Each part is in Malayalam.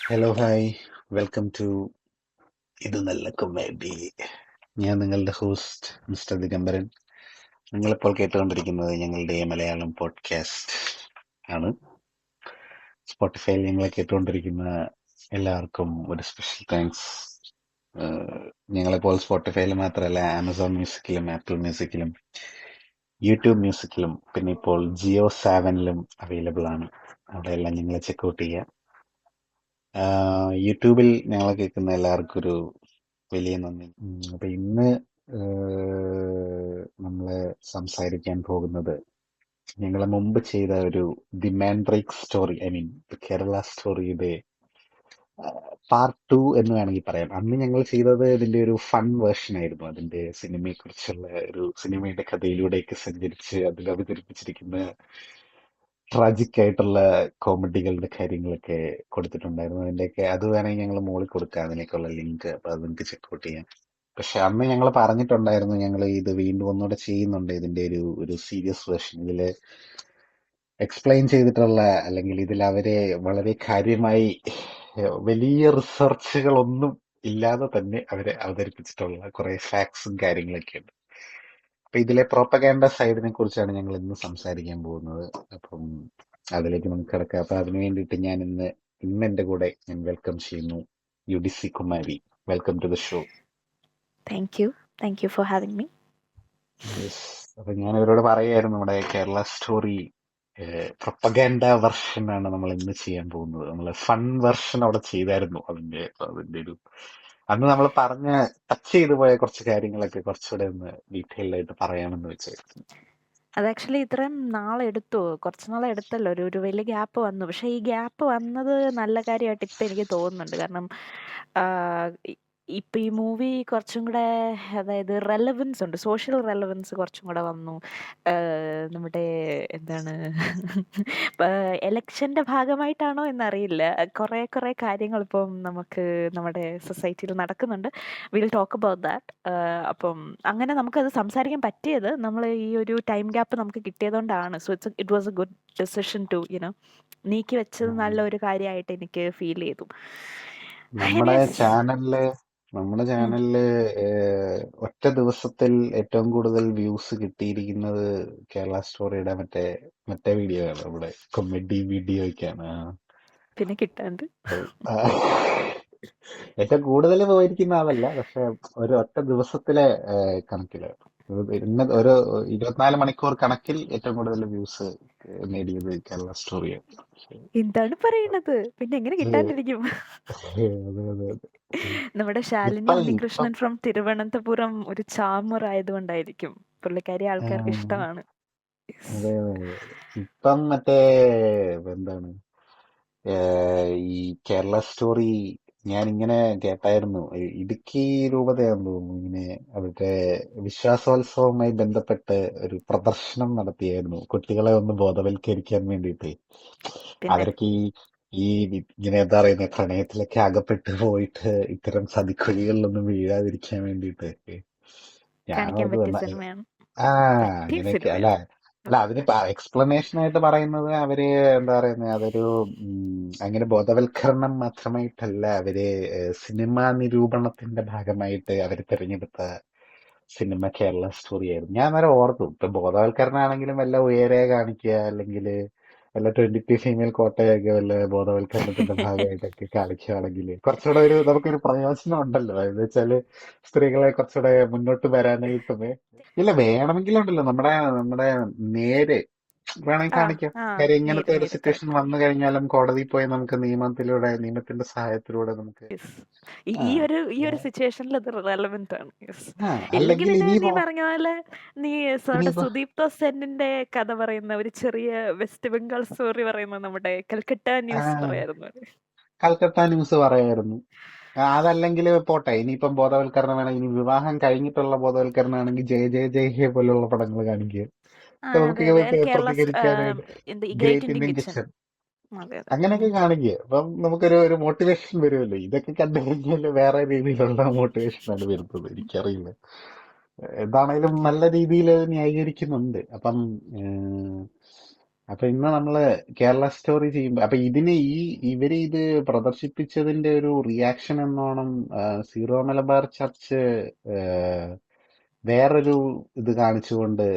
ഹലോ ഹായ് വെൽക്കം ടു ഇത് നല്ല കൊമേഡി. ഞാൻ നിങ്ങളുടെ ഹോസ്റ്റ് മിസ്റ്റർ ദിഗംബരൻ. നിങ്ങളിപ്പോൾ കേട്ടുകൊണ്ടിരിക്കുന്നത് ഞങ്ങളുടെ മലയാളം പോഡ്കാസ്റ്റ് ആണ്. സ്പോട്ടിഫൈയിൽ ഞങ്ങളെ കേട്ടുകൊണ്ടിരിക്കുന്ന എല്ലാവർക്കും ഒരു സ്പെഷ്യൽ താങ്ക്സ്. ഞങ്ങളിപ്പോൾ സ്പോട്ടിഫൈയിൽ മാത്രമല്ല, ആമസോൺ മ്യൂസിക്കിലും ആപ്പിൾ മ്യൂസിക്കിലും യൂട്യൂബ് മ്യൂസിക്കിലും പിന്നെ ഇപ്പോൾ ജിയോ സാവനിലും അവൈലബിൾ ആണ്. അവിടെയെല്ലാം ഞങ്ങളെ ചെക്കൗട്ട് ചെയ്യുക. യൂട്യൂബിൽ ഞങ്ങളെ കേൾക്കുന്ന എല്ലാവർക്കും ഒരു വലിയ നന്ദി. അപ്പൊ ഇന്ന് നമ്മള് സംസാരിക്കാൻ പോകുന്നത് ഞങ്ങളെ മുമ്പ് ചെയ്ത ഒരു the Mandrake story, I mean Kerala സ്റ്റോറിയുടെ പാർട്ട് 2 എന്ന് വേണമെങ്കിൽ പറയാം. അന്ന് ഞങ്ങൾ ചെയ്തത് ഇതിന്റെ ഒരു ഫൺ വേർഷൻ ആയിരുന്നു. അതിന്റെ സിനിമയെ കുറിച്ചുള്ള ഒരു സിനിമയുടെ കഥയിലൂടെയൊക്കെ സഞ്ചരിച്ച് അതിൽ അവതരിപ്പിച്ചിരിക്കുന്ന ട്രാജിക് ആയിട്ടുള്ള കോമഡികളുടെ കാര്യങ്ങളൊക്കെ കൊടുത്തിട്ടുണ്ടായിരുന്നു. അതിന്റെയൊക്കെ അത് വേണമെങ്കിൽ ഞങ്ങൾ മുകളിൽ കൊടുക്കാം, അതിനേക്കുള്ള ലിങ്ക്. അപ്പൊ അത് നിങ്ങൾക്ക് ചെക്കൗട്ട് ചെയ്യാം. പക്ഷെ അന്ന് ഞങ്ങൾ പറഞ്ഞിട്ടുണ്ടായിരുന്നു, ഞങ്ങൾ ഇത് വീണ്ടും ഒന്നുകൂടെ ചെയ്യുന്നുണ്ട്, ഇതിന്റെ ഒരു ഒരു സീരിയസ് വേർഷൻ. ഇതില് എക്സ്പ്ലെയിൻ ചെയ്തിട്ടുള്ള, അല്ലെങ്കിൽ ഇതിൽ അവരെ വളരെ കാര്യമായി വലിയ റിസർച്ചുകളൊന്നും ഇല്ലാതെ തന്നെ അവരെ അവതരിപ്പിച്ചിട്ടുള്ള കുറെ ഫാക്ട്സും കാര്യങ്ങളൊക്കെ ഉണ്ട്. അപ്പൊ ഇതിലെ പ്രോപ്പഗാൻഡ സൈഡിനെ കുറിച്ചാണ് ഞങ്ങൾ ഇന്ന് സംസാരിക്കാൻ പോകുന്നത്. അപ്പം അതിലേക്ക് നമുക്ക് കിടക്കാം. അപ്പൊ അതിനു വേണ്ടിയിട്ട് ഞാൻ ഇന്ന് എന്റെ കൂടെ ഞാൻ വെൽക്കം ചെയ്യുന്നു UDC Kumari. Welcome to the show. Thank you. Thank you for having me. അപ്പൊ ഞാൻ ഇവരോട് പറയായിരുന്നു, നമ്മുടെ കേരള സ്റ്റോറി പ്രൊപ്പഗാൻഡ വെർഷൻ ആണ് നമ്മൾ ഇന്ന് ചെയ്യാൻ പോകുന്നത്. നമ്മൾ ഫൺ വെർഷൻ അവിടെ ചെയ്തായിരുന്നു. അതിന്റെ ഒരു അന്ന് നമ്മൾ ടച്ച് ചെയ്തു പോയ കുറച്ച് കാര്യങ്ങളൊക്കെ കുറച്ചുകൂടെ ഒന്ന് ഡീറ്റെയിൽഡ് ആയിട്ട് പറയാമെന്ന് വെച്ചായിരുന്നു. അത് ആക്ച്വലി ഇത്രയും നാളെടുത്തു. കുറച്ച് നാളെടുത്തല്ലോ. ഒരു വലിയ ഗ്യാപ്പ് വന്നു. പക്ഷേ ഈ ഗ്യാപ്പ് വന്നത് നല്ല കാര്യമായിട്ട് ഇപ്പം എനിക്ക് തോന്നുന്നുണ്ട്. കാരണം ഇപ്പം ഈ മൂവി കുറച്ചും കൂടെ, അതായത് റെലവൻസ് ഉണ്ട്, സോഷ്യൽ റെലവൻസ് കുറച്ചും കൂടെ വന്നു. നമ്മുടെ എന്താണ് എലക്ഷൻ്റെ ഭാഗമായിട്ടാണോ എന്നറിയില്ല, കുറേ കാര്യങ്ങൾ ഇപ്പം നമുക്ക് നമ്മുടെ സൊസൈറ്റിയിൽ നടക്കുന്നുണ്ട്. Will talk about that. അപ്പം അങ്ങനെ നമുക്കത് സംസാരിക്കാൻ പറ്റിയത് നമ്മൾ ഈ ഒരു ടൈം ഗ്യാപ്പ് നമുക്ക് കിട്ടിയതുകൊണ്ടാണ്. So it was a good decision to നീക്കി വെച്ചത് നല്ലൊരു കാര്യമായിട്ട് എനിക്ക് ഫീൽ ചെയ്തു. നമ്മുടെ ചാനലില് ഒറ്റ ദിവസത്തിൽ ഏറ്റവും കൂടുതൽ വ്യൂസ് കിട്ടിയിരിക്കുന്നത് കേരള സ്റ്റോറിയുടെ മറ്റേ വീഡിയോ ആണ്, നമ്മുടെ കൊമഡി വീഡിയോയ്ക്കാണ്. പിന്നെ കിട്ടാണ്ട് ആ, ഏറ്റവും കൂടുതൽ പോയിരിക്കുന്ന അതല്ല, പക്ഷെ ഒരു ഒറ്റ ദിവസത്തിലെ കണക്കില് ഒരു 24 മണിക്കൂർ കണക്കിൽ ഏറ്റവും കൂടുതൽ വ്യൂസ് നേടിയത് കേരള സ്റ്റോറിയാണ്. എന്താണ് പറയണത്? പിന്നെ എങ്ങനെ കിട്ടാണ്ടിരിക്കും? അതെ അതെ. നമ്മുടെ ശാലിനി ഇപ്പം ഉണ്ണികൃഷ്ണൻ ഫ്രം തിരുവനന്തപുരം ഒരു ചാമർ ആയതുകൊണ്ടായിരിക്കും. പുള്ളിക്കാരി ആൾക്കാർക്ക് ഇഷ്ടമാണ്. അതെ അതെ. ഇപ്പം എന്താണ് ഈ കേരള സ്റ്റോറി ഞാൻ ഇങ്ങനെ കേട്ടായിരുന്നു. ഇടുക്കി രൂപതയാണെന്ന് തോന്നുന്നു, ഇങ്ങനെ അവരുടെ വിശ്വാസോത്സവവുമായി ബന്ധപ്പെട്ട് ഒരു പ്രദർശനം നടത്തിയായിരുന്നു, കുട്ടികളെ ഒന്ന് ബോധവൽക്കരിക്കാൻ വേണ്ടിയിട്ട്. പിന്നെ അവരൊക്കെ ഈ ഇങ്ങനെ എന്താ പറയുന്നത്, പ്രണയത്തിലൊക്കെ അകപ്പെട്ട് പോയിട്ട് ഇത്തരം സതിക്കുഴികളിലൊന്നും വീഴാതിരിക്കാൻ വേണ്ടിയിട്ട് ഞാൻ കാണിക്കാൻ ഓർത്ത് പറ്റിയ സിനിമയാണ്. ആ പറ്റിയ അങ്ങനെയൊക്കെ അല്ല. സിനിമയാണ്. അല്ല, അതിന് എക്സ്പ്ലനേഷൻ ആയിട്ട് പറയുന്നത് അവര് എന്താ പറയുന്നത്, അതൊരു അങ്ങനെ ബോധവൽക്കരണം മാത്രമായിട്ടല്ല, അവര് സിനിമാ നിരൂപണത്തിന്റെ ഭാഗമായിട്ട് അവര് തിരഞ്ഞെടുത്ത സിനിമ കേരള സ്റ്റോറി ആയിരുന്നു. ഞാൻ അന്നേരം ഓർത്തു, ഇപ്പൊ ബോധവൽക്കരണമാണെങ്കിലും വല്ല ഉയരെ കാണിക്കുക, അല്ലെങ്കിൽ വല്ല 23 ഫീമെയിൽ കോട്ടയൊക്കെ വല്ല ബോധവൽക്കരണത്തിന്റെ ഭാഗമായിട്ടൊക്കെ കാണിക്കുകയാണെങ്കിൽ കുറച്ചുകൂടെ നമുക്കൊരു പ്രയോജനം ഉണ്ടല്ലോ. എന്ന് വെച്ചാല് സ്ത്രീകളെ കുറച്ചുകൂടെ മുന്നോട്ട് വരാനായിട്ടും. ഇല്ല, വേണമെങ്കിലുണ്ടല്ലോ, നമ്മുടെ നമ്മുടെ നേര് വേണമെങ്കിൽ ആ കാണിക്കാം. ആ കാര്യം ഇങ്ങനത്തെ നേര് ഒരു നേര് സിറ്റുവേഷൻ കറക്റ്റ്. വന്നു കഴിഞ്ഞാലും കോടതിയിൽ പോയി നമുക്ക് നിയമത്തിന്റെ സഹായത്തിലൂടെ നമുക്ക് ആ ഈ ഒരു സിറ്റുവേഷനിൽ അത് റെലവെന്റ് ആണ്. യെസ്. ആ ഇല്ലെങ്കിൽ അല്ലെങ്കിൽ ഇത് നീ ഇനിയിപ്പോ പറഞ്ഞ പോലെ നീ നമ്മുടെ ഇനിയിപ്പോ സുദീപ്ത സെന്നിന്റെ കഥ പറയുന്ന ഒരു ചെറിയ വെസ്റ്റ് ബംഗാൾ സ്റ്റോറി പറയുന്ന നമ്മുടെ കൽക്കട്ട ആ ന്യൂസ് പറയായിരുന്നു. കൽക്കട്ട ന്യൂസ് പറയായിരുന്നു. അതല്ലെങ്കിൽ പോട്ടെ, ഇനിയിപ്പം ബോധവൽക്കരണം വേണം, ഇനി വിവാഹം കഴിഞ്ഞിട്ടുള്ള ബോധവൽക്കരണം ആണെങ്കിൽ ജയ ജയ ജയ ഹേ പോലുള്ള പടങ്ങൾ കാണിക്കുക. ആ ഇപ്പൊ നമുക്ക് അതെ അതെ. പ്രതികരിക്കാനായിട്ട് എന്ത് great great Indian Indian kitchen. Kitchen അതെ അതെ. അങ്ങനെയൊക്കെ കാണിക്കുക. അപ്പം നമുക്കൊരു ഒരു മോട്ടിവേഷൻ വരുമല്ലോ. ഇതൊക്കെ കണ്ടു കഴിഞ്ഞാൽ വേറെ രീതിയിലുള്ള മോട്ടിവേഷനാണ് വരുന്നത്. എനിക്കറിയില്ല, എന്താണേലും നല്ല രീതിയിൽ ന്യായീകരിക്കുന്നുണ്ട്. അപ്പം അപ്പൊ ഇന്ന് നമ്മള് കേരള സ്റ്റോറി ചെയ്യുമ്പോ അപ്പൊ ഇവര് ഇത് പ്രദർശിപ്പിച്ചതിന്റെ ഒരു റിയാക്ഷൻ എന്നോണം സീറോ മലബാർ ചർച്ച് വേറൊരു ഇത് കാണിച്ചുകൊണ്ട്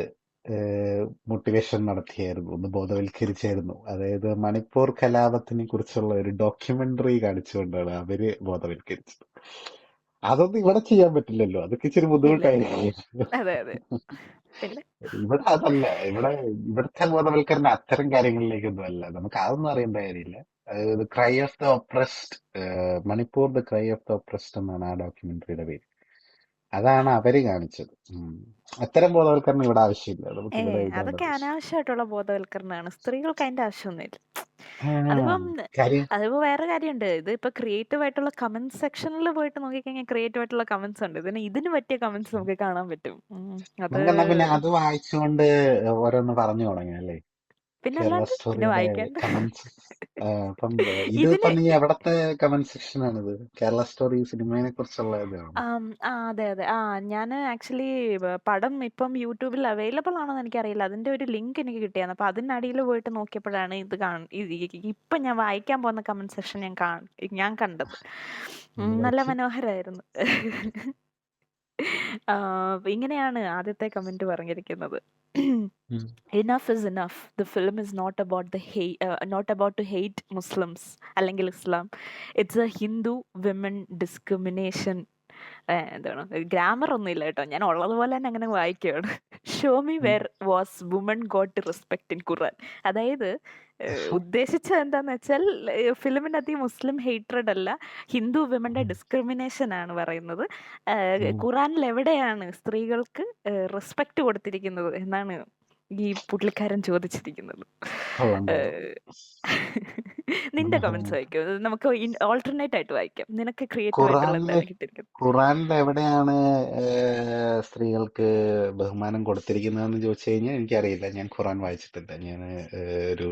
മോട്ടിവേഷൻ നടത്തിയായിരുന്നു, ഒന്ന് ബോധവൽക്കരിച്ചായിരുന്നു. അതായത് മണിപ്പൂർ കലാപത്തിനെ കുറിച്ചുള്ള ഒരു ഡോക്യുമെന്ററി കാണിച്ചുകൊണ്ടാണ് അവര് ബോധവൽക്കരിച്ചത്. അതൊന്നും ഇവിടെ ചെയ്യാൻ പറ്റില്ലല്ലോ, അതൊക്കെ ഇച്ചിരി ഇല്ല ഇല്ല. ബുദ്ധിമുട്ടായിരിക്കും. അതെ അതെ. പിന്നെ ഇവിടെ അതല്ല, ഇവിടുത്തെ ബോധവൽക്കരണം അത്തരം കാര്യങ്ങളിലേക്കൊന്നും അല്ല, നമുക്ക് അതൊന്നും അറിയേണ്ട കാര്യമില്ല. അതായത് cry of the oppressed, Manipur the cry of the oppressed എന്നാണ് ആ ഡോക്യുമെന്ററിയുടെ പേര്. അതാണ് അവര് കാണിച്ചത്. അത്തരം ബോധവൽക്കരണം ഇവിടെ ആവശ്യമില്ല, നമുക്ക് ഇവിടെ അതൊക്കെ ഇതാണത്. അനാവശ്യമായിട്ടുള്ള ബോധവൽക്കരണമാണ്. സ്ത്രീകൾക്ക് അതിന്റെ ആവശ്യമൊന്നുമില്ല. ആ, അതിപ്പം കാര്യം അതിപ്പോ വേറെ കാര്യമുണ്ട്. ഇത് ഇപ്പൊ ക്രിയേറ്റീവ് ആയിട്ടുള്ള കമന്റ് സെക്ഷനിൽ പോയിട്ട് നോക്കിക്കഴിഞ്ഞാൽ ക്രിയേറ്റീവ് ആയിട്ടുള്ള കമന്റ്സ് ഉണ്ട്. ഇതിന് പറ്റിയ കമന്റ്സ് നമുക്ക് കാണാൻ പറ്റും. അത് നമുക്കെന്നാ പിന്നെ അത് വായിച്ചുകൊണ്ട് ഓരോന്ന് പറഞ്ഞു തുടങ്ങിയല്ലേ. പിന്നെ കേരള അല്ലാണ്ട് പിന്നെ സ്റ്റോറിയുടെ വായിക്കാൻ കമന്റ്സ്. ഇപ്പം ഇതിപ്പോ ഇതിന് നീ എവിടത്തെ കമന്റ് സെക്ഷൻ ആണിത്? കേരള സ്റ്റോറി സിനിമയെ കുറിച്ചുള്ള ഇതാണോ? അതെ അതെ. ഞാൻ ആക്ച്വലി പടം ഇപ്പം യൂട്യൂബിൽ അവൈലബിൾ ആണോന്ന് എനിക്കറിയില്ല. അതിന്റെ ഒരു ലിങ്ക് എനിക്ക് കിട്ടിയായിരുന്നു. അപ്പൊ അതിനടിയിൽ പോയിട്ട് നോക്കിയപ്പോഴാണ് ഇപ്പൊ ഞാൻ വായിക്കാൻ പോകുന്ന കമന്റ് സെക്ഷൻ ഞാൻ കണ്ടത്. നല്ല ലൈക്ക് മനോഹരമായിരുന്നു. ഇങ്ങനെയാണ് ആദ്യത്തെ കമന്റ് പറഞ്ഞിരിക്കുന്നത്. Enough is enough. The film is not about not about to hate Muslims അല്ലെങ്കിൽ Islam. It's a Hindu women discrimination. എന്താണ്, ഗ്രാമർ ഒന്നും ഇല്ല കേട്ടോ, ഞാൻ ഉള്ളതുപോലെ തന്നെ അങ്ങനെ വായിക്കുകയാണ്. Show me where was woman got respect in Quran. അതായത് ഉദ്ദേശിച്ചത് എന്താന്ന് വെച്ചാൽ ഫിലിമിനകത്ത് ഈ മുസ്ലിം ഹെയ്ട്രഡ് അല്ല, ഹിന്ദു വിമന്റെ ഡിസ്ക്രിമിനേഷൻ ആണ് പറയുന്നത്. ഖുറാനിൽ എവിടെയാണ് സ്ത്രീകൾക്ക് റെസ്പെക്ട് കൊടുത്തിരിക്കുന്നത് എന്നാണ് ഈ പുള്ളിക്കാരൻ ചോദിച്ചിരിക്കുന്നത്. നിന്റെ കമന്റ്സ് വായിക്കോ, നമുക്ക് ഓൾട്ടർനേറ്റ് ആയിട്ട് വായിക്കാം. നിനക്ക് ക്രിയേറ്റീവ് ആയിട്ടുള്ള എന്താണ് കിട്ടിയിരിക്കുന്നത്? ഖുറാനിൽ എവിടെയാണ് സ്ത്രീകൾക്ക് ബഹുമാനം കൊടുത്തിരിക്കുന്നതെന്ന് ചോദിച്ചു കഴിഞ്ഞാൽ എനിക്കറിയില്ല. ഞാൻ ഖുറാൻ വായിച്ചിട്ടില്ല, ഞാൻ ഒരു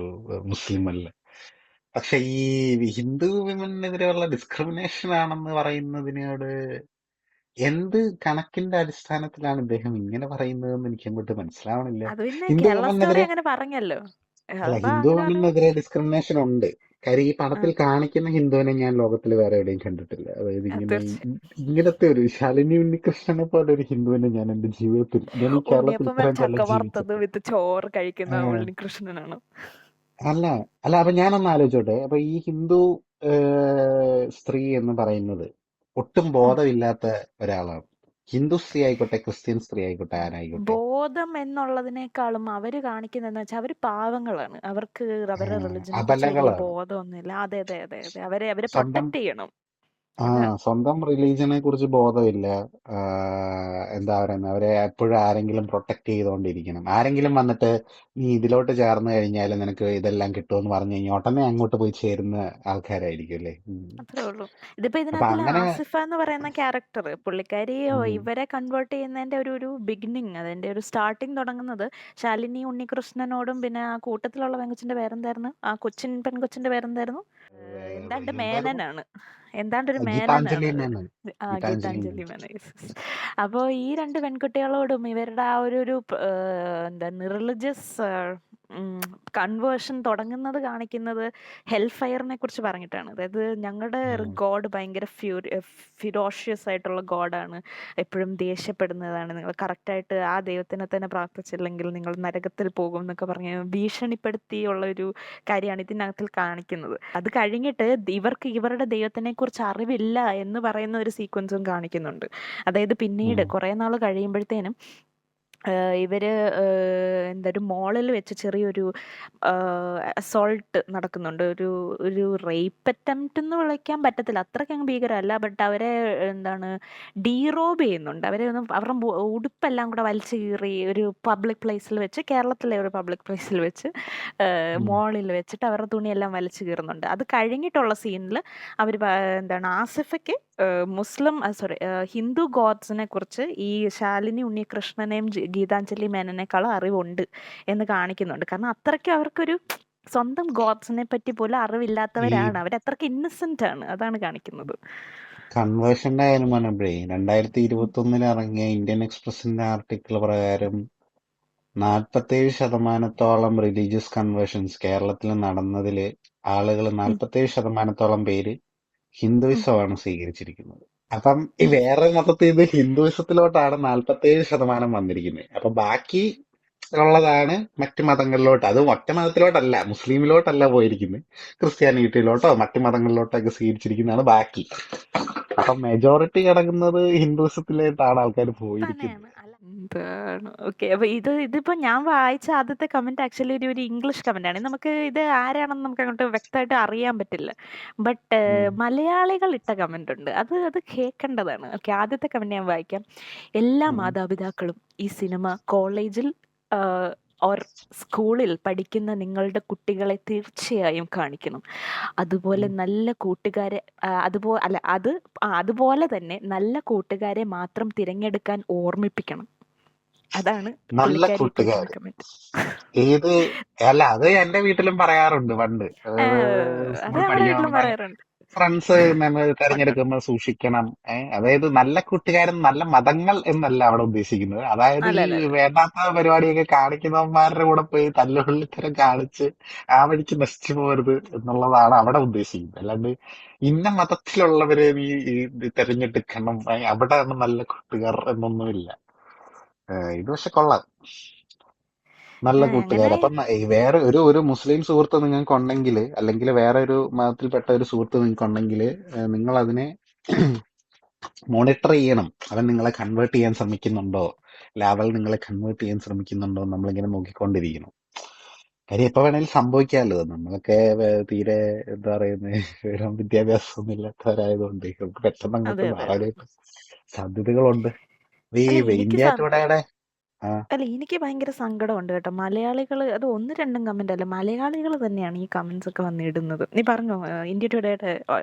മുസ്ലിം അല്ല. പക്ഷെ ഈ ഹിന്ദു വിമനെതിരെയുള്ള ഡിസ്ക്രിമിനേഷൻ ആണെന്ന് പറയുന്നതിനോട് എന്ത് കണക്കിന്റെ അടിസ്ഥാനത്തിലാണ് ഇദ്ദേഹം ഇങ്ങനെ പറയുന്നതെന്ന് എനിക്ക് അങ്ങോട്ട് മനസ്സിലാവണില്ല. അത് പിന്നെ ഹിന്ദു കേരള സ്റ്റോറി വിമനെതിരെ അങ്ങനെ പറഞ്ഞല്ലോ. അല്ല, അപ്പൊ ഹിന്ദു അങ്ങനെ പറഞ്ഞു. വിമനെതിരെ ഡിസ്ക്രിമിനേഷൻ ഉണ്ട്. കാര്യം ഈ പടത്തിൽ കാണിക്കുന്ന ഹിന്ദുവിനെ ഞാൻ ലോകത്തിൽ വേറെ എവിടെയും കണ്ടിട്ടില്ല. അതായത് തീർച്ചയായും ഇങ്ങനത്തെ ഒരു ശാലിനി ഉണ്ണികൃഷ്ണനെ പോലെ ഒരു ഹിന്ദുവിനെ ഞാൻ എന്റെ ജീവിതത്തിൽ, ഞാൻ ഈ കേരളത്തിൽ ഉണ്ണിയപ്പം ഇത്രയും ചക്ക കൊല്ലം വറുത്തത് ജീവിച്ചിട്ട് വിത്ത് ചോറ് കഴിക്കുന്ന ഉണ്ണികൃഷ്ണനാണ്. അല്ല അല്ല അപ്പൊ ഞാനൊന്ന് ആലോചിച്ചോട്ടെ. അപ്പൊ ഈ ഹിന്ദു സ്ത്രീ എന്ന് പറയുന്നത് ഒട്ടും ബോധമില്ലാത്ത ഒരാളാണ്. ഹിന്ദു സ്ത്രീ ആയിക്കോട്ടെ, ക്രിസ്ത്യൻ സ്ത്രീ ആയിക്കോട്ടെ, ആരായിക്കോട്ടെ. ബോധം എന്നുള്ളതിനേക്കാളും അവര് കാണിക്കുന്നതെന്ന് വെച്ചാൽ അവര് പാവങ്ങളാണ്. അവർക്ക് അവരുടെ റിലിജനെ കുറിച്ച് വലിയ അബലകളാണ്. ബോധമൊന്നുമില്ല. അതെ അതെ അതെ അതെ. അവരെ സ്വന്തം പ്രൊട്ടക്ട് ചെയ്യണം. സ്വന്തം റിലീജിയനെ കുറിച്ച് ബോധമില്ല. എന്താ പറയുന്നത്, അവരെ എപ്പോഴും ആരെങ്കിലും പ്രൊട്ടക്ട് ചെയ്തുകൊണ്ടിരിക്കണം. ആരെങ്കിലും വന്നിട്ട് നീ ഇതിലോട്ട് ചേർന്ന് കഴിഞ്ഞാൽ നിനക്ക് ഇതെല്ലാം കിട്ടുമെന്ന് പറഞ്ഞു കഴിഞ്ഞാൽ ഉടനെ അങ്ങോട്ട് പോയി ചേരുന്ന ആൾക്കാരായിരിക്കും അല്ലേ. അത്രേ ഉള്ളൂ. ഇതിപ്പോ അപ്പൊ ഇതിനകത്തില് അങ്ങനെ ആസിഫ എന്ന് പറയുന്ന ക്യാരക്ടർ, പുള്ളിക്കാരി ഉം, ഇവരെ കൺവേർട്ട് ചെയ്യുന്നതിന്റെ ഒരു ബിഗിനിങ്, അതിന്റെ ഒരു സ്റ്റാർട്ടിങ് തുടങ്ങുന്നത് ശാലിനി ഉണ്ണികൃഷ്ണനോടും പിന്നെ ആ കൂട്ടത്തിലുള്ള പെങ്കൊച്ചിന്റെ പേരെന്തായിരുന്നു, ആ പെൺകൊച്ചിന്റെ പേരെന്തായിരുന്നു, എന്താണ്ട് എന്തായിരുന്നു, മേനനാണ്, എന്താണ്ടൊരു ഗീതാഞ്ജലി മേനനാണ്. മേനൻ. ഗീതാഞ്ജലി ഗീതാഞ്ജലി മേനൻ. മേനൻ. അപ്പോൾ ഈ രണ്ട് പെൺകുട്ടികളോടും ഇവരുടെ ആ എന്താണ് റിലിജിയസ് കൺവേർഷൻ തുടങ്ങുന്നത് കാണിക്കുന്നത് ഹെൽ ഫയറിനെ കുറിച്ച് പറഞ്ഞിട്ടാണ്. അതായത് ഞങ്ങളുടെ ഗോഡ് ഭയങ്കര ഫിറോഷ്യസ് ആയിട്ടുള്ള ഗോഡാണ്, എപ്പോഴും ദേഷ്യപ്പെടുന്നതാണ്, നിങ്ങൾ കറക്റ്റായിട്ട് ആ ദൈവത്തിനെ തന്നെ പ്രാർത്ഥിച്ചില്ലെങ്കിൽ നിങ്ങൾ നരകത്തിൽ പോകും എന്നൊക്കെ പറഞ്ഞ് ഭീഷണിപ്പെടുത്തിയുള്ള ഒരു കാര്യമാണ് ഇതിനകത്തിൽ കാണിക്കുന്നത്. അത് കഴിഞ്ഞിട്ട് ഇവർക്ക് ഇവരുടെ ദൈവത്തിനെ കുറിച്ച് അറിവില്ല എന്ന് പറയുന്ന ഒരു സീക്വൻസും കാണിക്കുന്നുണ്ട്. അതായത് പിന്നീട് കുറെ നാൾ കഴിയുമ്പോഴത്തേനും ഇവര് ഒരു മോളിൽ വെച്ച് ചെറിയൊരു അസോൾട്ട് നടക്കുന്നുണ്ട്. ഒരു റേപ്പ് അറ്റംപ്റ്റ് എന്ന് വിളിക്കാൻ പറ്റത്തില്ല, അത്രയ്ക്കങ്ങ് ഭീകരമല്ല. ബട്ട് അവരെ ഡീറോബ് ചെയ്യുന്നുണ്ട്. അവരുടെ ഉടുപ്പെല്ലാം കൂടെ വലിച്ചു കീറി ഒരു പബ്ലിക് പ്ലേസിൽ വെച്ച്, കേരളത്തിലെ ഒരു പബ്ലിക് പ്ലേസിൽ വെച്ച് മോളിൽ വെച്ചിട്ട് അവരുടെ തുണിയെല്ലാം വലിച്ചു കീറുന്നുണ്ട്. അത് കഴിഞ്ഞിട്ടുള്ള സീനിൽ അവർ ആസിഫയ്ക്ക് ഹിന്ദു ഗോഡ്സിനെ കുറിച്ച് ഈ ശാലിനി ഉണ്ണികൃഷ്ണനെയും ഗീതാഞ്ജലി മേനനേക്കാളും അറിവുണ്ട് എന്ന് കാണിക്കുന്നുണ്ട്. കാരണം അത്രയ്ക്ക് അവർക്കൊരു സ്വന്തം ഗോഡ്സിനെ പറ്റി പോലും ഈ അറിവില്ലാത്തവരാണ്, അവരത്രയ്ക്ക് ഇന്നസെന്റ് ആണ്, അതാണ് കാണിക്കുന്നത്. കൺവേർഷന്റെ കാര്യം പറഞ്ഞപ്പോഴേ 2021 ഇറങ്ങിയ ഇന്ത്യൻ എക്സ്പ്രസിന്റെ ആർട്ടിക്കിൾ പ്രകാരം 47% റിലീജിയസ് കൺവേർഷൻസ് കേരളത്തിൽ നടന്നതില് ആളുകൾ ഉം, 47% പേര് ഉം. ഹിന്ദുയിസമാണ് സ്വീകരിച്ചിരിക്കുന്നത്. അപ്പം ഈ വേറെ മതത്തിൽ നിന്ന് ഹിന്ദുയിസത്തിലോട്ടാണ് 47% വന്നിരിക്കുന്നത്. അപ്പൊ ബാക്കി ഉള്ളതാണ് മറ്റു മതങ്ങളിലോട്ട്. അത് ഒറ്റ മതത്തിലോട്ടല്ല, മുസ്ലിമിലോട്ടല്ല പോയിരിക്കുന്നത്. ക്രിസ്ത്യാനിറ്റിയിലോട്ടോ മറ്റു മതങ്ങളിലോട്ടൊക്കെ സ്വീകരിച്ചിരിക്കുന്നതാണ് ബാക്കി. അപ്പൊ മെജോറിറ്റി കിടക്കുന്നത് ഹിന്ദുയിസത്തിലോട്ടാണ് ആൾക്കാർ പോയിരിക്കുന്നത്. തന്നെയാണ്. അല്ല എന്താണ്? ഓക്കെ. അപ്പൊ ഇതിപ്പോ ഞാൻ വായിച്ച ആദ്യത്തെ കമന്റ് ആക്ച്വലി ഒരു ഇംഗ്ലീഷ് കമന്റ് ആണ്. നമുക്ക് ഇത് ആരാണെന്ന് നമുക്ക് അങ്ങോട്ട് വ്യക്തമായിട്ട് അറിയാൻ പറ്റില്ല. ബട്ട് ഉം. മലയാളികൾ ഇട്ട കമന്റ് ഉണ്ട്. അത് കേൾക്കേണ്ടതാണ്. ഓക്കെ. ആദ്യത്തെ കമന്റ് ഞാൻ വായിക്കാം. എല്ലാ ഉം. മാതാപിതാക്കളും ഈ സിനിമ കോളേജിൽ ഓർ സ്കൂളിൽ പഠിക്കുന്ന നിങ്ങളുടെ കുട്ടികളെ തീർച്ചയായും കാണിക്കണം. അതുപോലെ ഉം. നല്ല കൂട്ടുകാരെ അതുപോലെ തന്നെ നല്ല കൂട്ടുകാരെ മാത്രം തിരഞ്ഞെടുക്കാൻ ഓർമ്മിപ്പിക്കണം. അതാണ് നല്ല പുള്ളിക്കാരി ഇട്ടേക്കുന്ന കൂട്ടുകാര്. കമന്റ്. ഏത്? അല്ല, അത് എന്റെ വീട്ടിലും പറയാറുണ്ട് പണ്ട്. അത് സ്കൂളിൽ നമ്മുടെ വീട്ടിലും പഠിക്കുമ്പോൾ പറയാറുണ്ട്. ഫ്രണ്ട്സ് നമ്മൾ ഉണ്ട്. തിരഞ്ഞെടുക്കുമ്പോൾ സൂക്ഷിക്കണം. അതായത് നല്ല കൂട്ടുകാരൻ നല്ല മതങ്ങൾ എന്നല്ല അവിടെ ഉദ്ദേശിക്കുന്നത്. അതായത് അല്ല ഈ അല്ല അല്ല. വേണ്ടാത്ത പരിപാടിയൊക്കെ കാണിക്കുന്നവന്മാരുടെ കൂടെ പോയി തല്ലുകൊള്ളിത്തരം കാണിച്ച് ആ വഴിക്ക് നശിച്ചു പോകരുത് എന്നുള്ളതാണ് അവിടെ ഉദ്ദേശിക്കുന്നത്. അല്ലാണ്ട് ഇന്ന മതത്തിലുള്ളവരെ നീ തിരഞ്ഞെടുക്കണം, അവിടെയാണ് നല്ല കൂട്ടുകാർ എന്നൊന്നുമില്ല. ഇത് പക്ഷെ കൊള്ളാം. നല്ല കൂട്ടുകാർ. അങ്ങനെ അപ്പം ഈ വേറെ ഒരു ഒരു മുസ്ലിം സുഹൃത്ത് നിങ്ങൾക്ക് ഉണ്ടെങ്കിൽ, അല്ലെങ്കിൽ വേറെ ഒരു മതത്തിൽപ്പെട്ട ഒരു സുഹൃത്ത് നിങ്ങൾക്ക് ഉണ്ടെങ്കിൽ, നിങ്ങൾ അതിനെ മോണിറ്റർ ചെയ്യണം. അവൻ നിങ്ങളെ കൺവേർട്ട് ചെയ്യാൻ ശ്രമിക്കുന്നുണ്ടോ, അല്ല അവൾ നിങ്ങളെ കൺവേർട്ട് ചെയ്യാൻ ശ്രമിക്കുന്നുണ്ടോ എന്ന് നമ്മളിങ്ങനെ നോക്കിക്കൊണ്ടിരിക്കണം. കാര്യം എപ്പോ വേണേലും സംഭവിക്കാമല്ലോ. നമ്മളൊക്കെ തീരെ എന്താ പറയുന്നത്, വിദ്യാഭ്യാസം ഇല്ലാത്തവരായതുകൊണ്ട് നമുക്ക് പെട്ടെന്ന് അതെ അങ്ങോട്ട് അതെ അതെ. മാറാനായിട്ട് സാധ്യതകളുണ്ട്. ഈ അല്ല എനിക്ക് ഇന്ത്യ ടുഡേയുടെ ആ അല്ല എനിക്ക് ഭയങ്കര സങ്കടമുണ്ട് കേട്ടോ. മലയാളികൾ അത് ഒന്ന് രണ്ടും കമന്റ് അല്ല, മലയാളികൾ തന്നെയാണ് ഈ കമന്റ്സ് ഒക്കെ വന്നിടുന്നത്. നീ പറഞ്ഞോ. ഇന്ത്യ ടുഡേയുടെ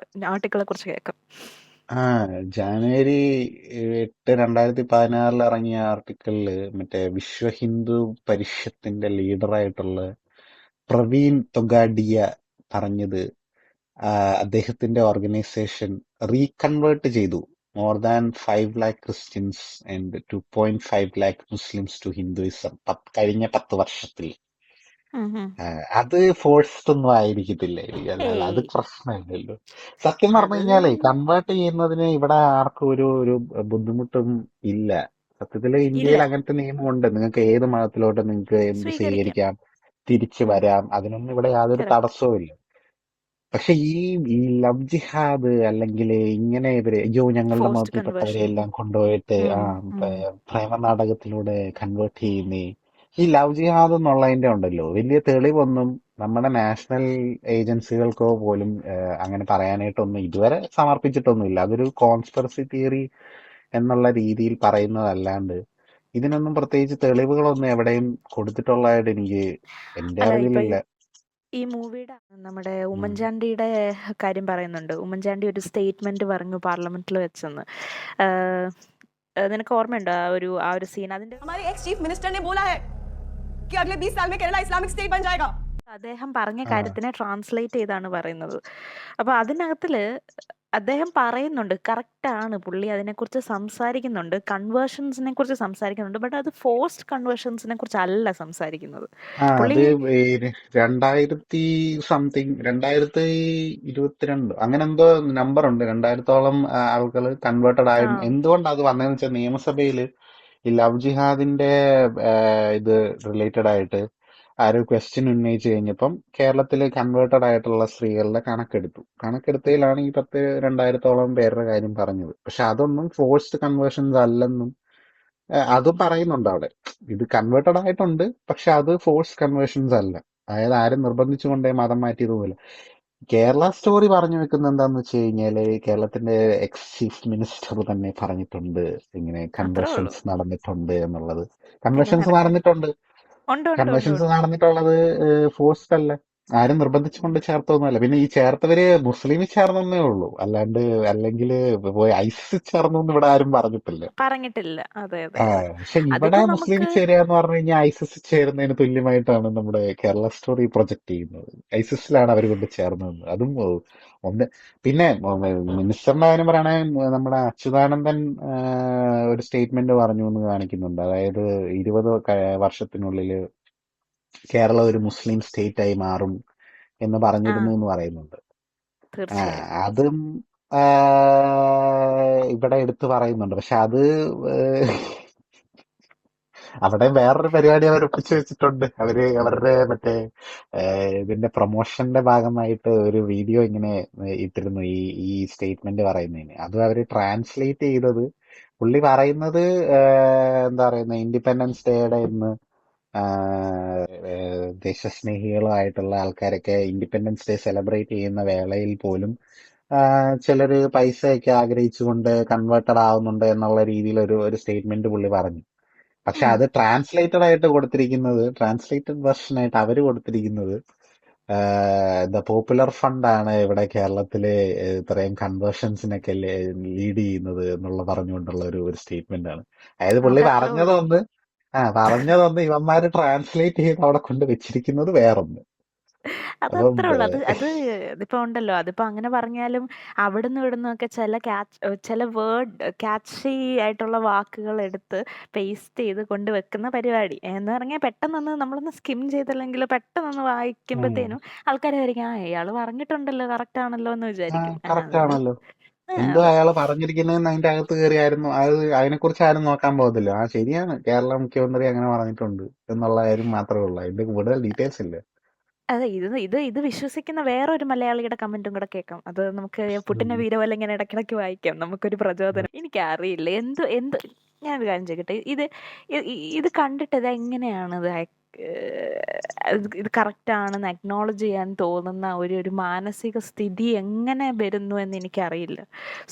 ആർട്ടിക്കിളെ കുറിച്ച് കേൾക്കാം. ആ ജാനുവരി 8, 2016 ഇറങ്ങിയ ആർട്ടിക്കിളില് മറ്റേ വിശ്വ ഹിന്ദു പരിഷത്തിന്റെ ലീഡറായിട്ടുള്ള പ്രവീൺ തൊഗാഡിയ പറഞ്ഞത്, അദ്ദേഹത്തിന്റെ ഓർഗനൈസേഷൻ റീകൺവേർട്ട് ചെയ്തു more than 5 lakh Christians and 2.5 lakh Muslims to Hinduism കഴിഞ്ഞ 10 വർഷത്തിൽ. ഉം ഉം. അത് ഫോഴ്സ്ഡ് ഒന്നും ആയിരിക്കത്തില്ല. അല്ല, അത് ഏയ് പ്രശ്നമില്ലല്ലോ. സത്യം പറഞ്ഞു അത് കഴിഞ്ഞാലേ കൺവേർട്ട് ചെയ്യുന്നതിന് ഇവിടെ ആർക്കും ഒരു ബുദ്ധിമുട്ടും ഇല്ല. സത്യത്തില് ഇന്ത്യയിൽ ഇല്ല. അങ്ങനത്തെ നിയമമുണ്ട്. നിങ്ങൾക്ക് ഏത് മതത്തിലോട്ട് നിങ്ങൾക്ക് എന്ത് സ്വീകരിക്കാം. സ്വീകരിക്കാം, തിരിച്ചു ഉം. വരാം. അതിനൊന്നും ഇവിടെ യാതൊരു കറക്റ്റ്. തടസ്സവും ഇല്ല. പക്ഷെ ഈ ലവ് ജിഹാദ്, അല്ലെങ്കിൽ ഇങ്ങനെ ഇവര് അയ്യോ ഞങ്ങളുടെ ഫോഴ്സ്ഡ് മതത്തിൽപ്പെട്ടവരെ കൺവേർഷൻ. എല്ലാം കൊണ്ടുപോയിട്ട് ഉം ഉം. പ്രേമ നാടകത്തിലൂടെ കൺവേർട്ട് ചെയ്യുന്നേ, ഈ ലവ് ജിഹാദ് എന്നുള്ളതിന്റെ ഉണ്ടല്ലോ വലിയ തെളിവൊന്നും നമ്മുടെ നാഷണൽ ഏജൻസികൾക്കോ പോലും അങ്ങനെ പറയാനായിട്ടൊന്നും ഇതുവരെ സമർപ്പിച്ചിട്ടൊന്നുമില്ല. അതൊരു കോൺസ്പിറസി തിയറി എന്നുള്ള രീതിയിൽ പറയുന്നതല്ലാണ്ട് ഇതിനൊന്നും പ്രത്യേകിച്ച് തെളിവുകളൊന്നും എവിടെയും കൊടുത്തിട്ടുള്ളതായിട്ട് എന്റെ അല്ല ഇപ്പൊ അറിവിലില്ല. ഈ മൂവിയുടെ നമ്മുടെ ഉം. ഉമ്മൻചാണ്ടിയുടെ കാര്യം പറയുന്നുണ്ട്. ഉമ്മൻചാണ്ടി ഒരു സ്റ്റേറ്റ്മെന്റ് പറഞ്ഞു പാർലമെന്റിൽ വെച്ചെന്ന്. ആഹ് നിനക്ക് ഓർമ്മയുണ്ടോ ആ ഒരു സീൻ? അതിന്റെ हमारे एक्स चीफ मिनिस्टर ने बोला है कि अगले 20 साल में केरला इस्लामिक स्टेट बन जाएगा। അദ്ദേഹം പറഞ്ഞ ആ കാര്യത്തിനെ ട്രാൻസ്ലേറ്റ് ചെയ്താണ് പറയുന്നത്. അപ്പൊ അതിനകത്തില് അദ്ദേഹം പറയുന്നുണ്ട്, കറക്റ്റ് ആണ്, പുള്ളി അതിനെക്കുറിച്ച് സംസാരിക്കുന്നുണ്ട്, കൺവേർഷൻസിനെ കുറിച്ച് സംസാരിക്കുന്നുണ്ട്. ബട്ട് അത് ഫോഴ്സ്ഡ് കൺവേർഷൻസിനെ കുറിച്ചല്ല സംസാരിക്കുന്നത്. പുള്ളി അത് ഈ 2000 സംതിങ് 2022 അങ്ങനെ എന്തോ നമ്പർ ഉണ്ട്. 2000-ഓളം ആളുകൾ കൺവേർട്ടഡ് ആ ആയി. എന്തുകൊണ്ടാണ് അത് വന്നതെന്ന് വെച്ചാൽ നിയമസഭയിൽ ഈ ലവ് ജിഹാദിന്റെ ഇത് റിലേറ്റഡ് ആയിട്ട് ആരോ ക്വസ്റ്റ്യൻ ഉന്നയിച്ചു കഴിഞ്ഞപ്പം കേരളത്തിൽ കൺവേർട്ടഡ് ആയിട്ടുള്ള സ്ത്രീകളുടെ കണക്കെടുത്തതിലാണ് ഈ 2000-ഓളം പേരുടെ കാര്യം പറഞ്ഞത്. പക്ഷെ അതൊന്നും ഫോഴ്സ്ഡ് കൺവേർഷൻസ് അല്ലെന്നും അതും പറയുന്നുണ്ട് അവിടെ. ഇത് കൺവേർട്ടഡ് ആയിട്ടുണ്ട്, പക്ഷെ അത് ഫോഴ്സ് കൺവേർഷൻസ് അല്ല. അതായത് ആരും നിർബന്ധിച്ചുകൊണ്ടേ മതം മാറ്റിയതുപോലെ. കേരള സ്റ്റോറി പറഞ്ഞു വെക്കുന്നത് എന്താന്ന് വെച്ച് കഴിഞ്ഞാല് കേരളത്തിന്റെ എക്സ് ചീഫ് മിനിസ്റ്റർ തന്നെ പറഞ്ഞിട്ടുണ്ട് ഇങ്ങനെ അത്രേ ഉള്ളൂ. കൺവേർഷൻസ് നടന്നിട്ടുണ്ട് എന്നുള്ളത്. പിന്നെ കൺവേർഷൻസ് നടക്കാൻ നടന്നിട്ടുണ്ട്. ഉണ്ട് ഉണ്ട് ഉണ്ട് കൺവേർഷൻസ് ഉണ്ട്. നടന്നിട്ടുള്ളത് ഫോഴ്സ്ഡ് അല്ല. ആരും നിർബന്ധിച്ചുകൊണ്ട് ചേർത്തൊന്നുമല്ല. പിന്നെ ഈ ചേർത്തവര് മുസ്ലിമിൽ ചേർന്നേ ഉള്ളൂ, അല്ലെങ്കിൽ പോയി ഐസിസ് ചേർന്നു എന്ന് ഇവിടെ ആരും പറഞ്ഞിട്ടില്ല. പറഞ്ഞിട്ടില്ല. അതെ അതെ ആ, അതെ. പക്ഷെ ഇവിടെ അതിപ്പോ മുസ്ലിമിൽ നമുക്ക് ചേരുക എന്ന് പറഞ്ഞു കഴിഞ്ഞാൽ ഐസിസ് ചേരുന്നതിന് തുല്യമായിട്ടാണ് നമ്മുടെ കേരള സ്റ്റോറി പ്രൊജക്ട് ചെയ്യുന്നത്. ഐസിസിലാണ് അവർ കൊണ്ട് ചേർന്നത്. അതും ഒന്ന്. പിന്നെ മിനിസ്റ്ററിന്റെ കാര്യം പറയണേ, നമ്മുടെ അച്യുതാനന്ദൻ ഒരു സ്റ്റേറ്റ്മെന്റ് പറഞ്ഞു എന്ന് കാണിക്കുന്നുണ്ട്. അതായത് 20 വർഷത്തിനുള്ളിൽ കേരളം ഒരു മുസ്ലിം സ്റ്റേറ്റ് ആയി മാറും എന്ന് ആ പറഞ്ഞിരുന്നു എന്ന് പറയുന്നുണ്ട്. തീർച്ചയായും. അതും ആ, ഇവിടെ എടുത്തു പറയുന്നുണ്ട്. പക്ഷെ അത് അവിടെ വേറൊരു പരിപാടി അവർ ഒപ്പിച്ചു വെച്ചിട്ടുണ്ട്. അവരുടെ മറ്റേ ഇതിന്റെ പ്രൊമോഷന്റെ ഭാഗമായിട്ട് ഒരു വീഡിയോ ഇങ്ങനെ ഇട്ടിരുന്നു, ഈ സ്റ്റേറ്റ്മെന്റ് പറയുന്നതിന്. അത് അവര് ട്രാൻസ്ലേറ്റ് ചെയ്തത്, പുള്ളി പറയുന്നത് എന്താ പറയുന്നത്, ഇൻഡിപെൻഡൻസ് ഡേയുടെ ഇന്ന് ദേശസ്നേഹികളുമായിട്ടുള്ള ആൾക്കാരൊക്കെ ഇൻഡിപെൻഡൻസ് ഡേ സെലിബ്രേറ്റ് ചെയ്യുന്ന വേളയിൽ പോലും ചിലര് പൈസയൊക്കെ ആഗ്രഹിച്ചുകൊണ്ട് കൺവേർട്ടഡ് ആവുന്നുണ്ട് എന്നുള്ള രീതിയിൽ ഒരു സ്റ്റേറ്റ്മെന്റ് പുള്ളി പറഞ്ഞു. പക്ഷെ ഉം. അത് ട്രാൻസ്ലേറ്റഡ് വെർഷൻ ആയിട്ട് അവര് കൊടുത്തിരിക്കുന്നത് ദ പോപ്പുലർ ഫണ്ട് ആണ് ഇവിടെ കേരളത്തിലെ ഇത്രയും കൺവേർഷൻസിനൊക്കെ ലീഡ് ചെയ്യുന്നത് എന്നുള്ള പറഞ്ഞുകൊണ്ടുള്ള ഒരു സ്റ്റേറ്റ്മെന്റ് ആണ്. അതായത് പുള്ളി അതത്രേ ഉള്ളൂ. പറഞ്ഞതൊന്ന് ഇവന്മാര് ട്രാൻസ്ലേറ്റ് ചെയ്ത് അവിടെ കൊണ്ട് വെച്ചിരിക്കുന്നത് വേറൊന്ന്. അപ്പം അതത്രേ ഉള്ളൂ. അത് ഇതിപ്പോ ഉണ്ടല്ലോ, അതിപ്പോ അങ്ങനെ പറഞ്ഞാലും അവിടുന്ന് ഇവിടുന്ന് ഒക്കെ ചില വേർഡ് ക്യാച്ചി ആയിട്ടുള്ള വാക്കുകൾ എടുത്ത് പേസ്റ്റ് ചെയ്ത് കൊണ്ടുവെക്കുന്ന പരിപാടി എന്ന് പറഞ്ഞാൽ പെട്ടെന്നൊന്ന് നമ്മളൊന്ന് സ്കിം ചെയ്തില്ലെങ്കിൽ പെട്ടെന്നൊന്ന് വായിക്കുമ്പോഴത്തേനും ആൾക്കാർ വിചാരിക്കും ഇയാള് പറഞ്ഞിട്ടുണ്ടല്ലോ, കറക്റ്റ് ആണല്ലോ എന്ന് വിചാരിക്കും. കറക്റ്റ് അതുകൊണ്ട് ആണല്ലോ. എന്തോ അതെ. അയാൾ പറഞ്ഞിരിക്കുന്നതെന്ന് അതിന്റെ അകത്ത് കയറിയായിരുന്നു, അത് അതിനെക്കുറിച്ച് ആരും നോക്കാൻ പോകത്തില്ല. ശരിയാണ്, കേരള മുഖ്യമന്ത്രി അങ്ങനെ പറഞ്ഞിട്ടുണ്ട് എന്നുള്ള കാര്യം മാത്രമേ ഉള്ളൂ. അതിന്റെ കൂടുതൽ ഡീറ്റെയിൽസ് ഇല്ല. അതെ, ഇത് വിശ്വസിക്കുന്ന വേറൊരു മലയാളിയുടെ കമന്റും കൂടെ കേൾക്കാം. അത് നമുക്ക് പുട്ടിന്റെ വീരവല്ല ഇങ്ങനെ ഇടയ്ക്കിടയ്ക്ക് വായിക്കാം. നമുക്കൊരു പ്രചോദനം. എനിക്കറിയില്ല എന്ത് ഞാനൊരു കാര്യം ചോദിക്കട്ടെ, ഇത് കണ്ടിട്ട് ഇത് എങ്ങനെയാണ് ഇത് കറക്റ്റ് ആണെന്ന് അക്നോളജ് ചെയ്യാൻ തോന്നുന്ന ഒരു മാനസിക സ്ഥിതി എങ്ങനെ വരുന്നു എന്ന് എനിക്കറിയില്ല.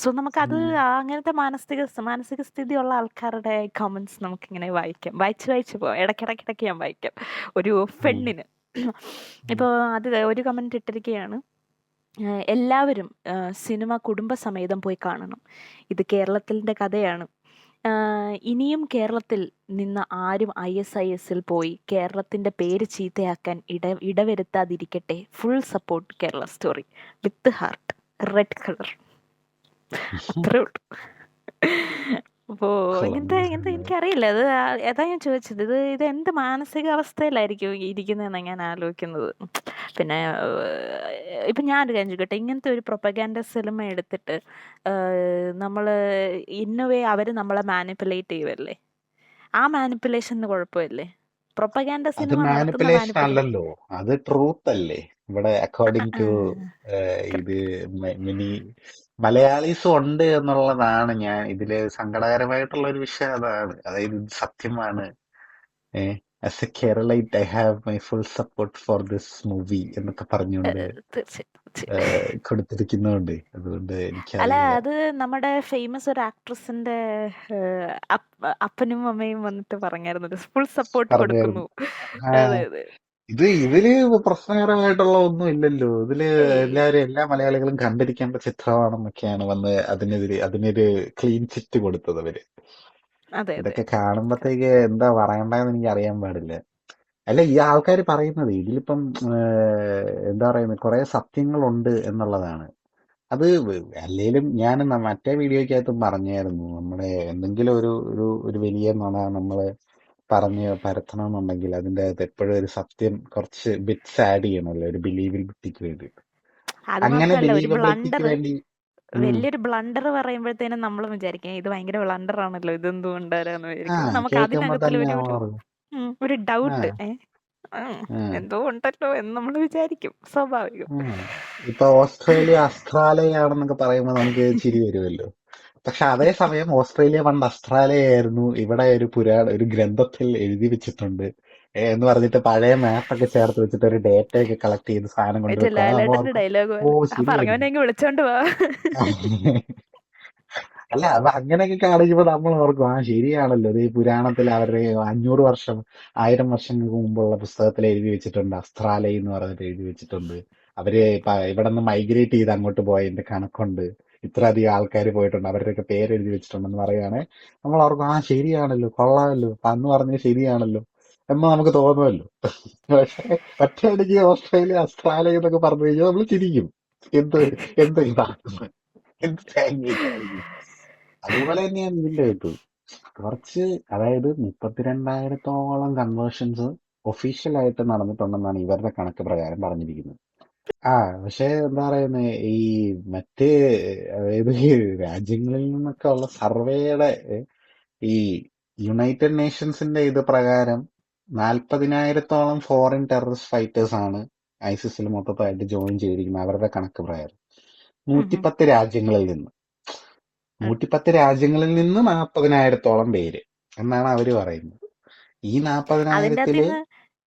സോ നമുക്കത് അങ്ങനത്തെ മാനസിക സ്ഥിതി ഉള്ള ആൾക്കാരുടെ കമന്റ്സ് നമുക്കിങ്ങനെ വായിച്ചു പോവാം. ഇടയ്ക്കിടയ്ക്ക് ഞാൻ വായിക്കാം. ഒരു പെണ്ണിന് ഇപ്പോൾ അത് ഒരു കമന്റ് ഇട്ടിരിക്കുകയാണ്, എല്ലാവരും സിനിമ കുടുംബസമേതം പോയി കാണണം. ഇത് കേരളത്തിൻ്റെ കഥയാണ്. ഇനിയും കേരളത്തിൽ നിന്ന് ആരും ISISൽ പോയി കേരളത്തിൻ്റെ പേര് ചീത്തയാക്കാൻ ഇടവരുത്താതിരിക്കട്ടെ. Full support Kerala story with heart, red colour. അത്രേ ഉള്ളൂ. അപ്പോ ഇങ്ങനത്തെ എനിക്കറിയില്ല. അതാ ഞാൻ ചോദിച്ചത്, ഇത് എന്ത് മാനസികാവസ്ഥയിലായിരിക്കും ഇരിക്കുന്നതെന്നാണ് ഞാൻ ആലോചിക്കുന്നത്. പിന്നെ ഇപ്പം ഞാനൊരു കാര്യം ചോദിക്കട്ടെ, ഇങ്ങനത്തെ ഒരു പ്രൊപ്പഗാൻഡ സിനിമ എടുത്തിട്ട് നമ്മൾ ഇന്നവേ അവർ നമ്മളെ മാനിപ്പുലേറ്റ് ചെയ്യുമല്ലേ. ആ മാനിപ്പുലേഷന് കുഴപ്പമില്ലേ? പ്രൊപ്പഗാൻഡ അത് സിനിമ നടത്തുന്ന മാനിപ്പുലേഷൻ അല്ലല്ലോ, അത് ട്രൂത്ത് അല്ലേ. ഇവിടെ അക്കോർഡിംഗ് ടു ഇത് മിനി മലയാളീസും ഉണ്ട് എന്നുള്ളതാണ് ഞാൻ ഇതില് സങ്കടകരമായിട്ടുള്ള ഒരു വിഷയം. അതാണ്, അതായത് ഇത് സത്യമാണ്. As A Keralite I have my full support for this movie എന്നൊക്കെ പറഞ്ഞുകൊണ്ട് തീർച്ചയായും. കൊടുത്തിരിക്കുന്നുണ്ട്. അതുകൊണ്ട് അല്ല, എനിക്കറിയില്ല. അത് നമ്മുടെ ഫേമസ് ഒരു ആക്ട്രസിന്റെ അപ്പനും അമ്മയും വന്നിട്ട് പറഞ്ഞായിരുന്നു, ഫുൾ സപ്പോർട്ട് കൊടുക്കുന്നു. പറഞ്ഞായിരുന്നു. അതെ അതെ. ഇതില് പ്രശ്നകരമായിട്ടുള്ള ഒന്നും ഇല്ലല്ലോ. ഇതില് ഏയ്. എല്ലാ മലയാളികളും കണ്ടിരിക്കേണ്ട ചിത്രമാണെന്നൊക്കെയാണ് വന്ന് അതിനൊരു ക്ലീൻ ചിറ്റ് കൊടുത്തത് അവര്. അതെ അതെ. ഇതൊക്കെ കാണുമ്പത്തേക്ക് എന്താ പറയണ്ടെന്ന് എനിക്ക് അറിയാൻ പാടില്ല. അല്ല, ഈ ആൾക്കാർ പറയുന്നത് ഇതിലിപ്പം എന്താ പറയുന്നത്, കുറെ സത്യങ്ങളുണ്ട് എന്നുള്ളതാണ്. അത് അല്ലേലും ഞാൻ മറ്റേ വീഡിയോക്കകത്തും പറഞ്ഞായിരുന്നു, നമ്മുടെ എന്തെങ്കിലും ഒരു വലിയ നുണ നമ്മള് പറഞ്ഞ് പരത്തണമെന്നുണ്ടെങ്കിൽ അതിന്റെ അകത്ത് എപ്പോഴും ഒരു സത്യം, കുറച്ച് ബിറ്റ്സ് ആഡ് ചെയ്യണമല്ലോ, ഒരു ബിലീവബിലിറ്റിക്ക് വേണ്ടി. അത് അങ്ങനെ മാത്രല്ല, ഒരു ബിലീവബിലിറ്റിക്ക് ബ്ലണ്ടർ, വേണ്ടി വലിയൊരു ബ്ലണ്ടർ പറയുമ്പോഴത്തേനും നമ്മൾ വിചാരിക്കും ഇത് ഭയങ്കര ബ്ലണ്ടർ ആണല്ലോ, ഇതെന്തുകൊണ്ടാരാന്ന് വിചാരിക്കും. നമുക്ക് കേൾക്കുമ്പോ അതിനകത്തിൽ തന്നെ ഒരു ആ ഡൗട്ട് ആ എന്തോ ഉണ്ടല്ലോ എന്ന് നമ്മൾ വിചാരിക്കും. സ്വാഭാവികം. ഇപ്പൊ ഓസ്ട്രേലിയ അസ്ട്രാലയാണെന്നൊക്കെ പറയുമ്പോൾ നമുക്ക് ചിരി വരുമല്ലോ. പക്ഷെ അതേസമയം ഓസ്ട്രേലിയ പണ്ട് അസ്ട്രാലയായിരുന്നു, ഇവിടെ ഒരു ഗ്രന്ഥത്തിൽ എഴുതി വെച്ചിട്ടുണ്ട് എന്ന് പറഞ്ഞിട്ട് പഴയ മാപ്പൊക്കെ ചേർത്ത് വെച്ചിട്ട് ഒരു ഡേറ്റ ഒക്കെ കളക്ട് ചെയ്ത് സാധനം കൊണ്ടുവെക്കുക. ലാലേട്ടന്റെ ഡയലോഗ് പോലെ, ശരിയായിരിക്കും. പറഞ്ഞവനെ വിളിച്ചോണ്ട് പോവാ. അല്ല അപ്പൊ അങ്ങനെയൊക്കെ കാണിക്കുമ്പോ നമ്മൾ ഓർക്കും ആ ശരിയാണല്ലോ ഇത് ഈ പുരാണത്തിൽ അവരുടെ 500 വർഷം 1000 വർഷങ്ങൾക്ക് മുമ്പുള്ള പുസ്തകത്തിൽ എഴുതി വെച്ചിട്ടുണ്ട്. അസ്ത്രാലയ എന്ന് പറഞ്ഞിട്ട് എഴുതി വെച്ചിട്ടുണ്ട്. അവര് ഇവിടെ നിന്ന് മൈഗ്രേറ്റ് ചെയ്ത് അങ്ങോട്ട് പോയതിന്റെ കണക്കുണ്ട്. ഇത്ര അധികം ആൾക്കാർ പോയിട്ടുണ്ട്, അവരുടെയൊക്കെ പേര് എഴുതി വെച്ചിട്ടുണ്ടെന്ന് പറയുകയാണെങ്കിൽ നമ്മൾ ഓർക്കും ആ ശരിയാണല്ലോ, കൊള്ളാമല്ലോ, അപ്പൊ അന്ന് പറഞ്ഞത് ശരിയാണല്ലോ എന്ന് നമുക്ക് തോന്നുമല്ലോ. പക്ഷെ ഒറ്റയടിക്ക് ഓസ്ട്രേലിയ അസ്ട്രാലിയ എന്നൊക്കെ പറഞ്ഞു കഴിഞ്ഞാൽ നമ്മൾ ചിരിക്കും. എന്ത് എന്ത് ഇതാക്കുന്നത്, എന്ത് തേങ്ങ കാണിക്കും. അതുപോലെ തന്നെയാണ് ഇതിന്റെ ഇത് കുറച്ച്, അതായത് 32,000-ഓളം കൺവേർഷൻസ് ഒഫീഷ്യലായിട്ട് നടന്നിട്ടുണ്ടെന്നാണ് ഇവരുടെ കണക്ക് പ്രകാരം പറഞ്ഞിരിക്കുന്നത്. ആ പക്ഷെ എന്താ പറയുന്നത്, ഈ മറ്റ് അതായത് ഈ രാജ്യങ്ങളിൽ നിന്നൊക്കെ ഉള്ള സർവേയുടെ ഈ യുണൈറ്റഡ് നേഷൻസിന്റെ ഇത് പ്രകാരം 40,000-ഓളം ഫോറിൻ ടെററിസ്റ്റ് ഫൈറ്റേഴ്സ് ആണ് ഐസിസിൽ മൊത്തമായിട്ട് ജോയിൻ ചെയ്തിരിക്കുന്നത് അവരുടെ കണക്ക് പ്രകാരം. 110 രാജ്യങ്ങളിൽ നിന്ന് 40,000-ഓളം പേര് എന്നാണ് അവര് പറയുന്നത്. ഈ അതിന്റെ 40,000-ല് അകത്തുനിന്ന്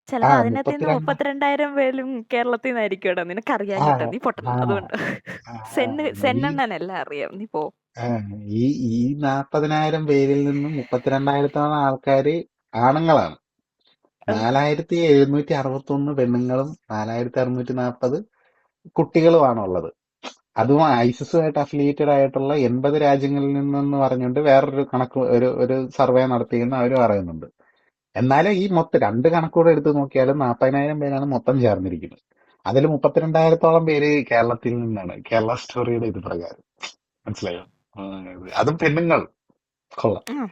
ചിലപ്പോ അതിനകത്ത് നിന്ന് 32 32,000 പേരും കേരളത്തിൽ നിന്നായിരിക്കും കേട്ടോ. നിനക്ക് ആ അറിയാഞ്ഞിട്ടാ, നീ പൊട്ടൻ. ആ അതുകൊണ്ട് ആ, ഈ സെന്നെണ്ണനെല്ലാം അറിയാം, നീ പോ. ആ, ഈ ഈ 40,000 പേരിൽ നിന്നും 32,000-ഓളം ആൾക്കാര് ആണുങ്ങളാണ്. ആ, 4,761 പെണ്ണുങ്ങളും 4,640 കുട്ടികളുമാണ് ഉള്ളത്. അതും ഐസിസുമായിട്ട് അഫിലിയേറ്റഡ് ആയിട്ടുള്ള 80 രാജ്യങ്ങളിൽ നിന്നെന്ന് പറഞ്ഞുകൊണ്ട് വേറൊരു കണക്ക് ഒരു സർവേ നടത്തിയെന്ന് അവർ പറയുന്നുണ്ട്. എന്നാലും ഈ മൊത്തം രണ്ട് കണക്കൂടെ എടുത്ത് നോക്കിയാലും 40,000 പേരാണ് മൊത്തം ചേർന്നിരിക്കുന്നത്. അതിൽ 32,000-ഓളം പേര് കേരളത്തിൽ നിന്നാണ്, കേരള സ്റ്റോറിയുടെ ഇത് പ്രകാരം. മനസ്സിലായോ? അതും പെണ്ണുങ്ങൾ. കൊള്ളാം. ഉം.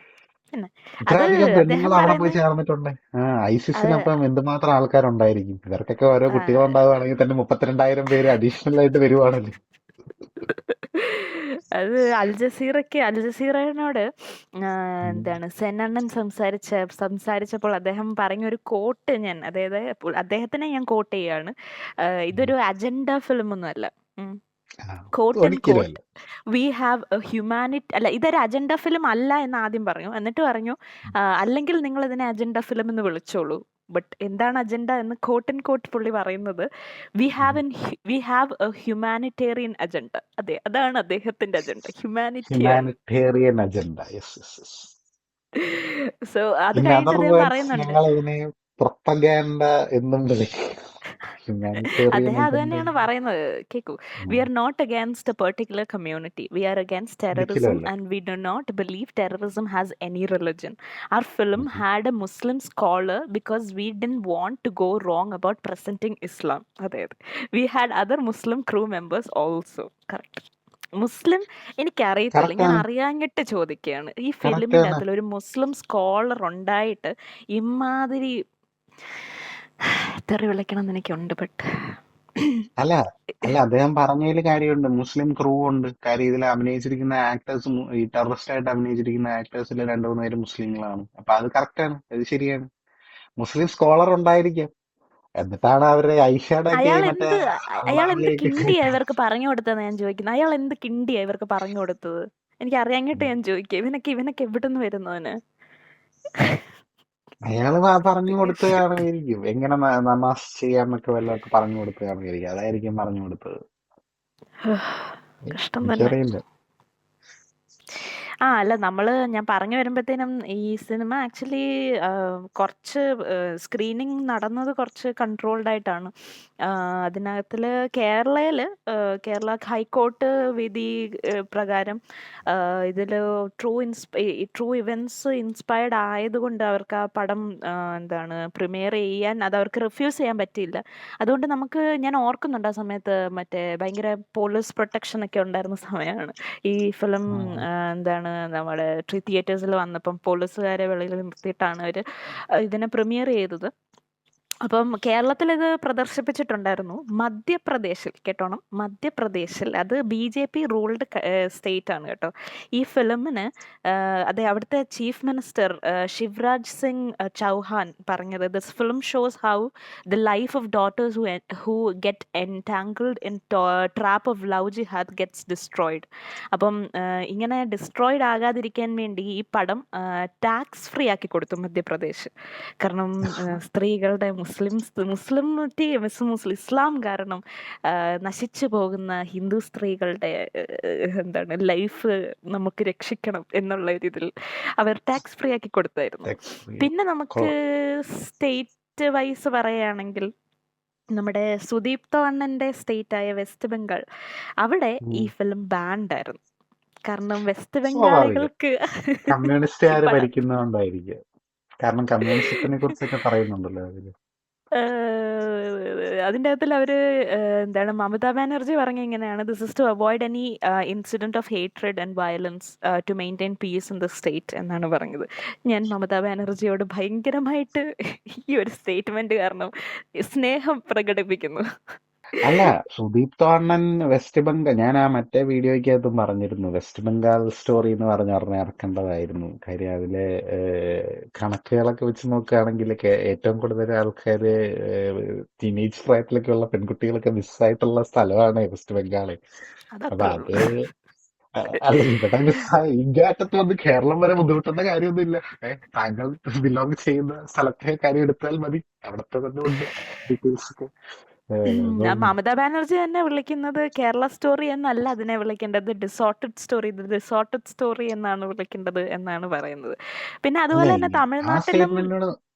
പിന്നെ അത് ഇത്രയധികം പെണ്ണുങ്ങൾ അദ്ദേഹം അവിടെ പോയി പറയുന്നത് ചേർന്നിട്ടുണ്ട്. അത് ഐസിസിനൊപ്പം എന്തുമാത്രം ആൾക്കാരുണ്ടായിരിക്കും. ഇവർക്കൊക്കെ ഓരോ ആ, കുട്ടികളുണ്ടാവുകയാണെങ്കിൽ തന്നെ 32,000 പേര് അഡീഷണൽ ആയിട്ട് വരുവാണല്ലോ. അത് അൽജസീറയോട് എന്താണ് സെന്നണ്ണൻ സംസാരിച്ചപ്പോൾ അദ്ദേഹം പറഞ്ഞ ഒരു കോട്ട്, അതായത് അദ്ദേഹത്തിനെ ഞാൻ കോട്ട് ചെയ്യാണ്. ഇതൊരു അജണ്ട ഫിലിം ഒന്നും അല്ല. കോട്ട് ആൻഡ് ഒരിക്കലും കോട്ട്, അല്ല. വി ഹാവ് എ ഹ്യൂമാനിറ്റി, അല്ല ഇതൊരു അജണ്ട ഫിലിം അല്ല എന്ന് ആദ്യം പറഞ്ഞു. എന്നിട്ട് പറഞ്ഞു അല്ലെങ്കിൽ നിങ്ങൾ ഇതിനെ അജണ്ട ഫിലിം എന്ന് വിളിച്ചോളൂ. ബട്ട് എന്താണ് അജണ്ട എന്ന് കോട്ട് ആൻഡ് കോട്ട് പുള്ളി പറയുന്നത്, we have a humanitarian agenda. അതെ, അതാണ് അദ്ദേഹത്തിന്റെ അജണ്ട, ഹ്യൂമാനിറ്റിയാണ്. Humanitarian agenda. Yes yes yes. So അത് ഇൻ കഴിഞ്ഞിട്ട് അതർ അദ്ദേഹം വേർഡ്സ് പറയുന്നുണ്ട്, ഞങ്ങൾ ഇതിനെ പ്രൊപ്പഗാൻഡ എന്നും വിളിക്കും. ഹ്യൂമാനിറ്റേറിയൻ അദ്ദേഹം അത് അജണ്ട. തന്നെയാണ് പറയുന്നത്. കേക്കൂ, we are not against a particular community, we are against ഒരിക്കലും ടെററിസം അല്ല. And we do not believe terrorism has any religion. Our film had a Muslim scholar because we didn't want to go wrong about presenting Islam. അതായത് we had other Muslim crew members also. Correct. മുസ്ലിം എനിക്കറിയത്തില്ല, ഞാൻ കറക്റ്റാണ്, അറിയാഞ്ഞിട്ട് ചോദിക്കുകയാണ്. ഈ ഫിലിമിന്റെ കറക്റ്റാണ്. അകത്തിൽ ഒരു മുസ്ലിം സ്കോളർ ഉണ്ടായിട്ട് ഇമാതിരി തെറി വിളിക്കണം എന്ന് എനിക്കുണ്ട്. ബട്ട് അല്ല അല്ല അദ്ദേഹം പറഞ്ഞതിൽ കാര്യമുണ്ട്. മുസ്ലിം ക്രൂ ഉണ്ട്. കാര്യം ഇതിൽ അഭിനയിച്ചിരിക്കുന്ന ആക്ടേഴ്സ്, ഈ ടെററിസ്റ്റ് ആയിട്ട് അഭിനയിച്ചിരിക്കുന്ന ആക്ടേഴ്സിൽ 2-3 പേര് മുസ്ലിങ്ങളാണ്. അപ്പൊ അത് കറക്റ്റാണ്, അത് ശരിയാണ്. മുസ്ലിം സ്കോളർ ഉണ്ടായിരിക്കാം, എന്നിട്ടാണ് അവരുടെ ഐഷാഡൊക്കെ മറ്റേ അയാൾ എന്ത് അള്ളാഹുലേക്ക് കിണ്ടിയാ ഇവർക്ക് പറഞ്ഞു കൊടുത്തതെന്ന് ഞാൻ ചോദിക്കുന്നത്. അയാൾ എന്ത് കിണ്ടിയാ ഇവർക്ക് പറഞ്ഞു കൊടുത്തത്? എനിക്ക് അറിയാഞ്ഞിട്ട് ഞാൻ ചോദിക്കുക. ഇവനൊക്കെ എവിടുന്ന് വരുന്നവന്? അയാള് പറഞ്ഞു കൊടുത്ത് കാണുമായിരിക്കും, എങ്ങനെ നമാസ് ചെയ്യാന്നൊക്കെ വല്ലതൊക്കെ പറഞ്ഞു കൊടുത്ത് കാണുമായിരിക്കും. അതായിരിക്കും പറഞ്ഞു കൊടുത്തത്. കഷ്ടം തന്നെ. എനിക്കറിയില്ല. അല്ല, ഞാൻ പറഞ്ഞു വരുമ്പോഴത്തേനും ഈ സിനിമ ആക്ച്വലി കുറച്ച് സ്ക്രീനിങ് നടന്നത് കുറച്ച് കൺട്രോൾഡ് ആയിട്ടാണ്. അതിനകത്തിൽ കേരള ഹൈക്കോർട്ട് വിധി പ്രകാരം ഇതിൽ ട്രൂ ഇവൻറ്റ്സ് ഇൻസ്പയർഡ് ആയതുകൊണ്ട് അവർക്ക് ആ പടം എന്താണ് പ്രീമിയർ ചെയ്യാൻ, അത് അവർക്ക് റിഫ്യൂസ് ചെയ്യാൻ പറ്റിയില്ല. അതുകൊണ്ട് ഞാൻ ഓർക്കുന്നുണ്ട് ആ സമയത്ത് മറ്റേ ഭയങ്കര പോലീസ് പ്രൊട്ടക്ഷൻ ഒക്കെ ഉണ്ടായിരുന്ന സമയമാണ് ഈ ഫിലിം എന്താണ് നമ്മുടെ തിയേറ്റേഴ്സിൽ വന്നപ്പം പോലീസുകാരെ വെളിയിൽ നിർത്തിയിട്ടാണ് അവർ ഇതിനെ പ്രീമിയർ ചെയ്തത്. അപ്പം കേരളത്തിൽ ഇത് പ്രദർശിപ്പിച്ചിട്ടുണ്ടായിരുന്നു. മധ്യപ്രദേശിൽ, കേട്ടോണം, മധ്യപ്രദേശിൽ, അത് BJP റൂൾഡ് സ്റ്റേറ്റ് ആണ് കേട്ടോ. ഈ ഫിലിമിന് അവിടുത്തെ ചീഫ് മിനിസ്റ്റർ ശിവരാജ് സിംഗ് ചൗഹാൻ പറഞ്ഞത്, this film shows how the life of daughters who get entangled in trap of love jihad gets destroyed. അപ്പം ഇങ്ങനെ ഡിസ്ട്രോയിഡ് ആകാതിരിക്കാൻ വേണ്ടി ഈ പടം ടാക്സ് ഫ്രീ ആക്കി കൊടുത്തു മധ്യപ്രദേശ്. കാരണം സ്ത്രീകളുടെ ഇസ്ലാം കാരണം നശിച്ചു പോകുന്ന ഹിന്ദു സ്ത്രീകളുടെ എന്താണ് ലൈഫ് നമുക്ക് രക്ഷിക്കണം എന്നുള്ള ഒരു ഇതിൽ അവർ ടാക്സ് ഫ്രീ ആക്കി കൊടുത്തായിരുന്നു. ടാക്സ് ഫ്രീ പിന്നെ നമുക്ക് സ്റ്റേറ്റ് വൈസ് പറയുകയാണെങ്കിൽ നമ്മുടെ സുദീപ് അണ്ണന്റെ സ്റ്റേറ്റ് ആയ വെസ്റ്റ് ബംഗാൾ, അവിടെ ഈ ഫിലിം ബാൻഡ് ആയിരുന്നു. കാരണം വെസ്റ്റ് ബംഗാളികൾക്ക് കമ്മ്യൂണിസ്റ്റുകാര് ഭരിക്കുന്നതുകൊണ്ടായിരിക്കും. കാരണം കമ്മ്യൂണിസത്തിനെ കുറിച്ചൊക്കെ പറയുന്നുണ്ടല്ലോ അതില്. അതിൻ്റെ അകത്തിൽ അവര് എന്താണ് മമതാ ബാനർജി പറഞ്ഞ ഇങ്ങനെയാണ്, this is to avoid any incident of hatred and violence to maintain peace in the state എന്നാണ് പറഞ്ഞത്. ഞാൻ മമതാ ബാനർജിയോട് ഭയങ്കരമായിട്ട് ഈ ഒരു സ്റ്റേറ്റ്മെന്റ് കാരണം സ്നേഹം പ്രകടിപ്പിക്കുന്നു. അല്ല, സുദീപ് അണ്ണൻ വെസ്റ്റ് ബംഗാൾ, ഞാൻ ആ മറ്റേ വീഡിയോയ്ക്കകത്തും പറഞ്ഞിരുന്നു, വെസ്റ്റ് ബംഗാൾ സ്റ്റോറി എന്ന് പറഞ്ഞ് ഇറക്കേണ്ടതായിരുന്നു. കാര്യം അതിലെ കണക്കുകളൊക്കെ വെച്ച് നോക്കുകയാണെങ്കിൽ ഏറ്റവും കൂടുതൽ ആൾക്കാര് ടീനേജ് പ്രായത്തിലൊക്കെ ഉള്ള പെൺകുട്ടികളൊക്കെ മിസ്സായിട്ടുള്ള സ്ഥലമാണ് വെസ്റ്റ് ബംഗാള്. അപ്പൊ അത് അല്ല, ഇവിടെ ഇങ്ങാറ്റത്ത് വന്ന് കേരളം വരെ ബുദ്ധിമുട്ടേണ്ട കാര്യമൊന്നുമില്ല. താങ്കൾ ബിലോങ് ചെയ്യുന്ന സ്ഥലത്തെ കാര്യം എടുത്താൽ മതി, അവിടത്തെ തന്നെ ഉണ്ട് ഡീറ്റെയിൽസ് ഒക്കെ. മമതാ ബാനർജി തന്നെ വിളിക്കുന്നത് കേരള സ്റ്റോറി എന്നല്ല അതിനെ വിളിക്കേണ്ടത്, ഡിസോർട്ടഡ് സ്റ്റോറി എന്നാണ് വിളിക്കേണ്ടത് എന്നാണ് പറയുന്നത്. പിന്നെ അതുപോലെ തന്നെ തമിഴ്നാട്ടിലും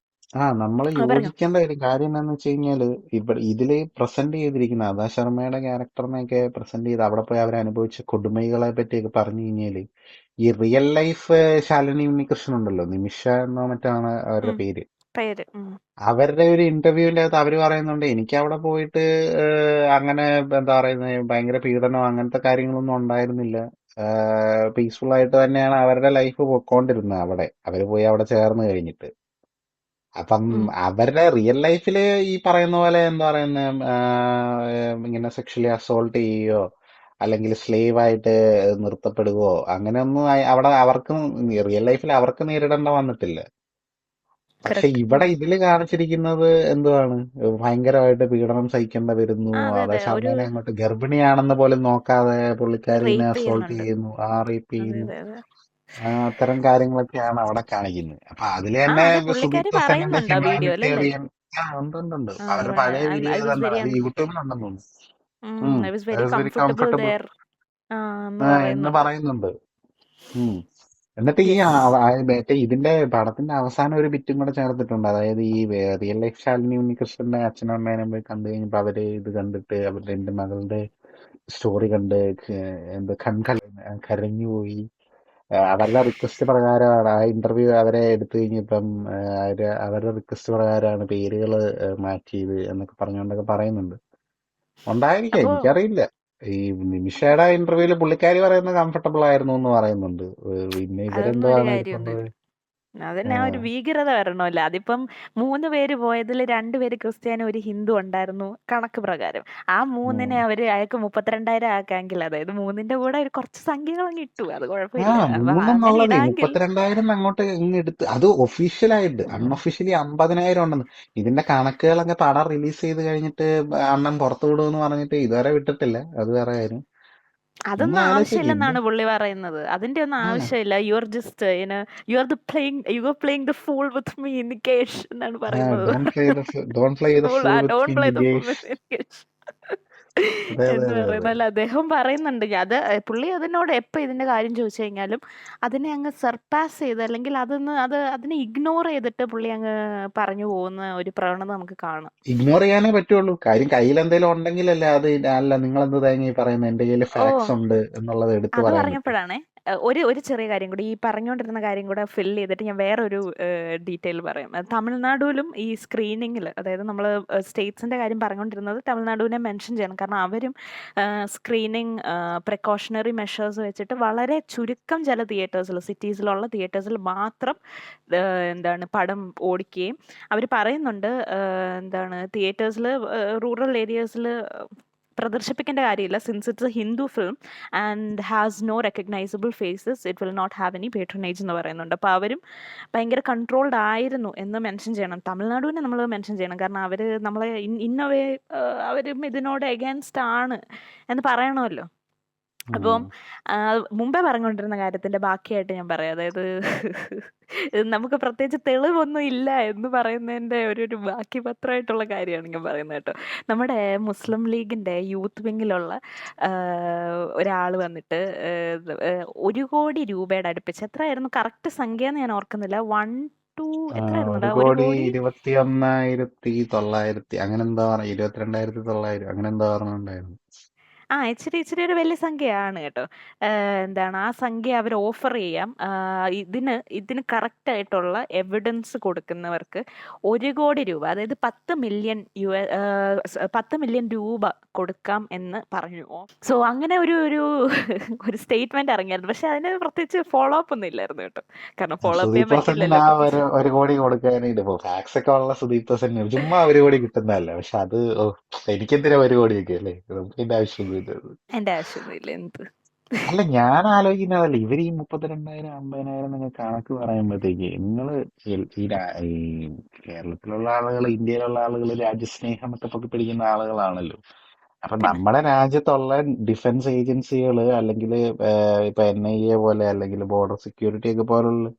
നമ്മൾ യോജിക്കേണ്ട ഒരു കാര്യം എന്താന്ന് വെച്ച് കഴിഞ്ഞാല്, ഇവിടെ ഇതില് പ്രസന്റ് ചെയ്തിരിക്കുന്ന അദാ ശർമ്മയുടെ ക്യാരക്ടറിനെയൊക്കെ പ്രസന്റ് ചെയ്ത് അവിടെ പോയി അവരനുഭവിച്ച കൊടുമൈകളെ പറ്റിയൊക്കെ പറഞ്ഞു കഴിഞ്ഞാല്, ഈ റിയൽ ലൈഫ് ശാലിനി ഉണ്ണികൃഷ്ണൻ ഉണ്ടല്ലോ, നിമിഷ എന്നോ മറ്റാണ് അവരുടെ പേര്. അവരുടെ ഒരു ഇന്റർവ്യൂവിന്റെ അകത്ത് അവര് പറയുന്നുണ്ട്, എനിക്ക് അവിടെ പോയിട്ട് അങ്ങനെ എന്താ പറയുന്നത് ഭയങ്കര പീഡനം അങ്ങനത്തെ കാര്യങ്ങളൊന്നും ഉണ്ടായിരുന്നില്ല. പീസ്ഫുൾ ആയിട്ട് തന്നെയാണ് അവരുടെ ലൈഫ് പൊക്കോണ്ടിരുന്നത് അവിടെ, അവര് പോയി അവിടെ ചേർന്ന് കഴിഞ്ഞിട്ട്. അപ്പം അവരുടെ റിയൽ ലൈഫില് ഈ പറയുന്ന പോലെ എന്താ പറയുന്ന ഇങ്ങനെ സെക്ഷലി അസോൾട്ട് ചെയ്യുകയോ അല്ലെങ്കിൽ സ്ലേവ് ആയിട്ട് നിർത്തപ്പെടുകയോ അങ്ങനെയൊന്നും അവിടെ അവർക്ക് റിയൽ ലൈഫിൽ അവർക്ക് നേരിടേണ്ട വന്നിട്ടില്ല. പക്ഷെ ഇവിടെ ഇതില് കാണിച്ചിരിക്കുന്നത് എന്തുവാണ്, ഭയങ്കരമായിട്ട് പീഡനം സഹിക്കേണ്ട വരുന്നു. അതായത് അമ്മേനെ അങ്ങോട്ട് ഗർഭിണിയാണെന്ന് പോലും നോക്കാതെ പുള്ളിക്കാരിനെ അസോൾട്ട് ചെയ്യുന്നു, റേപ്പ് ചെയ്യുന്നു. അത്തരം കാര്യങ്ങളൊക്കെയാണ് അവിടെ കാണിക്കുന്നത്. അപ്പൊ അതില് തന്നെ സുദീപ് സെന്നിന്റെ ഹ്യൂമാനിറ്റേറിയൻ ഉണ്ട്. അവരുടെ പഴയ വീഡിയോ തന്നെ അത് യൂട്യൂബിലുണ്ടെന്ന് തോന്നുന്നു. വെരി കംഫർട്ടബിൾ എന്ന് പറയുന്നുണ്ട്. എന്നിട്ട് ഈ മറ്റേ ഇതിന്റെ പടത്തിന്റെ അവസാനം ഒരു ബിറ്റും കൂടെ ചേർത്തിട്ടുണ്ട്. അതായത് ഈ റിയൽ ലൈഫ് ശാലിനി ഉണ്ണികൃഷ്ണന്റെ അച്ഛനും അമ്മേനും പോയി കണ്ടു കഴിഞ്ഞപ്പോ അവര് ഇത് കണ്ടിട്ട് അവരുടെ എന്റെ മകളുടെ സ്റ്റോറി കണ്ട് എന്ത് കരഞ്ഞുപോയി. അവരുടെ റിക്വസ്റ്റ് പ്രകാരമാണ് ആ ഇന്റർവ്യൂ അവരെ എടുത്തു കഴിഞ്ഞപ്പം അവരുടെ റിക്വസ്റ്റ് പ്രകാരമാണ് പേരുകള് മാറ്റിയത് എന്നൊക്കെ പറഞ്ഞുകൊണ്ടൊക്കെ പറയുന്നുണ്ട്. ഉണ്ടായിരിക്കാം, എനിക്കറിയില്ല. ഈ നിമിഷയുടെ ഇന്റർവ്യൂല് പുള്ളിക്കാരി പറയുന്നത് കംഫർട്ടബിൾ ആയിരുന്നു എന്ന് പറയുന്നുണ്ട്. പിന്നെ ഇവരെന്താണ് എടുക്കുന്നത്? അതിന് ആ ഒരു ഭീകരത വരണമല്ലോ. അതിപ്പം 3 പേര് പോയതിൽ 2 പേര് ക്രിസ്ത്യാനി, ഒരു ഹിന്ദു ഉണ്ടായിരുന്നു കണക്ക് പ്രകാരം. ആ 3നെ അവര് അയാൾക്ക് 32,000 ആക്കാമെങ്കിൽ, അതായത് 3ന്റെ കൂടെ ഒരു കുറച്ച് സംഖ്യകൾ അങ്ങ് ഇട്ടു, അത് കുഴപ്പമില്ല. 32,000 അങ്ങോട്ട് ഇങ്ങ് എടുത്ത്, അത് ഒഫീഷ്യലായിട്ട്. അൺഒഫീഷ്യലി 50,000 ഉണ്ടെന്ന്. ഇതിന്റെ കണക്കുകളൊക്കെ പടം റിലീസ് ചെയ്ത് കഴിഞ്ഞിട്ട് അണ്ണൻ പുറത്തു വിടുമെന്ന് പറഞ്ഞിട്ട് ഇതുവരെ വിട്ടിട്ടില്ല. അത് വേറെ കാര്യം. അതൊന്നും ആവശ്യമില്ലെന്നാണ് പുള്ളി പറയുന്നത്. അതിന്റെ ഒന്നും ആവശ്യമില്ല. You are just you are playing the fool with me Nikesh എന്നാണ് പറയുന്നത്. Don't play the fool with me Nikesh എന്ന് പറയുന്നല്ല അദ്ദേഹം പറയുന്നുണ്ട്. അത് പുള്ളി അതിനോട് എപ്പോൾ ഇതിന്റെ കാര്യം ചോദിച്ചു കഴിഞ്ഞാലും അതിനെ അങ്ങ് സർപ്പാസ് ചെയ്ത്, അല്ലെങ്കിൽ അതിനെ ഇഗ്നോർ ചെയ്തിട്ട് പുള്ളി അങ്ങ് പറഞ്ഞു പോകുന്ന ഒരു പ്രവണത നമുക്ക് കാണാം. ഇഗ്നോർ ചെയ്യാനേ പറ്റുള്ളൂ. കാര്യം കയ്യിൽ എന്തെങ്കിലും ഉണ്ടെങ്കിലല്ലേ അത് അല്ല നിങ്ങൾ എന്ത് തേങ്ങ പറയുന്നത്, എന്റെ കയ്യിൽ ഫാക്ട്സ് ഉണ്ട് എന്നുള്ളത് എടുത്ത് പറയാൻ. പറഞ്ഞപ്പോഴാണേ ഒരു ചെറിയ കാര്യം കൂടി, ഈ പറഞ്ഞുകൊണ്ടിരുന്ന കാര്യം കൂടെ ഫിൽ ചെയ്തിട്ട് ഞാൻ വേറൊരു ഡീറ്റെയിൽ പറയാം. തമിഴ്നാടുവിലും ഈ സ്ക്രീനിങ്ങിൽ, അതായത് നമ്മൾ സ്റ്റേറ്റ്സിന്റെ കാര്യം പറഞ്ഞുകൊണ്ടിരുന്നത്, തമിഴ്നാടുവിനെ മെൻഷൻ ചെയ്യണം. കാരണം അവരും സ്ക്രീനിങ് പ്രിക്കോഷണറി മെഷേഴ്സ് വെച്ചിട്ട് വളരെ ചുരുക്കം ചില തിയേറ്റേഴ്സിൽ, സിറ്റീസിലുള്ള തിയേറ്റേഴ്സിൽ മാത്രം പടം ഓടിക്കുകയും അവർ പറയുന്നുണ്ട്, തിയേറ്റേഴ്സിൽ റൂറൽ ഏരിയാസിൽ പ്രദർശിപ്പിക്കേണ്ട കാര്യമില്ല. Since it's a Hindu film and has no recognisable faces, it will not have any patronage എന്ന് പറയുന്നുണ്ട്. അപ്പോൾ അവരും ഭയങ്കര കൺട്രോൾഡ് ആയിരുന്നു എന്ന് മെൻഷൻ ചെയ്യണം. തമിഴ്നാടുവിനെ നമ്മൾ മെൻഷൻ ചെയ്യണം. കാരണം അവർ നമ്മളെ ഇന്നവേ അവരും ഇതിനോട് എഗൻസ്റ്റ് ആണ് എന്ന് പറയണമല്ലോ. അപ്പം ഉം. മുമ്പേ പറഞ്ഞുകൊണ്ടിരുന്ന കാര്യത്തിന്റെ ബാക്കിയായിട്ട് ഞാൻ പറയാം. അതായത് ഇത് നമുക്ക് പ്രത്യേകിച്ച് തെളിവൊന്നും ഇല്ല എന്ന് പറയുന്നതിന്റെ ഒരു ബാക്കി പത്രമായിട്ടുള്ള കാര്യമാണ് ഞാൻ പറയുന്നത് കേട്ടോ. നമ്മുടെ മുസ്ലിം ലീഗിന്റെ യൂത്ത് വിങ്ങിലുള്ള ഒരാൾ വന്നിട്ട് 1 കോടി രൂപയുടെ അടുപ്പിച്ച്, എത്രയായിരുന്നു കറക്റ്റ് സംഖ്യ എന്ന് ഞാൻ ഓർക്കുന്നില്ല, 1 എത്രയായിരുന്നുടാ, 1 കോടി 1,21,900 അങ്ങനെ എന്താ പറഞ്ഞ 22,900 അങ്ങനെ എന്താ പറഞ്ഞിട്ടുണ്ടായിരുന്നു. ഇച്ചിരി ഒരു വലിയ സംഖ്യയാണ് കേട്ടോ. എന്താണ് ആ സംഖ്യ അവർ ഓഫർ ചെയ്യാം. ഇതിന് കറക്റ്റ് ആയിട്ടുള്ള എവിഡൻസ് കൊടുക്കുന്നവർക്ക് 1 കോടി രൂപ, അതായത് 10 മില്യൺ രൂപ കൊടുക്കാം എന്ന് പറഞ്ഞു. സോ അങ്ങനെ ഒരു സ്റ്റേറ്റ്മെന്റ് ഇറങ്ങിയായിരുന്നു. പക്ഷെ അതിന് പ്രത്യേകിച്ച് ഫോളോ അപ്പ് ഒന്നും ഇല്ലായിരുന്നു കേട്ടോ. കാരണം ഫോളോ അപ്പ് ചെയ്യാൻ സുദീപ് സെന്നിന് പറ്റില്ലല്ലോ ആ പ്രത്യേകിച്ച്. ഒരു കോടി കൊടുക്കാനായിട്ട് ഇപ്പൊ ഫാക്സ് ഒക്കെ ഉള്ള സുദീപ് സെന്നിന് ചുമ്മാ 1 കോടി കിട്ടുന്നതല്ല. പക്ഷെ അത് എനിക്കെന്തിനാ 1 കോടിയൊക്കെ അല്ലേ, നമുക്ക് ഇതിന്റെ ആവശ്യമൊന്നുമില്ല. എന്റെ ആവശ്യമൊന്നുമില്ല. എന്ത് അല്ല, ഞാൻ ആലോചിക്കുന്നതല്ല, ഇവര് ഈ 32,000 50,000 നിങ്ങൾ കണക്ക് പറയുമ്പോഴത്തേക്ക് നിങ്ങള് ഈ കേരളത്തിലുള്ള ആളുകൾ, ഇന്ത്യയിലുള്ള ആളുകൾ രാജ്യസ്നേഹം ഒക്കെ പൊക്കി പിടിക്കുന്ന ആളുകളാണല്ലോ. അപ്പൊ പിന്നെ നമ്മുടെ രാജ്യത്തുള്ള ഡിഫൻസ് ഏജൻസികൾ അല്ലെങ്കിൽ ഇപ്പൊ NIA പോലെ അല്ലെങ്കിൽ ബോർഡർ സെക്യൂരിറ്റി ഒക്കെ പോലുള്ള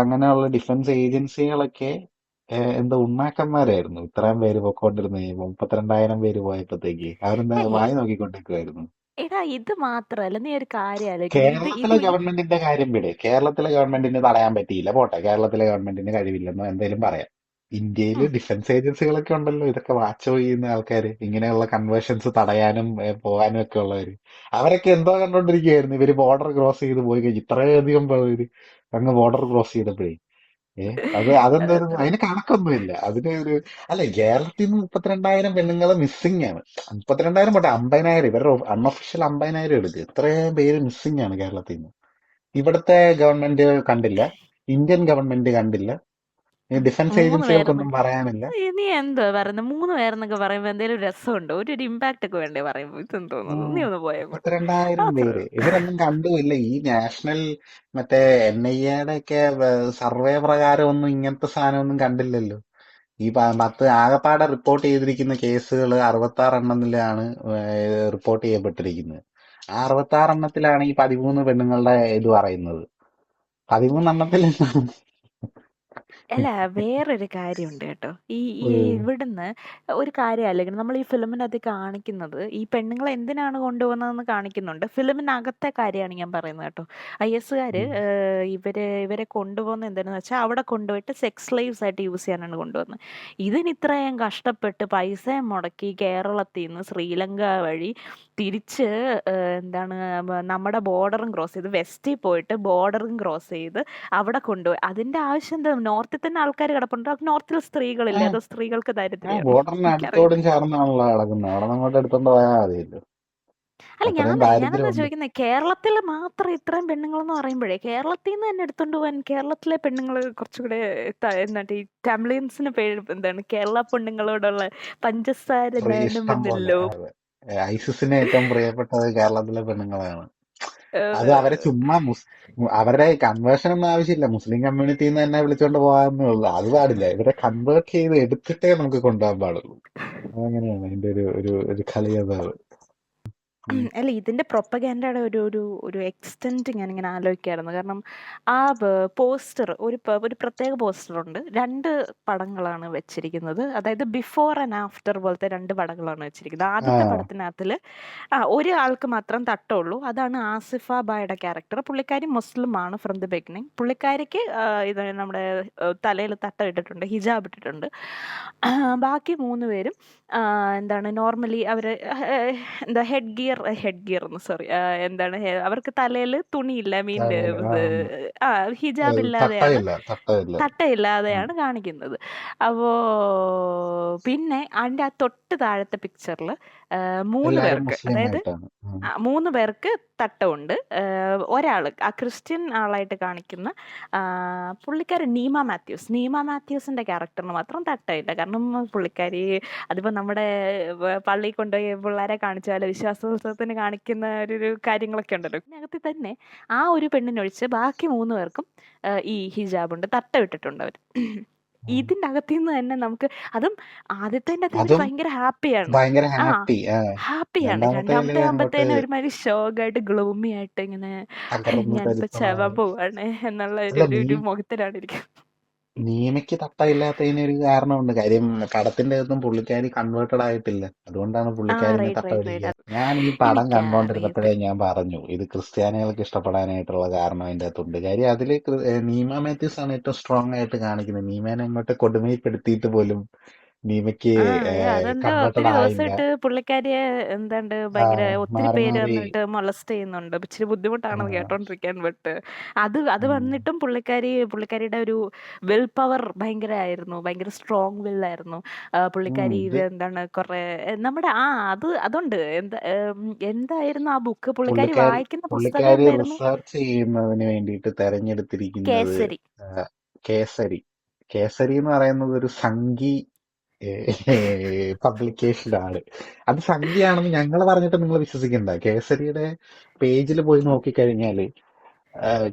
അങ്ങനെയുള്ള ഡിഫൻസ് ഏജൻസികളൊക്കെ എന്താ ഉണ്ണാക്കന്മാരായിരുന്നു. ഇത്രയും പേര് പൊക്കോണ്ടിരുന്ന 32,000 പേര് പോയപ്പോഴത്തേക്ക് അവരെന്താ ഏയ് വായി നോക്കിക്കൊണ്ടിരിക്കുവായിരുന്നു. എടാ, ഇത് മാത്രല്ല, നീ ഒരു കാര്യം ആലോചിക്കണം. കേരളത്തിലെ ഗവൺമെന്റിന്റെ കാര്യം വിട്. കേരളത്തിലെ ഗവൺമെന്റിന് തടയാൻ പറ്റിയില്ല, പോട്ടെ, കേരളത്തിലെ ഗവൺമെന്റിന് കഴിവില്ലെന്നോ എന്തെങ്കിലും പറയാം. ഇന്ത്യയിൽ ഡിഫൻസ് ഏജൻസികളൊക്കെ ഉണ്ടല്ലോ, ഇതൊക്കെ വാച്ച് ചെയ്യുന്ന ആൾക്കാര്, ഇങ്ങനെയുള്ള കൺവേർഷൻസ് തടയാനും പോകാനും ഒക്കെ ഉള്ളവര്. അവരൊക്കെ എന്തോ കണ്ടോണ്ടിരിക്കുകയായിരുന്നു. ഇവര് ബോർഡർ ക്രോസ് ചെയ്ത് പോയി കഴിഞ്ഞ് ഇത്രയധികം പേര് അങ്ങ് ബോർഡർ ക്രോസ് ചെയ്തപ്പോഴേ അതെന്തായിരുന്നു, അതിന് കണക്കൊന്നുമില്ല അതിന് അല്ല, കേരളത്തിൽ നിന്ന് 32,000 പെണ്ണുങ്ങൾ മിസ്സിംഗ് ആണ്. 32,000 പോട്ടെ, 50,000 ഇവരുടെ അൺഒഫീഷ്യൽ 50,000 എടുക്കുക, ഇത്രയും പേര് മിസ്സിംഗ് ആണ് കേരളത്തിൽ നിന്ന്. ഇവിടുത്തെ ഗവൺമെന്റ് കണ്ടില്ല, ഇന്ത്യൻ ഗവൺമെന്റ് കണ്ടില്ല, ഡിഫൻസ് 3 പേരെന്ന് ഏജൻസികൾക്കൊന്നും പറയാനില്ല. നീ എന്തുവാ പറയുന്നത്? 3 പേരെന്നൊക്കെ പറയുമ്പോ എന്തെങ്കിലും രസമുണ്ടോ? ഒരു ഇമ്പാക്ട് ഒക്കെ വേണ്ടേ പറയുമ്പോ? ഇതെന്ന് തോന്നുന്നു, നീ ഒന്ന് പോയാ അങ്ങോട്ട്. 32,000 അത്രേ പേര് ഉള്ളൂ. ഇവരൊന്നും കണ്ടുമില്ല. ഈ നാഷണൽ മറ്റേ NIA ഒക്കെ സർവേ പ്രകാരം ഒന്നും ഇങ്ങനത്തെ സാധനമൊന്നും കണ്ടില്ലല്ലോ. ഈ 10 ആകപ്പാടെ റിപ്പോർട്ട് ചെയ്തിരിക്കുന്ന കേസുകൾ 66 എണ്ണത്തിലാണ് റിപ്പോർട്ട് ചെയ്യപ്പെട്ടിരിക്കുന്നത്. ആ 66 എണ്ണത്തിലാണ് ഈ 13 പെണ്ണുങ്ങളുടെ ഇത് പറയുന്നത്. 13 എണ്ണത്തിൽ അല്ല, വേറൊരു കാര്യമുണ്ട് കേട്ടോ. ഈ ഇവിടുന്ന് ഒരു കാര്യം അല്ലെങ്കിൽ നമ്മൾ ഈ ഫിലിമിനകത്ത് കാണിക്കുന്നത്, ഈ പെണ്ണുങ്ങളെ എന്തിനാണ് കൊണ്ടുപോകുന്നതെന്ന് കാണിക്കുന്നുണ്ട്. ഫിലിമിനകത്തെ കാര്യമാണ് ഞാൻ പറയുന്നത് കേട്ടോ. IS-കാര് ഇവരെ കൊണ്ടുപോകുന്നത് എന്താണെന്ന് വെച്ചാൽ അവിടെ കൊണ്ടുപോയിട്ട് സെക്സ് സ്ലേവ്സ് ആയിട്ട് യൂസ് ചെയ്യാനാണ് കൊണ്ടുവന്നത്. ഇതിന് ഇത്രയും കഷ്ടപ്പെട്ട് പൈസയും മുടക്കി കേരളത്തിൽ നിന്ന് ശ്രീലങ്ക വഴി തിരിച്ച് എന്താണ് നമ്മുടെ ബോർഡറും ക്രോസ് ചെയ്ത് വെസ്റ്റിൽ പോയിട്ട് ബോർഡറും ക്രോസ് ചെയ്ത് അവിടെ കൊണ്ടുപോയി. അതിന്റെ ആവശ്യം എന്താ? നോർത്തിൽ തന്നെ ആൾക്കാർ കിടപ്പുണ്ട്. അത് നോർത്തിൽ സ്ത്രീകളില്ല, അതോ സ്ത്രീകൾക്ക് ദരിദ്രമാണോ? ബോർഡറിന് എനിക്കറിയില്ല. അടുത്തോടും ചേർന്നാണല്ലോ കിടക്കുന്നത്. അവിടെ നിന്ന് അങ്ങോട്ട് എടുത്തോണ്ട് പോയാൽ മതിയല്ലോ. അല്ല, അത്രയും ഞാനെന്താ ദാരിദ്ര്യമുണ്ട്. ചോദിക്കുന്നത്, കേരളത്തിൽ മാത്രം ഇത്രയും പെണ്ണുങ്ങളെന്ന് പറയുമ്പോഴേ കേരളത്തിൽ നിന്ന് തന്നെ എടുത്തോണ്ട് പോകാൻ കേരളത്തിലെ പെണ്ണുങ്ങൾ കുറച്ചുകൂടെ എന്നിട്ട് ഈ തമിഴിയൻസിന് എന്താണ് കേരള പെണ്ണുങ്ങളോടുള്ള പഞ്ചസാര ഇഷ്ടം പോലെ. നാണമെന്നല്ലോ. ഐസിസിന് ഏറ്റവും പ്രിയപ്പെട്ടത് കേരളത്തിലെ പെണ്ണുങ്ങളാണ്. അത് അവരെ ചുമ്മാ അവരുടെ കൺവേർഷൻ ഒന്നും ആവശ്യമില്ല. മുസ്ലിം കമ്മ്യൂണിറ്റിയിൽ നിന്ന് തന്നെ വിളിച്ചോണ്ട് പോകാന്നേ ഉള്ളൂ. അത് പാടില്ല. ഇവരെ കൺവേർട്ട് ചെയ്ത് എടുത്തിട്ടേ നമുക്ക് കൊണ്ടുപോകാൻ പാടുള്ളൂ. അതങ്ങനെയാണ് അതിന്റെ ഒരു കളി. അതാണ്. അല്ല, ഇതിന്റെ പ്രൊപ്പഗാൻഡയുടെ ഒരു എക്സ്റ്റെന്റ് ഞാൻ ഇങ്ങനെ ആലോചിക്കായിരുന്നു. കാരണം ആ പോസ്റ്റർ ഒരു പ്രത്യേക പോസ്റ്റർ ഉണ്ട്. 2 പടങ്ങളാണ് വെച്ചിരിക്കുന്നത്. അതായത് ബിഫോർ ആൻഡ് ആഫ്റ്റർ പോലത്തെ 2 പടങ്ങളാണ് വെച്ചിരിക്കുന്നത്. ആദ്യത്തെ പടത്തിനകത്തില് ഒരു ആൾക്ക് മാത്രം തട്ടുള്ളൂ. അതാണ് ആസിഫ ബായുടെ ക്യാരക്ടർ. പുള്ളിക്കാരി മുസ്ലിം ആണ് ഫ്രം ദി ബിഗിനിങ്. പുള്ളിക്കാരിക്ക് ഇത് നമ്മുടെ തലയിൽ തട്ട ഇട്ടിട്ടുണ്ട്, ഹിജാബ് ഇട്ടിട്ടുണ്ട്. ബാക്കി 3 പേരും എന്താണ് നോർമലി അവര് എന്താ ഹെഡ് ഗിയർ സോറി എന്താണ് അവർക്ക് തലയിൽ തുണിയില്ല, മീൻ ഹിജാബ് ഇല്ലാതെയാണ്, തട്ടയില്ല. തട്ടയില്ലാതെയാണ് കാണിക്കുന്നത്. അപ്പോ പിന്നെ അതിന്റെ ആ തൊട്ട് താഴത്തെ പിക്ചറിൽ 3 എല്ലാരും പേർക്ക്, മുസ്ലിം അതായത് ആയിട്ടാണ്. 3 പേർക്ക് തട്ടമുണ്ട്. ഒരാള് ആ ക്രിസ്ത്യൻ ആളായിട്ട് കാണിക്കുന്ന പുള്ളിക്കാരി നീമ മാത്യൂസിന്റെ ക്യാരക്ടറിന് മാത്രം തട്ടയില്ല. കാരണം പുള്ളിക്കാരി അതിപ്പോ നമ്മുടെ പള്ളിയിൽ കൊണ്ടുപോയി പിള്ളേരെ കാണിച്ചാൽ വിശ്വാസോത്സവത്തിന് കാണിക്കുന്ന ഒരു കാര്യങ്ങളൊക്കെ ഉണ്ടല്ലോ. ഇതിനകത്ത് തന്നെ ആ ഒരു പെണ്ണിനൊഴിച്ച് ബാക്കി 3 പേർക്കും ഈ ഹിജാബ് ഉണ്ട്, തട്ട ഇട്ടിട്ടുണ്ട് അവർ. ഇതിന്റെ അകത്തുനിന്ന് തന്നെ നമുക്ക് അതും ആദ്യത്തെ അവര് അതും ഭയങ്കര ഹാപ്പിയാണ്. ഭയങ്കര ആ ഹാപ്പി. ഹാപ്പിയാണ്. രണ്ടാമത്തേല് രണ്ടാമത്തെ അങ്ങോട്ട് ആകുമ്പത്തേനും ഒരുമാതിരി ഷോകായിട്ട് ഗ്ലൂമി ആയിട്ട് ഇങ്ങനെ തകർന്ന് ഞാനിപ്പോ ചാവാൻ തരിപ്പണമാണ്. പോവാണ് എന്നുള്ള ഒരു അല്ല ഒരു നീ ഒരു മുഖത്തിലാണ് ഇരിക്കുന്നത്. നീമയ്ക്ക് തട്ടമില്ലാത്തതിന് ഒരു കാരണമുണ്ട്. കാര്യം പടത്തിന്റെ അകത്തും പുള്ളിക്കാരി കൺവേർട്ടഡ് ആയിട്ടില്ല. അതുകൊണ്ടാണ് ആ പുള്ളിക്കാരിനെ റൈറ്റ് തട്ട റൈറ്റ് പിടിക്കുക. റൈറ്റ്. ഞാൻ ഈ പടം എനിക്കറിയത്തില്ല. കണ്ടോണ്ടിരുന്നപ്പോഴേ ഞാൻ പറഞ്ഞു ഇത് ക്രിസ്ത്യാനികൾക്ക് ഇഷ്ടപ്പെടാനായിട്ടുള്ള കാരണം അതിന്റെ അകത്തുണ്ട്. കാര്യം അതില് നീമ മാത്യൂസ് ആണ് ഏറ്റവും സ്ട്രോങ് ആയിട്ട് കാണിക്കുന്നത്. നീമേനെ അങ്ങോട്ട് കൊടുமைപ്പെടുത്തിയിട്ട് പോലും നീമയ്ക്ക് അതെന്തോ ഒത്തിരി കൺവേർട്ടഡ് ആയില്ല. ദിവസമായിട്ട് പുള്ളിക്കാരിയെ എന്താണ്ട് ആ, ഭയങ്കര ഒത്തിരി മാറി പേര് മാറി വന്നിട്ട് മൊളസ്റ്റ് ചെയ്യുന്നുണ്ട്. ഇച്ചിരി ബുദ്ധിമുട്ടാണ് അത് ആ, കേട്ടോണ്ടിരിക്കാൻ. ബട്ട് അത് ഉം. വന്നിട്ടും പുള്ളിക്കാരിയുടെ ഒരു വിൽ പവർ ഭയങ്കരമായിരുന്നു. ഭയങ്കര സ്ട്രോങ് വില്ലായിരുന്നു. പുള്ളിക്കാരി ഇത് ഇത് എന്താണ് കുറെ നമ്മുടെ അതുണ്ട്. എന്തായിരുന്നു ആ ബുക്ക് പുള്ളിക്കാരി പുള്ളിക്കാരി വായിക്കുന്ന പുസ്തകം പുള്ളിക്കാരി എന്തായിരുന്നു? റിസർച്ച് ചെയ്യുന്നതിന് വേണ്ടിയിട്ട് തെരഞ്ഞെടുത്തിരിക്കുന്നത് കേസരി. കേസരി. കേസരി എന്ന് പറയുന്നത് ഒരു സംഘി പബ്ലിക്കേഷനാണ്. അത് സംഖ്യയാണെന്ന് ഞങ്ങൾ പറഞ്ഞിട്ട് നിങ്ങൾ വിശ്വസിക്കണ്ട. കേസരിയുടെ പേജിൽ പോയി നോക്കിക്കഴിഞ്ഞാല്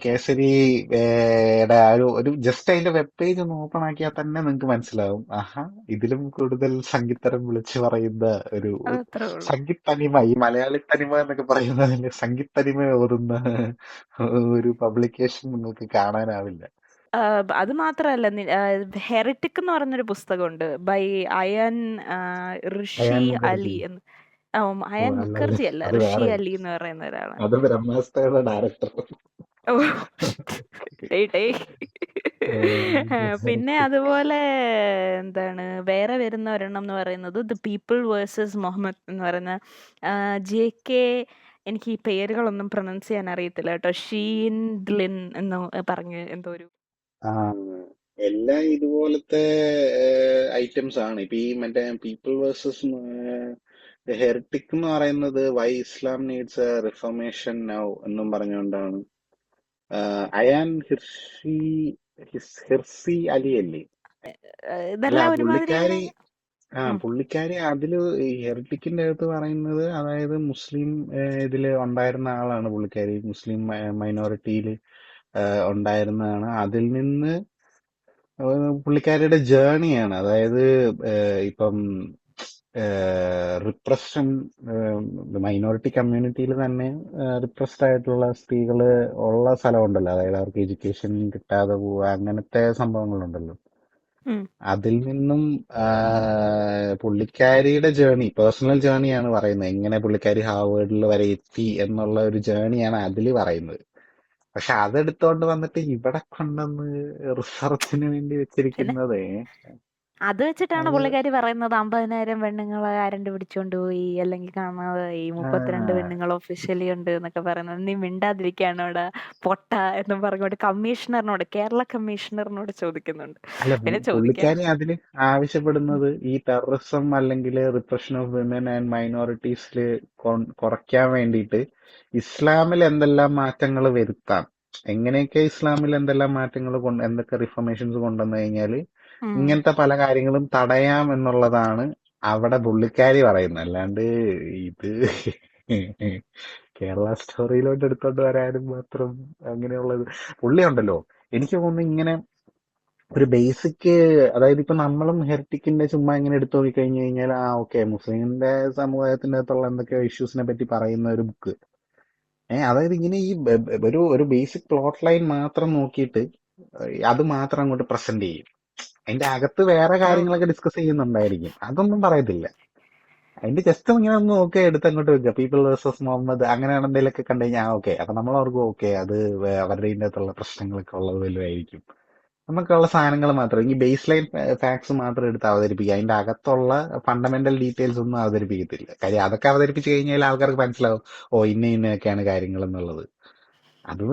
കേസരിയുടെ ആ ഒരു ജസ്റ്റ് അതിന്റെ വെബ് പേജ് ഒന്ന് ഓപ്പൺ ആക്കിയാൽ തന്നെ നിങ്ങൾക്ക് മനസ്സിലാവും. ആഹാ, ഇതിലും കൂടുതൽ സംഗീതരം വിളിച്ചു പറയുന്ന ഒരു അതത്രേ ഉള്ളൂ. സംഗീതനിമ, ഈ മലയാളി തനിമ എന്നൊക്കെ പറയുന്നതിൽ സംഗീതനിമ ഓതുന്ന ഒരു പബ്ലിക്കേഷൻ നിങ്ങൾക്ക് കാണാനാവില്ല. അത് മാത്രല്ല ഹെറിറ്റിക് എന്ന് പറഞ്ഞൊരു പുസ്തകമുണ്ട് ബൈ അയൻ ഋഷി അയാൻ അലി മുഖർജി. എന്ന്. ഓ അയൻ അല്ലല്ല, മുഖർജി അല്ല, അത് ഋഷി വേറെ. അലി എന്ന് പറയുന്ന ഒരാളാണ്. അത് ബ്രഹ്മാസ്ത്രയുടെ ഡയറക്ടർ. ഓ, ടേയ് ടേയ്. പിന്നെ അതുപോലെ എന്താണ് വേറെ വരുന്ന ഒരെണ്ണം എന്ന് പറയുന്നത് ദ പീപ്പിൾ വേഴ്സസ് മുഹമ്മദ് എന്ന് പറയുന്ന JK. എനിക്ക് ഈ പേരുകളൊന്നും പ്രൊനൗൺസ് ചെയ്യാൻ അറിയത്തില്ല കേട്ടോ. ഷീൻ ഗ്ലിൻ എന്ന് പറഞ്ഞ് എന്തോ ഒരു ആ, എല്ലാം ഇതുപോലത്തെ ഐറ്റംസ് ആണ്. ഇപ്പൊ ഈ മറ്റേ പീപ്പിൾ വേഴ്സസ് ഹെറിറ്റിക് എന്ന് പറയുന്നത് why Islam needs a reformation now എന്നും പറഞ്ഞുകൊണ്ടാണ്. അയാൻ ഹിർസി അലി അല്ലേ? അല്ല ഇതെല്ലാം ഒരുമാതിരി പുള്ളിക്കാരി ഉം. പുള്ളിക്കാരി അതില് ഈ ഹെറിറ്റിക്കിന്റെ അകത്ത് പറയുന്നത്, അതായത് മുസ്ലിം ഇതില് ഉണ്ടായിരുന്ന ആളാണ് പുള്ളിക്കാരി. മുസ്ലിം മൈനോറിറ്റിയിൽ ഉണ്ടായിരുന്നതാണ്. അതിൽ നിന്ന് പുള്ളിക്കാരിയുടെ ജേണിയാണ്. അതായത് ഇപ്പം റിപ്രഷൻ, മൈനോറിറ്റി കമ്മ്യൂണിറ്റിയിൽ തന്നെ റിപ്രസ്ഡ് ആയിട്ടുള്ള സ്ത്രീകള് ഉള്ള സ്ഥലമുണ്ടല്ലോ. അതായത് അവർക്ക് എഡ്യൂക്കേഷൻ കിട്ടാതെ പോവുക, അങ്ങനത്തെ സംഭവങ്ങളുണ്ടല്ലോ. ഉം. അതിൽ നിന്നും പുള്ളിക്കാരിയുടെ ജേണി, പേഴ്സണൽ ജേണിയാണ് പറയുന്നത്. എങ്ങനെ പുള്ളിക്കാരി ഹാർവേഡിൽ വരെ എത്തി എന്നുള്ള ഒരു ജേണിയാണ് അതിൽ പറയുന്നത്. പക്ഷെ അതെടുത്തോണ്ട് വന്നിട്ട് ഇവിടെ കൊണ്ടുവന്ന് റിസർച്ചിന് വേണ്ടി പിന്നെ വെച്ചിരിക്കുന്നത് അത് വെച്ചിട്ടാണ് അത് പുള്ളിക്കാരി പറയുന്നത് 50,000 പെണ്ണുങ്ങളെ ആരണ്ട് പിടിച്ചോണ്ട് പോയി, അല്ലെങ്കിൽ കാണാതായി, 32 പെണ്ണുങ്ങൾ ഒഫീഷ്യലി ഉണ്ട് എന്നൊക്കെ പറയുന്നത്. നീ മിണ്ടാതിരിക്കാനോടാ പൊട്ട എന്നും പറഞ്ഞുകൊണ്ട് കമ്മീഷണറിനോട്, കേരള കമ്മീഷണറിനോട് ചോദിക്കുന്നുണ്ട്. അല്ല പിന്നെ ചോദിക്കാൻ പുള്ളിക്കാരി അതില് ആവശ്യപ്പെടുന്നത് ഈ ടെററിസം അല്ലെങ്കിൽ റിപ്രഷൻ ഓഫ് വിമൻ ആൻഡ് മൈനോറിറ്റീസിൽ കുറയ്ക്കാൻ വേണ്ടിയിട്ട് ഇസ്ലാമിൽ എന്തെല്ലാം മാറ്റങ്ങൾ വരുത്താം, എങ്ങനെയൊക്കെ ഇസ്ലാമിൽ എന്തെല്ലാം മാറ്റങ്ങൾ എന്തൊക്കെ റിഫർമേഷൻസ് കൊണ്ടുവന്നു കഴിഞ്ഞാൽ ഇങ്ങനത്തെ പല കാര്യങ്ങളും തടയാം എന്നുള്ളതാണ് അവിടെ പുള്ളിക്കാരി പറയുന്നത്. അല്ലാണ്ട് ഇത് കേരള സ്റ്റോറിയിലോട്ട് എടുത്തോണ്ട് വരാനും മാത്രം അങ്ങനെയുള്ളത് പുള്ളി ഉണ്ടല്ലോ. എനിക്ക് തോന്നുന്നു ഇങ്ങനെ ഒരു ബേസിക്, അതായത് ഇപ്പൊ നമ്മളും ഹെറിറ്റിക്കിന്റെ ചുമ്മാ ഇങ്ങനെ എടുത്തു നോക്കി കഴിഞ്ഞു കഴിഞ്ഞാൽ ഓക്കെ, മുസ്ലിമിന്റെ സമുദായത്തിന്റെ അകത്തുള്ള എന്തൊക്കെയോ ഇഷ്യൂസിനെ പറ്റി പറയുന്ന ഒരു ബുക്ക്. അതായത് ഇങ്ങനെ ഈ ഒരു ബേസിക് പ്ലോട്ട് ലൈൻ മാത്രം നോക്കിയിട്ട് അത് മാത്രം അങ്ങോട്ട് പ്രസന്റ് ചെയ്യും. അതിന്റെ അകത്ത് വേറെ കാര്യങ്ങളൊക്കെ ഡിസ്കസ് ചെയ്യുന്നുണ്ടായിരിക്കും, അതൊന്നും പറയത്തില്ല. അതിന്റെ ജസ്റ്റ് ഇങ്ങനെ ഒന്ന് നോക്കി എടുത്ത് അങ്ങോട്ട് വെക്കുക. പീപ്പിൾ വേഴ്സസ് മുഹമ്മദ് അങ്ങനെയാണ് എന്തെങ്കിലുമൊക്കെ കണ്ടു കഴിഞ്ഞാൽ ഓക്കെ, അപ്പൊ നമ്മൾ ഓർക്കും ഓക്കെ അത് അവരുടെ ഇതിന്റെ അകത്തുള്ള പ്രശ്നങ്ങളൊക്കെ ഉള്ളത് വല്ലതുമായിരിക്കും. നമുക്കുള്ള സാധനങ്ങൾ മാത്രം, ഈ ബേസ് ലൈൻ ഫാക്ട്സ് മാത്രം എടുത്ത് അവതരിപ്പിക്കുക. അതിന്റെ അകത്തുള്ള ഫണ്ടമെന്റൽ ഡീറ്റെയിൽസ് ഒന്നും അവതരിപ്പിക്കത്തില്ല. കാര്യം അതൊക്കെ അവതരിപ്പിച്ച് കഴിഞ്ഞാൽ ആൾക്കാർക്ക് മനസ്സിലാവും ഓ ഇന്നൊക്കെയാണ് കാര്യങ്ങൾ എന്നുള്ളത്. അത്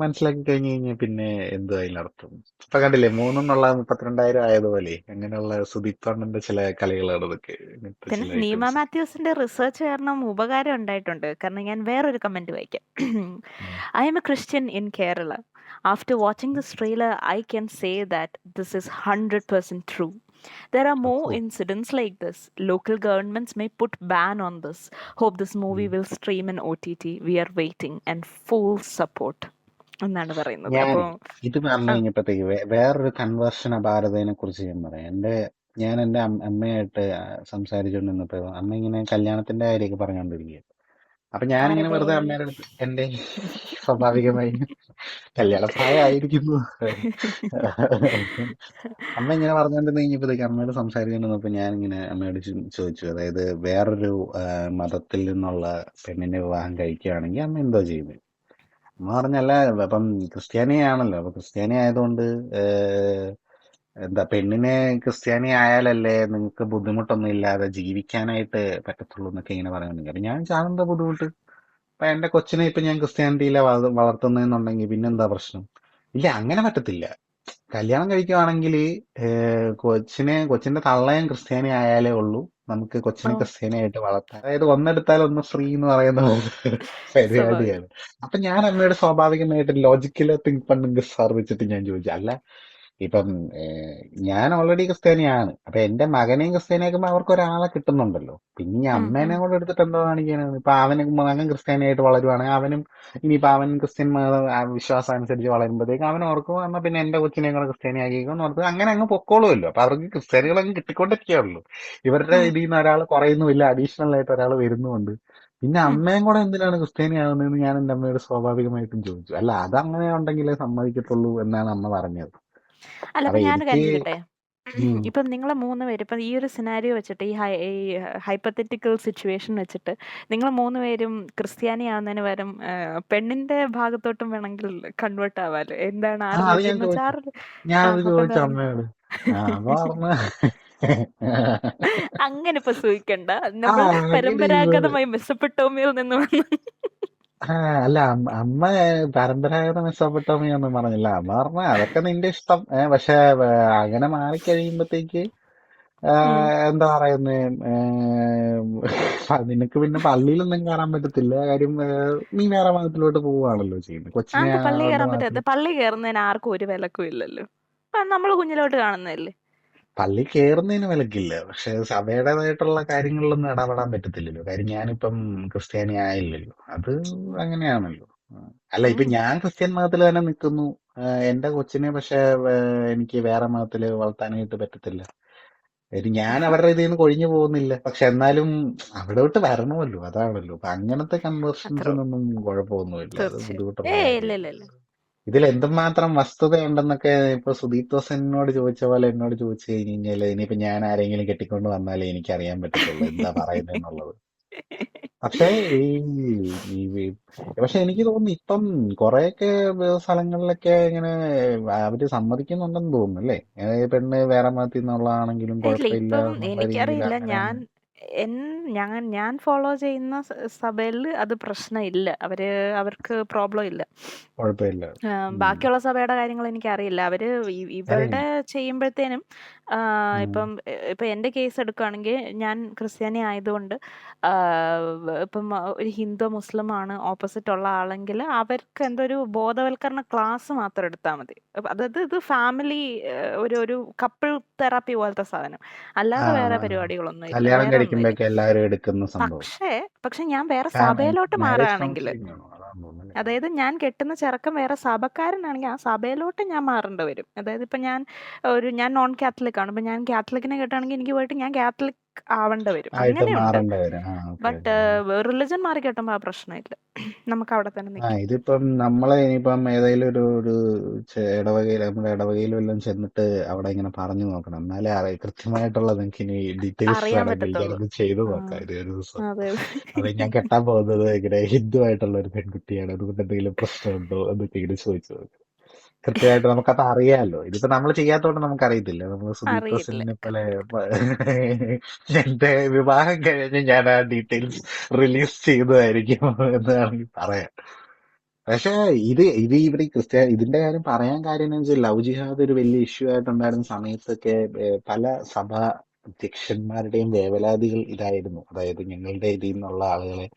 മനസ്സിലാക്കി കഴിഞ്ഞു കഴിഞ്ഞാൽ പിന്നെ എന്തുവാ അതിനർത്ഥം? ഇപ്പൊ കണ്ടില്ലേ 3 32,000 ആയതുപോലെ അങ്ങനെയുള്ള സുദീപ്തണ്ണന്റെ ചില കളികളാണ് ഇതൊക്കെ, ഇങ്ങനത്തെ പിന്നെ ചില നീമ ഐറ്റംസ്. മാത്യൂസിന്റെ റിസർച്ച് കാരണം ഉപകാരം ഉണ്ടായിട്ടുണ്ട്. കാരണം ഞാൻ വേറൊരു കമന്റ് വായിക്കാം. I am a Christian in Kerala. After watching this trailer, I can say that this is 100% true. There are more incidents like this. Local governments may put ban on this. Hope this movie will stream in OTT. We are waiting and full support. എന്നാണ് പറയുന്നത്. ഞാൻ അപ്പൊ ഇത് പറഞ്ഞു ആ, കഴിഞ്ഞപ്പോഴത്തേക്ക് വേറൊരു കൺവേർഷൻ ഭാരതനെ കുറിച്ച് ഞാൻ പറയാം. ഞാൻ എന്റെ അമ്മയായിട്ട് സംസാരിച്ചുകൊണ്ടിരുന്നപ്പോ അമ്മ ഇങ്ങനെ കല്യാണത്തിന്റെ കാര്യമൊക്കെ പറഞ്ഞുകൊണ്ടിരിക്കുക. അപ്പൊ ഞാനിങ്ങനെ ആരുടെ? വെറുതെ അമ്മയുടെ അടുത്ത് എന്റെ സ്വാഭാവികമായി കല്യാണ പ്രായമായിരിക്കുന്നു. അമ്മ ഇങ്ങനെ പറഞ്ഞുകൊണ്ടിരുന്ന് കഴിഞ്ഞപ്പോഴത്തേക്ക് അമ്മയോട് സംസാരിച്ചുകൊണ്ടിരുന്നപ്പോ ഞാനിങ്ങനെ അമ്മയോട് ചോദിച്ചു, അതായത് വേറൊരു മതത്തിൽ നിന്നുള്ള പെണ്ണിനെ വിവാഹം കഴിക്കുകയാണെങ്കിൽ അമ്മ എന്തോ ചെയ്യുന്നത്? അമ്മ പറഞ്ഞല്ല, അപ്പം ക്രിസ്ത്യാനിയാണല്ലോ, അപ്പൊ ക്രിസ്ത്യാനി ആയതുകൊണ്ട് ഏഹ്, എന്താ പെണ്ണിനെ ക്രിസ്ത്യാനി ആയാലല്ലേ നിങ്ങൾക്ക് ബുദ്ധിമുട്ടൊന്നും ഇല്ലാതെ ജീവിക്കാനായിട്ട് പറ്റത്തുള്ളൂ എന്നൊക്കെ ഇങ്ങനെ പറയുന്നുണ്ടെങ്കിൽ അപ്പൊ ഞാൻ ചാണെന്താ ബുദ്ധിമുട്ട്? ഇപ്പൊ എന്റെ കൊച്ചിനെ ഇപ്പൊ ഞാൻ ക്രിസ്ത്യാനിറ്റിയിലെ വളർത്തുന്നതെന്നുണ്ടെങ്കിൽ പിന്നെന്താ പ്രശ്നം? ഇല്ല, അങ്ങനെ പറ്റത്തില്ല. കല്യാണം കഴിക്കുവാണെങ്കിൽ കൊച്ചിന്റെ തള്ളയും ക്രിസ്ത്യാനി ആയാലേ ഉള്ളൂ നമുക്ക് ഓ, കൊച്ചിനെ ക്രിസ്ത്യാനിയായിട്ട് വളർത്താം. അതായത് ഒന്നെടുത്താൽ ഒന്ന് ഫ്രീ എന്ന് പറയുന്ന പോലെ സ്വാഭാവികം. പരിപാടിയാണ്. അപ്പൊ ഞാൻ അമ്മയോട് സ്വാഭാവികമായിട്ട് ലോജിക്കല് തിങ്ക് പണ്ടെങ്കിൽ സാർ വെച്ചിട്ട് ഞാൻ ചോദിച്ചു, അല്ല ഇപ്പം ഞാൻ ഓൾറെഡി ക്രിസ്ത്യാനിയാണ്. അപ്പൊ എന്റെ മകനെയും ക്രിസ്ത്യാനിയാക്കുമ്പോ അവർക്ക് ഒരാളെ കിട്ടുന്നുണ്ടല്ലോ. പിന്നെ ഈ ഉം, ഉം, അമ്മേനെ കൂടെ എടുത്തിട്ട് എന്തോ കാണിക്കാനാണ്? ഇപ്പൊ മകൻ ക്രിസ്ത്യാനിയായിട്ട് വളരുവാണെങ്കിൽ അവനും ഇനിയിപ്പോ അവൻ ക്രിസ്ത്യൻ വിശ്വാസം അനുസരിച്ച് വളരുമ്പോഴത്തേക്ക് അവൻ ഓർക്കും എന്നാ പിന്നെ എന്റെ കൊച്ചിനെ കൂടെ ക്രിസ്ത്യാനി ആക്കിയെന്ന് ഓർത്ത് അങ്ങനെ അങ്ങ് പൊക്കോളുമല്ലോ. അപ്പൊ അവർക്ക് ക്രിസ്ത്യാനികളങ്ങ് കിട്ടിക്കൊണ്ടിരിക്കുകയുള്ളൂ. ഇവരുടെ ഉം. ഇതിൽ നിന്ന് ഒരാൾ കുറയുന്നുമില്ല, അഡീഷണൽ ആയിട്ട് ഒരാൾ വരുന്നുമുണ്ട്. പിന്നെ ഉം. അമ്മയും കൂടെ എന്തിനാണ് ക്രിസ്ത്യാനി ആകുന്നതെന്ന് ഞാൻ എന്റെ അമ്മയോട് സ്വാഭാവികമായിട്ടും ചോദിച്ചു. അല്ല, അതങ്ങനെ ഉണ്ടെങ്കിലേ സമ്മതിക്കത്തുള്ളൂ എന്നാണ് അമ്മ പറഞ്ഞത്. അല്ല, അപ്പൊ അപ്പൊ ഞാനൊരു എനിക്ക് കാര്യം ചോദിക്കട്ടെ? ഉം, ഇപ്പം നിങ്ങൾ 3 പേര് ഇപ്പം ഈ ഒരു സിനാരിയോ വെച്ചിട്ട് ഈ ഹൈപ്പത്തറ്റിക്കൽ സിറ്റുവേഷൻ വെച്ചിട്ട് നിങ്ങൾ 3 പേരും ക്രിസ്ത്യാനി ആവുന്നതിന് പകരം പെണ്ണിന്റെ ഭാഗത്തോട്ടും വേണമെങ്കിൽ കൺവേർട്ട് ആവാലോ. എന്താണ് ആ അത് റിലിജിയൻ ഞാൻ എന്ന് വെച്ചാൽ ചോദിച്ചു. ആ ഞാൻ അത് അപ്പൊ എന്താ ചോദിച്ചു പറയുക? അമ്മയോട്. അമ്മ പറഞ്ഞ അങ്ങനെ ഇപ്പൊ സൂഹിക്കണ്ട. ആ നമ്മൾ അങ്ങനെ ഇവള് പരമ്പരാഗതമായി മെസ്സപ്പെട്ടോമിയിൽ നിന്ന് വന്ന് അല്ല, അമ്മ പരമ്പരാഗത മെസ്സോപ്പൊട്ടോമിയൊന്നും പറഞ്ഞില്ല. അമ്മ പറഞ്ഞ അതൊക്കെ നിന്റെ ഇഷ്ടം. പക്ഷെ അങ്ങനെ മാറിക്കഴിയുമ്പത്തേക്ക് ഉം. എന്താ പറയുന്നേ, നിനക്ക് പിന്നെ പള്ളിയിലൊന്നും കയറാൻ പറ്റത്തില്ല. കാര്യം നീ വേറെ മതത്തിലോട്ട് പോവുകയാണല്ലോ ചെയ്യുന്നത്. കൊച്ചിനെ അത് പള്ളി കൊണ്ട് കയറാൻ മാത്രം പറ്റാത്ത പള്ളി കയറുന്നതിന് ആർക്കും ഒരു വിലക്കും ഇല്ലല്ലോ. നമ്മൾ കുഞ്ഞിലോട്ട് കാണുന്നതല്ലേ. പള്ളി കയറുന്നതിന് വിലക്കില്ല. പക്ഷെ സഭയുടേതായിട്ടുള്ള കാര്യങ്ങളിലൊന്നും ഇടപെടാൻ പറ്റത്തില്ലല്ലോ. കാര്യം ഞാനിപ്പം ക്രിസ്ത്യാനി ആയില്ലല്ലോ. അത് അങ്ങനെയാണല്ലോ. അല്ല, ഇപ്പൊ ഉം. ഞാൻ ക്രിസ്ത്യൻ മതത്തിൽ തന്നെ നിൽക്കുന്നു. എന്റെ കൊച്ചിനെ പക്ഷെ എനിക്ക് വേറെ മതത്തിൽ വളർത്താനായിട്ട് പറ്റത്തില്ല. കാര്യം ഞാൻ അവരുടെ ഇതിൽ നിന്ന് കൊഴിഞ്ഞു പോകുന്നില്ല. പക്ഷെ എന്നാലും അവിടോട്ട് വരണമല്ലോ, അതാണല്ലോ. അപ്പൊ അങ്ങനത്തെ അത്രേ ഉള്ളൂ. കൺവേർഷൻസിനൊന്നും കുഴപ്പമൊന്നുമില്ല. അത് തീർച്ചയായും. ബുദ്ധിമുട്ടുള്ള ഇല്ല കാര്യമല്ല. ഇല്ല ഇല്ല. ഇതിൽ എന്തുമാത്രം വസ്തുതയുണ്ടെന്നൊക്കെ ഇപ്പൊ സുദീപ് തോസനോട് ചോദിച്ച പോലെ എന്നോട് ചോദിച്ചു കഴിഞ്ഞാല് ഇനിയിപ്പോ ഞാൻ ആരെങ്കിലും കെട്ടിക്കൊണ്ട് വന്നാലേ എനിക്ക് അറിയാൻ പറ്റത്തുള്ളൂ എന്താ പറയുന്നതെന്നുള്ളത്. പക്ഷേ ഈ ഈ പക്ഷെ എനിക്ക് തോന്നുന്നു ഇപ്പം കുറെയൊക്കെ സ്ഥലങ്ങളിലൊക്കെ ഇങ്ങനെ അവര് സമ്മതിക്കുന്നുണ്ടെന്ന് തോന്നുന്നു അല്ലേ? പെണ്ണ് വേറെ മതത്തിൽ നിന്നുള്ളതാണെങ്കിലും ഇല്ല, കുഴപ്പമില്ല ഇപ്പം എന്നുള്ള രീതിയിൽ എനിക്കറിയില്ല. അങ്ങനെ എൻ ഞാൻ ഫോളോ ചെയ്യുന്ന സഭയിൽ അത് പ്രശ്നമില്ല. അവർക്ക് പ്രോബ്ലം ഇല്ല. കുഴപ്പമില്ല. ഉം. ബാക്കിയുള്ള സഭയുടെ കാര്യങ്ങൾ എനിക്കറിയില്ല. അവര് ഇവരുടെ അറിയാം. ചെയ്യുമ്പോഴത്തേനും ഉം. ഇപ്പം എൻ്റെ കേസ് എടുക്കുകയാണെങ്കിൽ ഞാൻ ക്രിസ്ത്യാനി ആയതുകൊണ്ട് ഇപ്പം ഒരു ഹിന്ദു മുസ്ലിമാണ് ഓപ്പോസിറ്റ് ഉള്ള ആളെങ്കിൽ അവർക്ക് എന്തോ ഒരു ബോധവൽക്കരണ ക്ലാസ് മാത്രം എടുത്താൽ മതി. അതായത് ഇത് ഫാമിലി ഒരു കപ്പിൾ തെറാപ്പി പോലത്തെ സാധനം, ആ, അല്ലാതെ വേറെ ആ. പരിപാടികളൊന്നും ഇല്ല, കല്യാണം വേറെ ഒന്നുമില്ല. കഴിക്കുമ്പോഴൊക്കെ എല്ലാവരും എടുക്കുന്ന സംഭവം പക്ഷെ ഞാൻ വേറെ സഭയിലോട്ട് മാരേജ് മാറുകയാണെങ്കിൽ, കൗൺസിലിംഗ് ആണോ? അതാണെന്ന് തോന്നുന്നു. അതായത് ഞാൻ കെട്ടുന്ന ചെറുക്കൻ വേറെ സഭക്കാരനാണെങ്കിൽ ആ സഭയിലോട്ട് ഞാൻ മാറേണ്ടി വരും. അതായത് ഇപ്പം ഞാൻ നോൺ കാത്തലിക് ആണ്. ഇപ്പം ഞാൻ കാത്തലിക്കിനെ കെട്ടുകയാണെങ്കിൽ എനിക്ക് പോയിട്ട് ഞാൻ കാത്തലിക് ആവേണ്ടി വരും. ആയിട്ട് അങ്ങനെയുണ്ട്. മാറേണ്ടി വരും. Okay, but okay. റിലിജൻ മാറി കെട്ടുമ്പോൾ ആ പ്രശ്നമില്ല. നമുക്ക് അവിടെ തന്നെ നിൽക്കാം. ഇതിപ്പം നമ്മളെ ഇനിയിപ്പം ഏതെങ്കിലും ഒരു ഇടവകയിൽ നമ്മുടെ ഇടവകയിലും എല്ലാം ചെന്നിട്ട് അവിടെ ഇങ്ങനെ പറഞ്ഞു നോക്കണം. എന്നാലേ കൃത്യമായിട്ടുള്ള നിങ്ങൾക്ക് ഇനി ഡീറ്റെയിൽസ് അറിയാൻ വേണമെങ്കിൽ പറ്റത്തുള്ളൂ. ഞാനത് ചെയ്തു ആ, നോക്കാം ഇത് ഒരു ദിവസം. അതെ. അത് ഞാൻ കെട്ടാൻ പോകുന്നത് ഇങ്ങനെ ഹിന്ദു ആയിട്ടുള്ള ഒരു പെൺകുട്ടിയാണ്, അതുകൊണ്ട് എന്തെങ്കിലും പ്രശ്നമുണ്ടോ എന്നൊക്കെ ഇങ്ങനെ ചോദിച്ചു നോക്കാം. കൃത്യമായിട്ട് നമുക്കത് അറിയാമല്ലോ. ഇതിപ്പോ നമ്മൾ ചെയ്യാത്തോണ്ട് നമുക്കറിയത്തില്ല. നമ്മൾ സുദീപ് അറിയില്ല. തോസനിനെ പോലെ എന്റെ വിവാഹം കഴിഞ്ഞ് ഞാൻ ആ ഡീറ്റെയിൽസ് റിലീസ് ചെയ്തതായിരിക്കും എന്ന് വേണമെങ്കിൽ പറയാം. പക്ഷേ ഇവിടെ ഈ ഇതിന്റെ കാര്യം പറയാൻ കാര്യം എന്ന് വെച്ചാൽ ലവ് ജിഹാദ് ഒരു വലിയ ഇഷ്യൂ ആയിട്ടുണ്ടായിരുന്ന സമയത്തൊക്കെ പല സഭാ അധ്യക്ഷന്മാരുടെയും വേവലാതികൾ ഇതായിരുന്നു. അതായത് ഞങ്ങളുടെ ഇതിൽ നിന്നുള്ള ആളുകളെ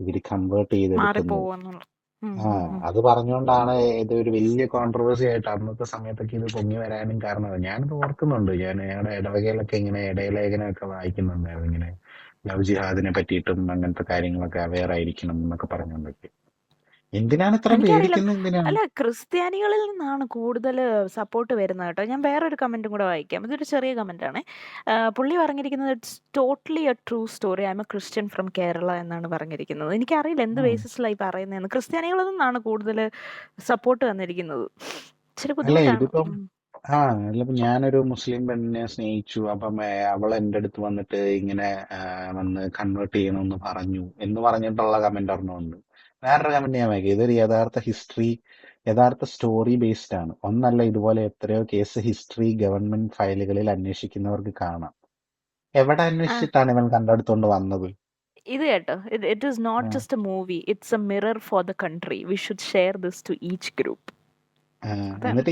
ഇവര് കൺവേർട്ട് ചെയ്തെടുക്കുന്നു. മാറിപ്പോവെന്നുള്ള. ആ, അത് പറഞ്ഞുകൊണ്ടാണ് ഇത് ഒരു വലിയ കോൺട്രവേഴ്സി ആയിട്ട് അന്നത്തെ സമയത്തൊക്കെ ഇത് പൊങ്ങി വരാനും കാരണം. ഞാനിത് ഓർക്കുന്നുണ്ട്. ഞാൻ ഞങ്ങളുടെ ഇടവകയിലൊക്കെ ഇങ്ങനെ ഇടയലേഖനമൊക്കെ വായിക്കുന്നുണ്ടായിരുന്നു. ഇങ്ങനെ ലവ് ജിഹാദിനെ പറ്റിയിട്ടും അങ്ങനത്തെ കാര്യങ്ങളൊക്കെ അവെയർ ആയിരിക്കണം എന്നൊക്കെ പറഞ്ഞുകൊണ്ടൊക്കെ. എന്തിനാണ് ഇത്ര എനിക്കറിയില്ല. പേടിക്കുന്നത്? എന്തിനാണ്? അല്ല, ക്രിസ്ത്യാനികളിൽ നിന്നാണ് കൂടുതൽ സപ്പോർട്ട് വരുന്നത് കേട്ടോ. ഞാൻ വേറൊരു കമന്റും കൂടെ വായിക്കാം. ഇതൊരു ചെറിയ കമന്റ് ആണ്. പുള്ളി പറഞ്ഞിരിക്കുന്നത് it's totally A true story. I M A Christian from Kerala എന്നാണ് പറഞ്ഞിരിക്കുന്നത്. എനിക്കറിയില്ല എന്ത് ഉം. ബേസിസിലായി പറയുന്നതെന്ന്. ക്രിസ്ത്യാനികളിൽ നിന്നാണ് കൂടുതൽ സപ്പോർട്ട് വന്നിരിക്കുന്നത്. ഇച്ചിരി അല്ല ബുദ്ധിമുട്ടാണ്. ഇതിപ്പം അല്ല ഇപ്പൊ ഞാനൊരു മുസ്ലിം പെണ്ണിനെ സ്നേഹിച്ചു, അപ്പം അവൾ എൻ്റെ അടുത്ത് വന്നിട്ട് ഇങ്ങനെ വന്ന് കൺവേർട്ട് ചെയ്യണമെന്ന് പറഞ്ഞു എന്ന് പറഞ്ഞിട്ടുള്ള കമന്റ് ഒരെണ്ണമുണ്ട്. വേറൊരു കമന്റ് ഞാൻ വായിക്കാം. ഇതൊരു യഥാർത്ഥ സ്റ്റോറി ബേസ്ഡ് ആണ്. ഒന്നല്ല, ഇതുപോലെ എത്രയോ കേസ് ഹിസ്റ്ററി ഗവൺമെന്റ് ഫയലുകളിൽ അന്വേഷിക്കുന്നവർക്ക് കാണാം. എവിടെ അന്വേഷിച്ചിട്ടാണ് ഇവൻ കണ്ടെടുത്തോണ്ട് വന്നത്? ഇത് കേട്ടോ, it is not ah. Just a movie, it's a mirror for the country. We should share this to each group. എന്നിട്ട്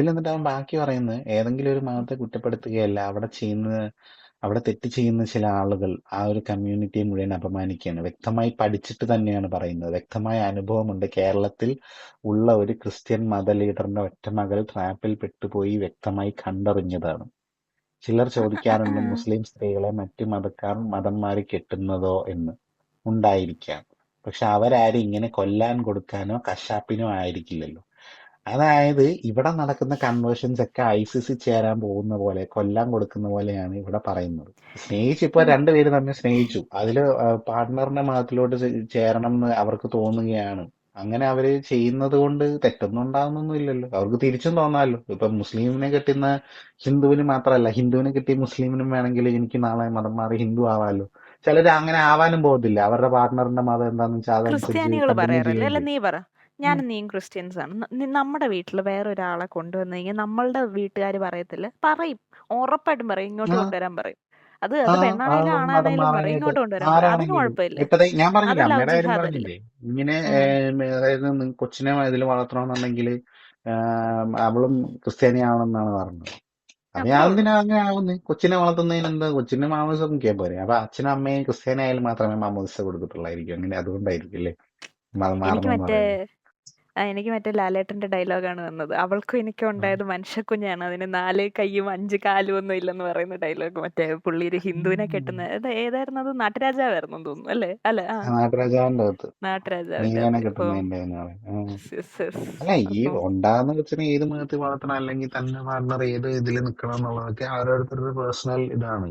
എന്നിട്ട് അവൻ ബാക്കി പറയുന്നത് ഏതെങ്കിലും ഒരു മതത്തെ കുറ്റപ്പെടുത്തുകയല്ല, അവിടെ തെറ്റ് ചെയ്യുന്ന ചില ആളുകൾ ആ ഒരു കമ്മ്യൂണിറ്റിയെ മുഴുവൻ അപമാനിക്കുകയാണ്. വ്യക്തമായി പഠിച്ചിട്ട് തന്നെയാണ് പറയുന്നത്. വ്യക്തമായ അനുഭവമുണ്ട്. കേരളത്തിൽ ഉള്ള ഒരു ക്രിസ്ത്യൻ മത ലീഡറിന്റെ ഒറ്റ മകൾ ട്രാപ്പിൽ പെട്ടുപോയി വ്യക്തമായി കണ്ടറിഞ്ഞതാണ്. ചിലർ ചോദിക്കാറുണ്ട് മുസ്ലിം സ്ത്രീകളെ മറ്റു മതന്മാര് കെട്ടുന്നതോ എന്ന്. ഉണ്ടായിരിക്കാം. പക്ഷെ അവരാരും ഇങ്ങനെ കൊല്ലാൻ കൊടുക്കാനോ കശാപ്പിനോ ആയിരിക്കില്ലല്ലോ. അതായത് ഇവിടെ നടക്കുന്ന കൺവേർഷൻസ് ഒക്കെ ICC ചേരാൻ പോകുന്ന പോലെ, കൊല്ലാൻ കൊടുക്കുന്ന പോലെയാണ് ഇവിടെ പറയുന്നത്. ഇപ്പൊ രണ്ടുപേര് തമ്മിൽ സ്നേഹിച്ചു, അതില് പാർട്ട്ണറിന്റെ മതത്തിലോട്ട് ചേരണം എന്ന് അവർക്ക് തോന്നുകയാണ്. അങ്ങനെ അവര് ചെയ്യുന്നത് കൊണ്ട് തെറ്റൊന്നും ഉണ്ടാകുന്നൊന്നും ഇല്ലല്ലോ. അവർക്ക് തിരിച്ചും തോന്നാമല്ലോ. ഇപ്പൊ മുസ്ലിമിനെ കെട്ടുന്ന ഹിന്ദുവിന് മാത്രമല്ല, ഹിന്ദുവിനെ കിട്ടിയ മുസ്ലിമിനും വേണമെങ്കിൽ എനിക്ക് നാളെ മതം മാറി ഹിന്ദു ആവാമല്ലോ. ചിലര് അങ്ങനെ ആവാനും പോകത്തില്ല. അവരുടെ പാർട്ട്ണറിന്റെ മതം എന്താന്ന് വെച്ചാൽ അതനുസരിച്ച് ക്രിസ്ത്യാനികൾ കണ്ടിന്യൂ പറയാറില്ല. അല്ല, ചെയ്യേണ്ടി നീ പറ. ഞാനും നീയും ക്രിസ്ത്യൻസ് ആണ്. നമ്മുടെ വീട്ടിൽ വേറെ ഒരാളെ കൊണ്ടുവന്നു കഴിഞ്ഞാൽ നമ്മളുടെ വീട്ടുകാർ പറയത്തില്ല? പറയും, ഉറപ്പായിട്ടും പറയും. ഇങ്ങോട്ട് കൊണ്ടുവരാൻ പറയും. അത് പെണ്ണാണേലും മതം ആണാണേലും പറയും, മാറാനായിട്ട് ഇങ്ങോട്ട് കൊണ്ടുവരാൻ പറയും. അതിന് ആരാണെങ്കിലും കുഴപ്പമില്ല. ഇപ്പത്തെ ഞാൻ പറഞ്ഞില്ലേ, അത് ലവ് അമ്മയുടെ കാര്യം ജിഹാദല്ലേ? പറഞ്ഞില്ലേ, ഇങ്ങനെ അതായത് കൊച്ചിനെ ഇതിൽ വളർത്തണമെന്നുണ്ടെങ്കിൽ അവളും ക്രിസ്ത്യാനി ആവണമെന്നാണ് പറഞ്ഞത്. അത് അത്രേ ഞാൻ ഉള്ളൂ. എന്തിനാ അങ്ങനെ ആവുന്നത്? കൊച്ചിനെ വളർത്തുന്നതിന് എന്താ? കൊച്ചിന് മാമോദിസ മുക്കിയാൽ പോരെ? അപ്പൊ അച്ഛനും അമ്മയും ക്രിസ്ത്യാനി ആയാലും മാത്രമേ മാമോദിസ കൊടുക്കത്തുള്ളായിരിക്കും. അങ്ങനെ അതുകൊണ്ടായിരിക്കും അല്ലേ മതം എനിക്ക് മാറണമെന്ന് പറയുന്നത്? എനിക്ക് മറ്റേ ലാലേട്ടന്റെ ഡയലോഗാണ് വന്നത്. അവൾക്കും എനിക്കും ഉണ്ടായത് മനുഷ്യക്കുഞ്ഞാണ്, അതിന് 4 കൈയും 5 കാലും ഒന്നും ഇല്ലെന്ന് പറയുന്ന ഡയലോഗ്. മറ്റേ പുള്ളി ഒരു ഹിന്ദുവിനെ കെട്ടുന്ന ഏതായിരുന്നു അത്? നാട്ടുരാജാവായിരുന്നു തോന്നുന്നു അല്ലേ? അല്ല, നാട്ടുരാജാവിന്റെ അകത്ത് നാട്ടുരാജാവിന്റെ നീലനെ അകത്ത്. കിട്ടുന്നതിന്റെ Yes, yes. അല്ല, ഈ അപ്പം ഉണ്ടാകുന്ന കൊച്ചിനെ ഏത് മതത്തിൽ വളർത്തണം, അല്ലെങ്കിൽ തന്നെ പാർട്ണർ ഏത് ഇതിൽ നിൽക്കണം എന്നുള്ളതൊക്കെ ഓരോരുത്തരുടെ പേഴ്സണൽ ഇതാണ്.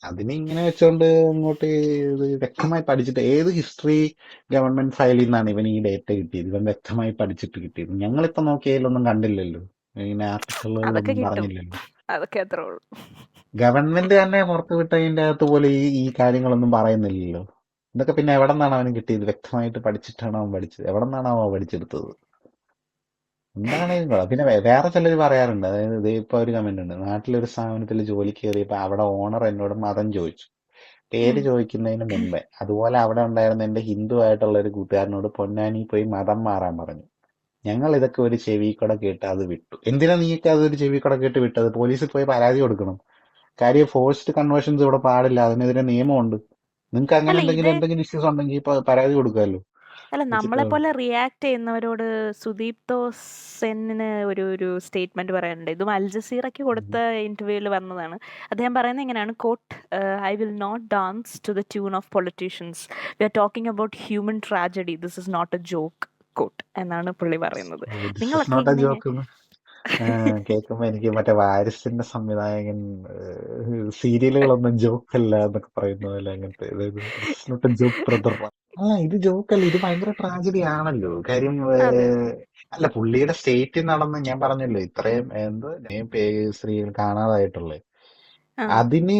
അതിനെ ഇങ്ങനെ വെച്ചോണ്ട് ഇങ്ങോട്ട് ഇത് വ്യക്തമായി പഠിച്ചിട്ട്, ഏത് ഹിസ്റ്ററി ഗവൺമെന്റ് ഫയലിൽ നിന്നാണ് ഇവൻ ഈ ഡേറ്റ കിട്ടിയത്? ഇവൻ വ്യക്തമായി പഠിച്ചിട്ട് കിട്ടിയത്. ഞങ്ങളിപ്പോ നോക്കിയതിലൊന്നും കണ്ടില്ലല്ലോ, ഇങ്ങനെ അതൊക്കെ ആർട്ടിക്കിളുകളിലൊന്നും കിട്ടും. പറഞ്ഞില്ലല്ലോ. അതൊക്കെ അത്രേ ഉള്ളൂ. ഗവൺമെന്റ് തന്നെ പുറത്തുവിട്ടതിന്റെ അകത്ത് പോലെ ഈ കാര്യങ്ങളൊന്നും പറയുന്നില്ലല്ലോ. ഇതൊക്കെ പിന്നെ എവിടെ നിന്നാണ് അവന് കിട്ടിയത്? വ്യക്തമായിട്ട് പഠിച്ചിട്ടാണ് അവൻ പഠിച്ചത്. എവിടെ നിന്നാണ് അവൻ പഠിച്ചെടുത്തത്? എന്താണ് പിന്നെ വേറെ ചിലർ പറയാറുണ്ട്. അതായത് ഇത് ഇപ്പൊ ഒരു കമന്റ് ഉണ്ട്, നാട്ടിലൊരു സ്ഥാപനത്തിൽ ജോലിക്ക് കയറിയപ്പോ അവിടെ ഓണർ എന്നോട് മതം ചോദിച്ചു, പേര് ചോദിക്കുന്നതിന് മുമ്പേ. അതുപോലെ അവിടെ ഉണ്ടായിരുന്ന എന്റെ ഹിന്ദു ആയിട്ടുള്ള ഒരു കൂട്ടുകാരനോട് പൊന്നാനി പോയി മതം മാറാൻ പറഞ്ഞു. ഞങ്ങൾ ഇതൊക്കെ ഒരു ചെവി കൂടെ കേട്ട് അത് വിട്ടു. എന്തിനാ നീയൊക്കെ അതൊരു ചെവി കൂടെ കേട്ട് വിട്ടത്? പോലീസിൽ പോയി പരാതി കൊടുക്കണം. കാര്യം ഫോഴ്സ്ഡ് കൺവേർഷൻസ് ഇവിടെ പാടില്ല, അതിനെതിരെ നിയമമുണ്ട്. നിങ്ങൾക്ക് അങ്ങനെ അല്ല, എന്തെങ്കിലും ഇഷ്യൂസ് ഉണ്ടെങ്കിൽ ഇപ്പൊ പരാതി കൊടുക്കാമല്ലോ. നമ്മളെ പോലെ റിയാക്ട് ചെയ്യുന്നവരോട് സുദീപ് സെന്നിന് ഒരു സ്റ്റേറ്റ്മെന്റ് പറയാനുണ്ട്. ഇതും അൽ ജസീറയ്ക്ക് കൊടുത്ത ഇന്റർവ്യൂവിൽ വന്നതാണ്. അദ്ദേഹം പറയുന്നത് ഇങ്ങനെയാണ്, quote, I will not dance to the tune of politicians, we are talking about human tragedy, this is not a joke, quote എന്നാണ് പുള്ളി പറയുന്നത്. നിങ്ങളൊക്കെ ഇങ്ങനെ കേൾക്കുമ്പോ എനിക്ക് മറ്റേ വാരിസിന്റെ സംവിധായകൻ സീരിയലുകളൊന്നും ജോക്കല്ല എന്നൊക്കെ പറയുന്ന പോലെ, അങ്ങനത്തെ ജോക്ക് ബ്രദർ. ഇത് ജോക്കല്ല, ഇത് ഭയങ്കര ട്രാജഡി ആണല്ലോ. കാര്യം അല്ല, പുള്ളിയുടെ സ്റ്റേറ്റിൽ നടന്ന്, ഞാൻ പറഞ്ഞല്ലോ ഇത്രയും സ്ത്രീകൾ കാണാതായിട്ടുള്ളത്, അതിന്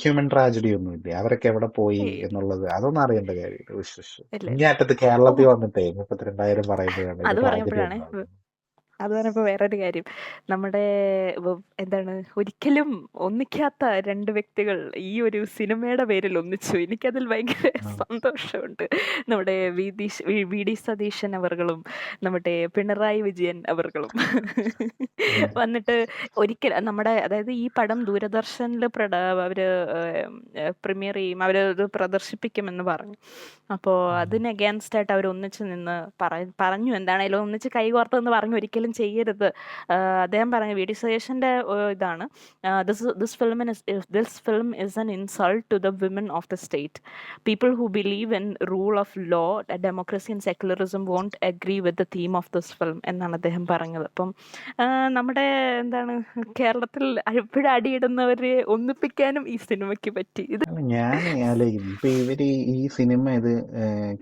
ഹ്യൂമൻ ട്രാജഡി ഒന്നുമില്ല. അവരൊക്കെ എവിടെ പോയി എന്നുള്ളത് അതൊന്നും അറിയേണ്ട കാര്യം. ഇങ്ങേ അറ്റത്ത് കേരളത്തിൽ വന്നിട്ടേ 32,000 പറയുമ്പോഴാണ് ഇത് ട്രാജഡി ഉണ്ടാകുന്നത്. അത് പറഞ്ഞപ്പോ വേറൊരു കാര്യം, നമ്മുടെ എന്താണ്, ഒരിക്കലും ഒന്നിക്കാത്ത 2 വ്യക്തികൾ ഈ ഒരു സിനിമയുടെ പേരിൽ ഒന്നിച്ചു. എനിക്കതിൽ ഭയങ്കര സന്തോഷമുണ്ട്. നമ്മുടെ വി ഡി സതീശൻ അവർകളും നമ്മുടെ പിണറായി വിജയൻ അവർകളും. ഉം. വന്നിട്ട് ഒരിക്കൽ നമ്മുടെ അതായത് ഈ പടം ദൂരദർശനിൽ അവര് പ്രീമിയർ ചെയ്യും, അവരത് പ്രദർശിപ്പിക്കുമെന്ന് പറഞ്ഞു. അപ്പോൾ അതിന് അഗേൻസ്റ്റ് ആയിട്ട് അവർ ഒന്നിച്ച് നിന്ന് പറഞ്ഞു, എന്താണേലും ഒന്നിച്ച് കൈകോർത്തെന്ന് പറഞ്ഞു, ഒരിക്കലും ചെയ്യരുത്. അദ്ദേഹം പറഞ്ഞു, വി ഡി സതീശന്റെ ഇതാണ്, this film is an insult to the women of the state. People who believe in rule of law, democracy and secularism won't agree with the theme of this film എന്നാണ് അദ്ദേഹം പറഞ്ഞത്. അപ്പം നമ്മുടെ എന്താണ് കേരളത്തിൽ എപ്പോഴും അടിയിടുന്നവരെ ഒന്നിപ്പിക്കാനും ഈ സിനിമയ്ക്ക് പറ്റി. ഇത് അല്ല, ഞാൻ ആലോചിക്കുന്നു ഇപ്പൊ ഇവര് ഈ സിനിമ ഇത്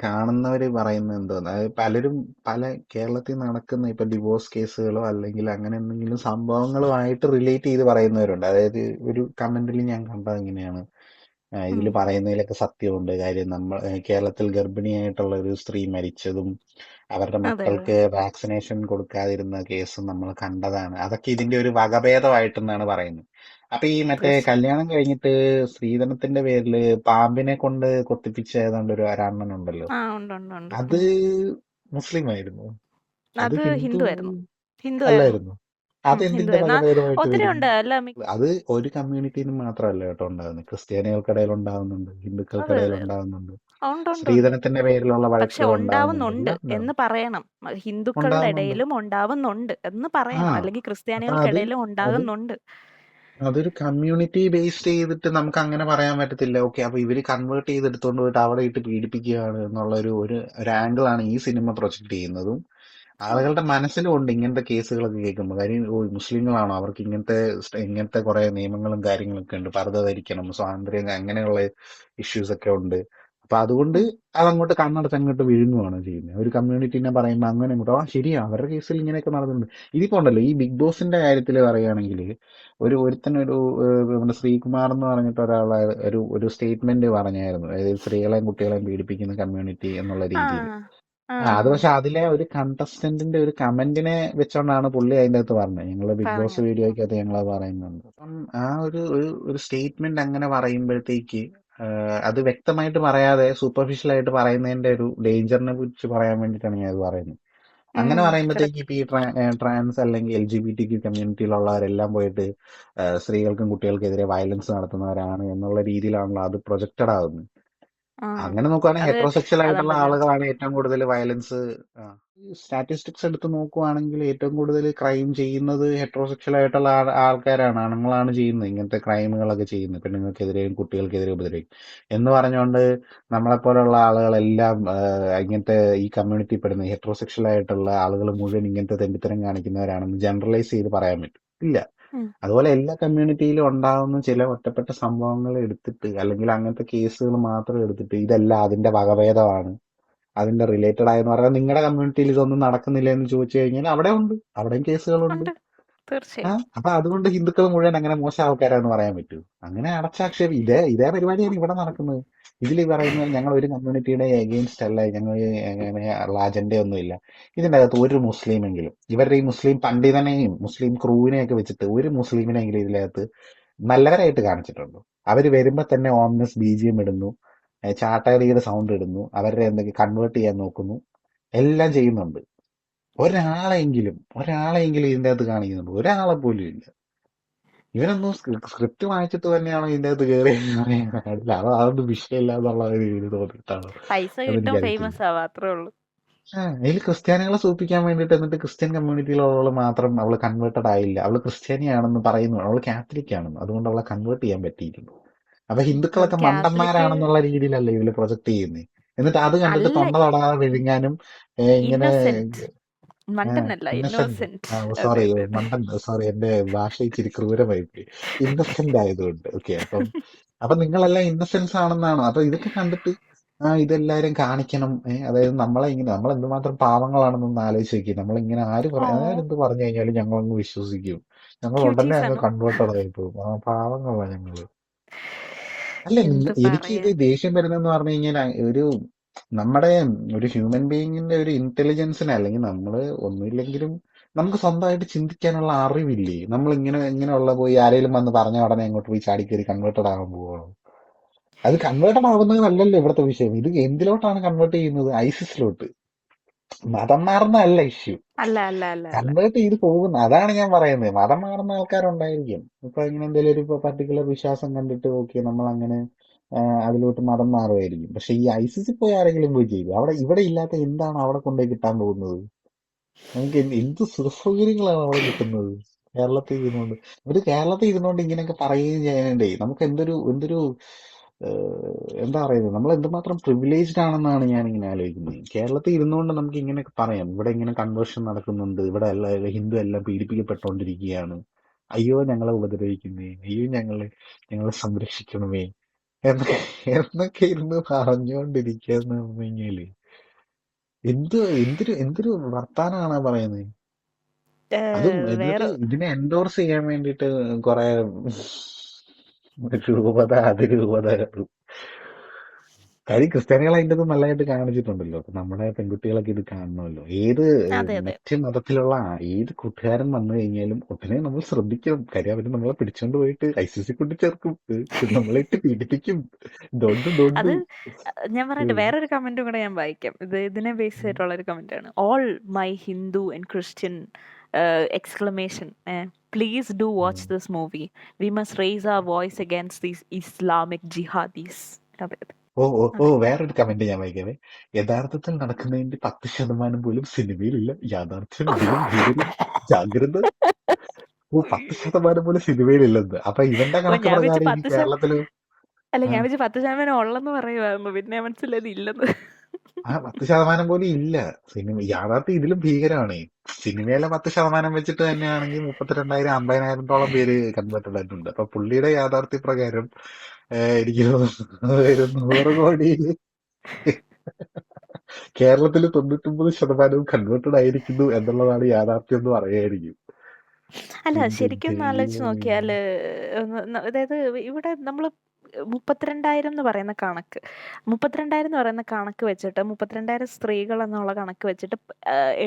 കാണുന്നവര് പറയുന്നത് എന്തോന്ന്, അത് പലരും പല കേരളത്തിൽ നടക്കുന്ന ഇപ്പൊ ഡിവോഴ്സ് കേസുകളോ അല്ലെങ്കിൽ അങ്ങനെ എന്തെങ്കിലും സംഭവങ്ങളുമായിട്ട് റിലേറ്റ് ചെയ്ത് പറയുന്നവരുണ്ട്. അതായത് ഒരു കമന്റിൽ ഞാൻ കണ്ടത് ഇങ്ങനെയാണ്, ഇതിൽ പറയുന്നതിലൊക്കെ സത്യമുണ്ട്. കാര്യം നമ്മൾ കേരളത്തിൽ ഗർഭിണിയായിട്ടുള്ള ഒരു സ്ത്രീ മരിച്ചതും അവരുടെ അതെ അതെ മക്കൾക്ക് വാക്സിനേഷൻ കൊടുക്കാതിരുന്ന കേസും നമ്മൾ കണ്ടതാണ്. അതൊക്കെ ഇതിന്റെ ഒരു വകഭേദമായിട്ടെന്നാണ് പറയുന്നത്. അപ്പൊ ഈ മറ്റേ തീർച്ചയായും. കല്യാണം കഴിഞ്ഞിട്ട് സ്ത്രീധനത്തിന്റെ പേരില് പാമ്പിനെ കൊണ്ട് കൊത്തിപ്പിച്ച ഏതാണ്ട് ഒരു ഒരാണ്ണനുണ്ടല്ലോ, ആ ഉണ്ട് ഉണ്ട് ഉണ്ട്. അത് മുസ്ലിം ആയിരുന്നു? അത് അത് ഹിന്ദു ഹിന്ദു ആയിരുന്നു, ഹിന്ദു ആയിരുന്നു. അല്ലായിരുന്നു? അതെന്തിന്റെ ഹിന്ദു ആയിരുന്നു. വകഭേദമായിട്ട് ഒത്തിരി വരും? ഉണ്ട് അല്ല അത് ഒരു കമ്മ്യൂണിറ്റിന് മാത്രമല്ല കേട്ടോ ഉണ്ടാകുന്നത്. ക്രിസ്ത്യാനികൾക്കിടയിൽ ഉണ്ടാകുന്നുണ്ട്, അതെ ഹിന്ദുക്കൾക്കിടയിൽ അതെ ഉണ്ടാകുന്നുണ്ട്, ഉണ്ട് ഉണ്ട് ഉണ്ട്. സ്ത്രീധനത്തിന്റെ പേരിലുള്ള പക്ഷെ വഴക്കുകൾ ഉണ്ടാകുന്നുണ്ട്, ഉണ്ടാവുന്നുണ്ട് എല്ലാം എന്ന് ഉണ്ടാകും, പറയണം. ഹിന്ദുക്കളുടെ ഉണ്ടാകുന്നുണ്ട്. ഇടയിലും ഉണ്ടാവുന്നുണ്ട് എന്ന് ആ പറയണം, അല്ലെങ്കിൽ അപ്പൊ ക്രിസ്ത്യാനികൾക്കിടയിലും അത് ഉണ്ടാകുന്നുണ്ട്. അതൊരു കമ്മ്യൂണിറ്റി ബേസ്ഡ് ചെയ്തിട്ട് നമുക്ക് അങ്ങനെ പറയാൻ പറ്റത്തില്ല. ഓക്കെ, അപ്പൊ ഇവര് കൺവേർട്ട് ചെയ്തെടുത്തോണ്ട് പോയിട്ട് അവിടെ ഇട്ട് പീഡിപ്പിക്കുകയാണ് എന്നുള്ള ഒരു ആംഗിൾ ആണ് ഈ സിനിമ പ്രൊജക്ട് ചെയ്യുന്നതും. ആളുകളുടെ മനസ്സിലും ഉണ്ട് ഇങ്ങനത്തെ കേസുകളൊക്കെ കേൾക്കുമ്പോൾ. കാര്യം ഓ മുസ്ലിങ്ങളാണോ, അവർക്ക് ഇങ്ങനത്തെ കുറെ നിയമങ്ങളും കാര്യങ്ങളൊക്കെ ഉണ്ട്, പർദ്ദ ധരിക്കണം, സ്വാതന്ത്ര്യം, അങ്ങനെയുള്ള ഇഷ്യൂസ് ഒക്കെ ഉണ്ട്. അപ്പൊ അതുകൊണ്ട് ഉം. അതങ്ങോട്ട് കണ്ണടച്ച് അങ്ങോട്ട് വിഴുങ്ങുകയാണ് ചെയ്യുന്നത്. ഒരു കമ്മ്യൂണിറ്റിനെ പറയുമ്പോൾ അങ്ങനെ അങ്ങോട്ട് ആ ശരിയാ അവരുടെ കേസിൽ ഇങ്ങനെയൊക്കെ നടന്നിട്ടുണ്ട്. ഇതിപ്പോ ഉണ്ടല്ലോ ഈ ബിഗ് ബോസിന്റെ കാര്യത്തിൽ പറയുകയാണെങ്കിൽ ഒരുത്തനൊരു നമ്മുടെ ശ്രീകുമാർ എന്ന് പറഞ്ഞിട്ട് ഒരാളെ ഒരു സ്റ്റേറ്റ്മെന്റ് പറഞ്ഞായിരുന്നു, അതായത് സ്ത്രീകളെയും കുട്ടികളെയും പീഡിപ്പിക്കുന്ന കമ്മ്യൂണിറ്റി എന്നുള്ള ആ രീതിയിൽ. ആ അത് പക്ഷെ അതിലെ ഒരു കണ്ടസ്റ്റന്റിന്റെ ഒരു കമന്റിനെ വെച്ചോണ്ടാണ് പുള്ളി അതിന്റെ അകത്ത് പറഞ്ഞത്. ഞങ്ങള് ബിഗ് ബോസ് പറഞ്ഞത്. വീഡിയോയ്ക്കകത്ത് ഞങ്ങളത് പറയുന്നുണ്ട്. അപ്പം ആ ഒരു സ്റ്റേറ്റ്മെന്റ് അങ്ങനെ പറയുമ്പോഴത്തേക്ക് അത് വ്യക്തമായിട്ട് പറയാതെ സൂപ്പർഫിഷ്യൽ ആയിട്ട് പറയുന്നതിന്റെ ഒരു ഡേഞ്ചറിനെ കുറിച്ച് പറയാൻ വേണ്ടിയിട്ടാണ് ഞാൻ അത് പറയുന്നത്. അങ്ങനെ പറയുമ്പോഴത്തേക്ക് കറക്റ്റ്. ഇപ്പൊ ഈ ട്രാൻസ് അല്ലെങ്കിൽ LGBTQ കമ്മ്യൂണിറ്റിയിലുള്ളവരെല്ലാം പോയിട്ട് സ്ത്രീകൾക്കും കുട്ടികൾക്കെതിരെ വയലൻസ് നടത്തുന്നവരാണ് എന്നുള്ള രീതിയിലാണല്ലോ അത് പ്രൊജക്റ്റഡ് ആകുന്നത്. ആ അങ്ങനെ നോക്കുവാണെങ്കിൽ അത് ഹെറ്ററോസെക്ഷൽ ആയിട്ടുള്ള അതുണ്ടല്ലോ. ആളുകളാണ് ഏറ്റവും കൂടുതൽ വയലൻസ്. സ്റ്റാറ്റിസ്റ്റിക്സ് എടുത്ത് നോക്കുവാണെങ്കിൽ ഏറ്റവും കൂടുതൽ ക്രൈം ചെയ്യുന്നത് ഹെറ്ററോസെക്ഷൽ ആയിട്ടുള്ള ആൾക്കാരാണ്, ആണുങ്ങളാണ് ചെയ്യുന്നത്. ഇങ്ങനത്തെ ക്രൈമുകളൊക്കെ ചെയ്യുന്നത് പെണ്ണുങ്ങൾക്കെതിരെയും കുട്ടികൾക്കെതിരെയും ഉപദ്രവിക്കും എന്ന് പറഞ്ഞുകൊണ്ട് നമ്മളെപ്പോലുള്ള ആളുകളെല്ലാം ഇങ്ങനത്തെ ഈ കമ്മ്യൂണിറ്റി പെടുന്ന ഹെറ്ററോസെക്ഷൽ ആയിട്ടുള്ള ആളുകൾ മുഴുവൻ ഇങ്ങനത്തെ തെണ്ടിത്തരം കാണിക്കുന്നവരാണെന്ന് ജനറലൈസ് ചെയ്ത് പറയാൻ പറ്റും? ഇല്ല. ഉം. അതുപോലെ എല്ലാ കമ്മ്യൂണിറ്റിയിലും ഉണ്ടാകുന്ന ചില ഒറ്റപ്പെട്ട സംഭവങ്ങൾ എടുത്തിട്ട് അല്ലെങ്കിൽ അങ്ങനത്തെ കേസുകൾ മാത്രം എടുത്തിട്ട് ഇതെല്ലാം അതിന്റെ വകഭേദമാണ്, അതിന്റെ റിലേറ്റഡ് ആയെന്ന് പറയാൻ, നിങ്ങളുടെ കമ്മ്യൂണിറ്റിയിൽ ഇതൊന്നും നടക്കുന്നില്ല എന്ന് ചോദിച്ചു കഴിഞ്ഞാൽ അവിടെ ഉണ്ട്, അവിടെയും കേസുകളുണ്ട്. ഉണ്ട് തീർച്ചയായും. അപ്പൊ അതുകൊണ്ട് ഹിന്ദുക്കൾ മുഴുവൻ അങ്ങനെ മോശം ആൾക്കാരാന്ന് പറയാൻ പറ്റൂ? അങ്ങനെ അടച്ചാക്ഷേപം ഇതേ പരിപാടിയാണ് ഇവിടെ നടക്കുന്നത്. ഇതിൽ പറയുന്നത് ഞങ്ങൾ ഒരു കമ്മ്യൂണിറ്റിയുടെ എഗെയിൻസ്റ്റ് അല്ല, ഞങ്ങൾ അങ്ങനെ ഉള്ള അജണ്ടയൊന്നുമില്ല. ഇതിന്റെ അകത്ത് ഒരു മുസ്ലിമെങ്കിലും, ഇവരുടെ ഈ മുസ്ലിം പണ്ഡിതനെയും മുസ്ലിം ക്രൂവിനെയൊക്കെ വെച്ചിട്ട് ഒരു മുസ്ലിമിനെങ്കിലും ഇതിനകത്ത് നല്ലവരായിട്ട് കാണിച്ചിട്ടുണ്ടോ? അവര് വരുമ്പോ തന്നെ ഓംനസ് BGM ഇടുന്നു, ചാട്ടകളിയുടെ സൗണ്ട് ഇടുന്നു, അവരുടെ എന്തെങ്കിലും കൺവേർട്ട് ചെയ്യാൻ നോക്കുന്നു, എല്ലാം ചെയ്യുന്നുണ്ട്. ഒരാളെങ്കിലും ഇതിന്റെ അകത്ത് കാണിക്കുന്നുണ്ട്? ഒരാളെ പോലും ഇല്ല. ഇവനൊന്നും സ്ക്രിപ്റ്റ് വായിച്ചിട്ട് തന്നെയാണോ ഇതിന്റെ അകത്ത് കയറി പറയാൻ പാടില്ല, അതൊന്നും വിഷയമില്ല എന്നുള്ള ഒരു ഇത് തോന്നിയിട്ടാണോ പൈസ കിട്ടും, അതെനിക്കറിയത്തില്ല. ഫേമസ് ആവും, അത്രേ ഉള്ളൂ. ഇതിൽ ക്രിസ്ത്യാനികളെ സൂപ്പിക്കാൻ വേണ്ടിയിട്ട് എന്നിട്ട് ക്രിസ്ത്യൻ കമ്മ്യൂണിറ്റിയിലുള്ള മാത്രം അവള് കൺവേർട്ടഡ് ആയില്ല, അവള് ക്രിസ്ത്യാനിയാണെന്ന് പറയുന്നു, അവള് കാത്തലിക് ആണെന്ന്, അതുകൊണ്ട് അവളെ കൺവേർട്ട് ചെയ്യാൻ പറ്റിയിരുന്നു. അപ്പൊ അത് ഹിന്ദുക്കളൊക്കെ കാത്തലിക് മണ്ടന്മാരാണെന്നുള്ള രീതിയിലല്ലേ ഇതില് പ്രൊജക്ട് ചെയ്യുന്നത്. എന്നിട്ട് അത് കണ്ടിട്ട് അല്ല, തൊണ്ട തൊടാതെ വിഴുങ്ങാനും ഇങ്ങനെ ഇന്നസെന്റ്. മണ്ടനല്ല, ഇന്നസെന്റ്, ഇന്നോസെന്റ്. അതെ സോറി അതെ അതെ. മണ്ടൻ, സോറി എന്റെ ഭാഷ ഇച്ചിരി ക്രൂരമായി പോയി. ഇന്നസെന്റ് ആയതുകൊണ്ട് ഓക്കെ. അപ്പൊ നിങ്ങളെല്ലാം ഇന്നസെൻസ് ആണെന്നാണോ? അപ്പൊ ഇതൊക്കെ കണ്ടിട്ട് ഇതെല്ലാരും കാണിക്കണം, അതായത് നമ്മളെ ഇങ്ങനെ നമ്മൾ എന്തുമാത്രം പാവങ്ങളാണെന്നൊന്ന് ആലോചിച്ച് നോക്കി. നമ്മളിങ്ങനെ ഓ ആരെന്ത് പറഞ്ഞു കഴിഞ്ഞാലും ഞങ്ങൾ അങ്ങ് വിശ്വസിക്കും, ഞങ്ങൾ ഉടനെ ക്യൂട്ടീസ് അങ്ങ് ആണോ? കൺവേർട്ടഡ് ആയി പോകും. പാവങ്ങളാ ഞങ്ങള്. അല്ല, എന്ത് എനിക്ക് ഇത് പറയാൻ. ദേഷ്യം വരുന്നതെന്ന് പറഞ്ഞു കഴിഞ്ഞാൽ നമ്മുടെ ഒരു ഹ്യൂമൻ ബീയിങ്ങിന്റെ ഒരു ഇന്റലിജൻസിനെ, അല്ലെങ്കിൽ നമ്മള് ഒന്നുമില്ലെങ്കിലും നമുക്ക് സ്വന്തമായിട്ട് ചിന്തിക്കാനുള്ള അറിവില്ലേ? നമ്മൾ ഇങ്ങനെയുള്ള പോയി ആരെങ്കിലും വന്ന് പറഞ്ഞ ഉടനെ അങ്ങോട്ട് പോയി ചാടിക്കറി കൺവേർട്ടഡ് ആകാൻ പോവാണോ? അത് കൺവേർട്ടഡ് ആവുന്നതല്ലല്ലോ ഇവിടുത്തെ വിഷയം. ഇത് എന്തിലോട്ടാണ് കൺവേർട്ട് ചെയ്യുന്നത്? ഐസിസിലോട്ട്. മതം മാറുന്നതല്ല ഇഷ്യൂ, അല്ല അല്ല അല്ല അല്ല കൺവേർട്ട് ചെയ്ത് പോകുന്ന, അതാണ് ഞാൻ പറയുന്നത്. മതം മാറുന്ന ആൾക്കാരുണ്ടായിരിക്കും. ഇപ്പൊ ഇങ്ങനെ എന്തെങ്കിലും ഒരു പർട്ടിക്കുലർ വിശ്വാസം കണ്ടിട്ട് ഓക്കെ നമ്മൾ അങ്ങനെ അതിലോട്ട് മതം മാറുമായിരിക്കും. പക്ഷെ ഈ ഐസിസിൽ പോയി ആരെങ്കിലും പോയി ചെയ്തു അവിടെ ഇവിടെ ഇല്ലാത്ത എന്താണ് അവിടെ കൊണ്ടുപോയി കിട്ടാൻ പോകുന്നത്? നമുക്ക് എന്ത് സുഖസൗകര്യങ്ങളാണ് അവിടെ കിട്ടുന്നത് കേരളത്തിൽ ഇരുന്നുകൊണ്ട്? ഇവര് കേരളത്തിൽ ഇരുന്നുകൊണ്ട് ഇങ്ങനെയൊക്കെ പറയുകയും ചെയ്യാനേ നമുക്ക് എന്തൊരു എന്താ പറയുന്നത്, നമ്മൾ എന്തുമാത്രം പ്രിവിലേജ്ഡ് ആണെന്നാണ് ഞാൻ ഇങ്ങനെ ആലോചിക്കുന്നത്. കേരളത്തിൽ ഇരുന്നുകൊണ്ട് നമുക്ക് ഇങ്ങനെയൊക്കെ പറയാം, ഇവിടെ ഇങ്ങനെ കൺവേർഷൻ നടക്കുന്നുണ്ട്, ഇവിടെ എല്ലാം ഹിന്ദു എല്ലാം പീഡിപ്പിക്കപ്പെട്ടുകൊണ്ടിരിക്കുകയാണ്, അയ്യോ ഞങ്ങളെ ഉപദ്രവിക്കുന്നേ, അയ്യോ ഞങ്ങളെ സംരക്ഷിക്കണമേ എന്നൊക്കെ എന്നൊക്കെ ഇരുന്ന് പറഞ്ഞുകൊണ്ടിരിക്കുക എന്ന് പറഞ്ഞു കഴിഞ്ഞാല് എന്തൊരു വർത്താനാണ് പറയുന്നത്. അതും എന്നിട്ട് വേറെ ഇതിനെ എൻഡോർസ് ചെയ്യാൻ വേണ്ടിട്ട് കുറെ രൂപത അതിരൂപതകൾ. കാര്യം ക്രിസ്ത്യാനികൾ അതിൻ്റെ അത് നല്ലതായിട്ട് കാണിച്ചിട്ടുണ്ടല്ലോ. അപ്പൊ നമ്മുടെ പെൺകുട്ടികളൊക്കെ ഇത് കാണണമല്ലോ. അതെ അതെ മറ്റ് മതത്തിലുള്ള ഏത് കൂട്ടുകാരൻ വന്നു കഴിഞ്ഞാലും ഉടനെ നമ്മൾ ശ്രദ്ധിക്കണം. കാര്യം അവര് നമ്മളെ പിടിച്ചോണ്ട് പോയിട്ട് ICC കൊണ്ട് ചേർക്കും, നമ്മളെ ഇട്ട് പീഡിപ്പിക്കും. അത് ദൊണ്ടു. ഞാൻ പറയട്ടെ, വേറൊരു കമന്റും കൂടെ ഞാൻ വായിക്കാം. ഇതിനെ ബേസ് ചെയ്തിട്ടുള്ള ഒരു കമന്റ് ആണ്. All my Hindu and Christian exclamation please do watch this movie. We must raise our voice against these Islamic jihadis. അതെ അതെ വേറൊരു കമന്റ് ഞാൻ വായിക്കാവേ. യഥാർത്ഥത്തിൽ നടക്കുന്നതിന്റെ 10% പോലും സിനിമയിലില്ല, യാഥാർത്ഥ്യം ഇതിലും ഭീകരം, ജാഗ്രത. 10% പോലും സിനിമയിലില്ലെന്ന്. അപ്പൊ ഇവന്റെ ഓ കണക്ക് ഞാൻ വെച്ച് പ്രകാരം ഇനി 10 കേരളത്തില് അല്ല ആ ഞാൻ വെച്ച് 10% ഉള്ളെന്ന് പറയുമായിരുന്നു, പിന്നെ മനസ്സിലായത് ഇല്ലെന്ന്. 10% പോലും ഇല്ല. യാഥാർത്ഥ്യം ഇതിലും ഭീകരമാണ്. സിനിമയിലെ 10% വെച്ചിട്ട് തന്നെയാണെങ്കിൽ 32,000 50,000-ഓളം പേര് കൺവേർട്ടഡ് ആയിട്ടുണ്ട്. അപ്പൊ പുള്ളിയുടെ യാഥാർത്ഥ്യ പ്രകാരം എനിക്ക് തോന്നുന്നു ഒരു 100 കോടി കേരളത്തിൽ 99% കൺവേർട്ടഡ് ആയിരിക്കുന്നു എന്നുള്ളതാണ് യാഥാർത്ഥ്യം എന്ന് പറയായിരിക്കും. അല്ല എന്റെ ശരിക്കും ഒന്ന് ആലോചിച്ച് ദൈവമേ. നോക്കിയാല് അതായത് ഇവിടെ നമ്മൾ 32,000 എന്ന് പറയുന്ന കണക്ക് 32,000 എന്ന് പറയുന്ന കണക്ക് വെച്ചിട്ട് 32,000 സ്ത്രീകൾ എന്നുള്ള കണക്ക് വെച്ചിട്ട്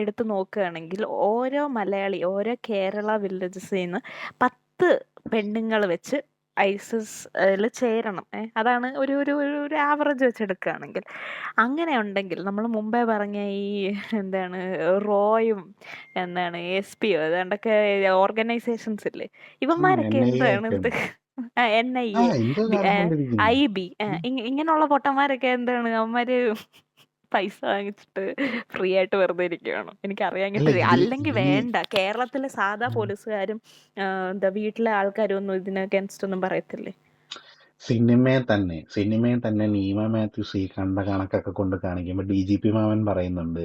എടുത്തു നോക്കുകയാണെങ്കിൽ ഓരോ മലയാളി ഓരോ കേരള വില്ലേജസിൽ നിന്ന് 10 പെണ്ണുങ്ങൾ വെച്ച് ഐസിസിൽ ചേരണം. അതാണ് ഒരു ഒരു ഒരു ആവറേജ് വെച്ചെടുക്കുകയാണെങ്കിൽ. അങ്ങനെ ഉണ്ടെങ്കിൽ നമ്മൾ മുമ്പേ പറഞ്ഞ ഈ എന്താണ് റോയും എന്താണ് SP ഏതാണ്ടൊക്കെ ഓർഗനൈസേഷൻസ് ഇല്ലേ, ഇവന്മാരൊക്കെ NIA എന്താണ് ഒക്കെ ഇത്? ഉണ്ട്. NIA ഇത് നടന്നുകൊണ്ടിരിക്കുന്നു. IB ഇങ്ങനെയുള്ള പൊട്ടന്മാരൊക്കെ എന്താണ് അവന്മാര് പൈസ വാങ്ങിച്ചിട്ട് ഫ്രീ ആയിട്ട് വെറുതെ ഇരിക്കുകയാണോ? അല്ല എനിക്കറിയാഞ്ഞിട്ട്. അല്ലെങ്കിൽ വേണ്ട, കേരളത്തിലെ സാധാ പോലീസുകാരും എന്താ വീട്ടിലെ ആൾക്കാരും ഒന്നും ഇതിന് അഗൻസ്റ്റ് ഒന്നും പറയത്തില്ലേ? സിനിമയെ തന്നെ നീമ മാത്യൂസ് ഈ കണ്ട കണക്കൊക്കെ കൊണ്ട് കാണിക്കുമ്പോൾ DGP മാമൻ പറയുന്നുണ്ട്,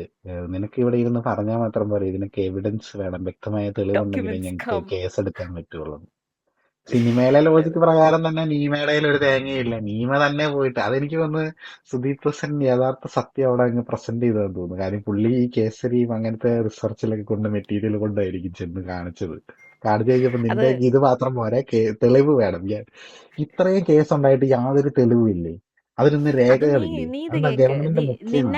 നിനക്ക് ഇവിടെ ഇരുന്ന് പറഞ്ഞാൽ മാത്രം പോരെ, ഇതിനൊക്കെ എവിഡൻസ് വേണം, വ്യക്തമായ തെളിവുണ്ടെങ്കിലേ ഡോക്യുമെന്റ്സ് ഞങ്ങൾക്ക് കം. കേസ് എടുക്കാൻ പറ്റുള്ളൂ. സിനിമയിലെ ലോജിക്ക് പ്രകാരം തന്നെ നീമയുടെ കയ്യിൽ ഒരു തേങ്ങയില്ല. നീമ തന്നെ പോയിട്ട്, അതെനിക്ക് തോന്നുന്നു സുദീപ് പ്രസൻ യഥാർത്ഥ സത്യം അവിടെ അങ്ങ് പ്രസന്റ് ചെയ്തതെന്ന് തോന്നുന്നു. കാര്യം പുള്ളി ഈ കേസരിയും അങ്ങനത്തെ റിസർച്ചിലൊക്കെ കൊണ്ട് മെറ്റീരിയൽ കൊണ്ടായിരിക്കും ചെന്ന് കാണിച്ചത്. കാണിച്ചു കഴിഞ്ഞപ്പോ അത് നിന്റെ ഇത് മാത്രം പോരാ, തെളിവ് വേണം. ഇത്രയും കേസ് ഉണ്ടായിട്ട് യാതൊരു തെളിവുമില്ലേ? അതിനൊന്നും അത് നീ രേഖകളില്ലേ? നീ ഇത് അതെന്താ കേക്ക്. ഗവൺമെന്റ് നിന്നെ മുഖ്യമാണോ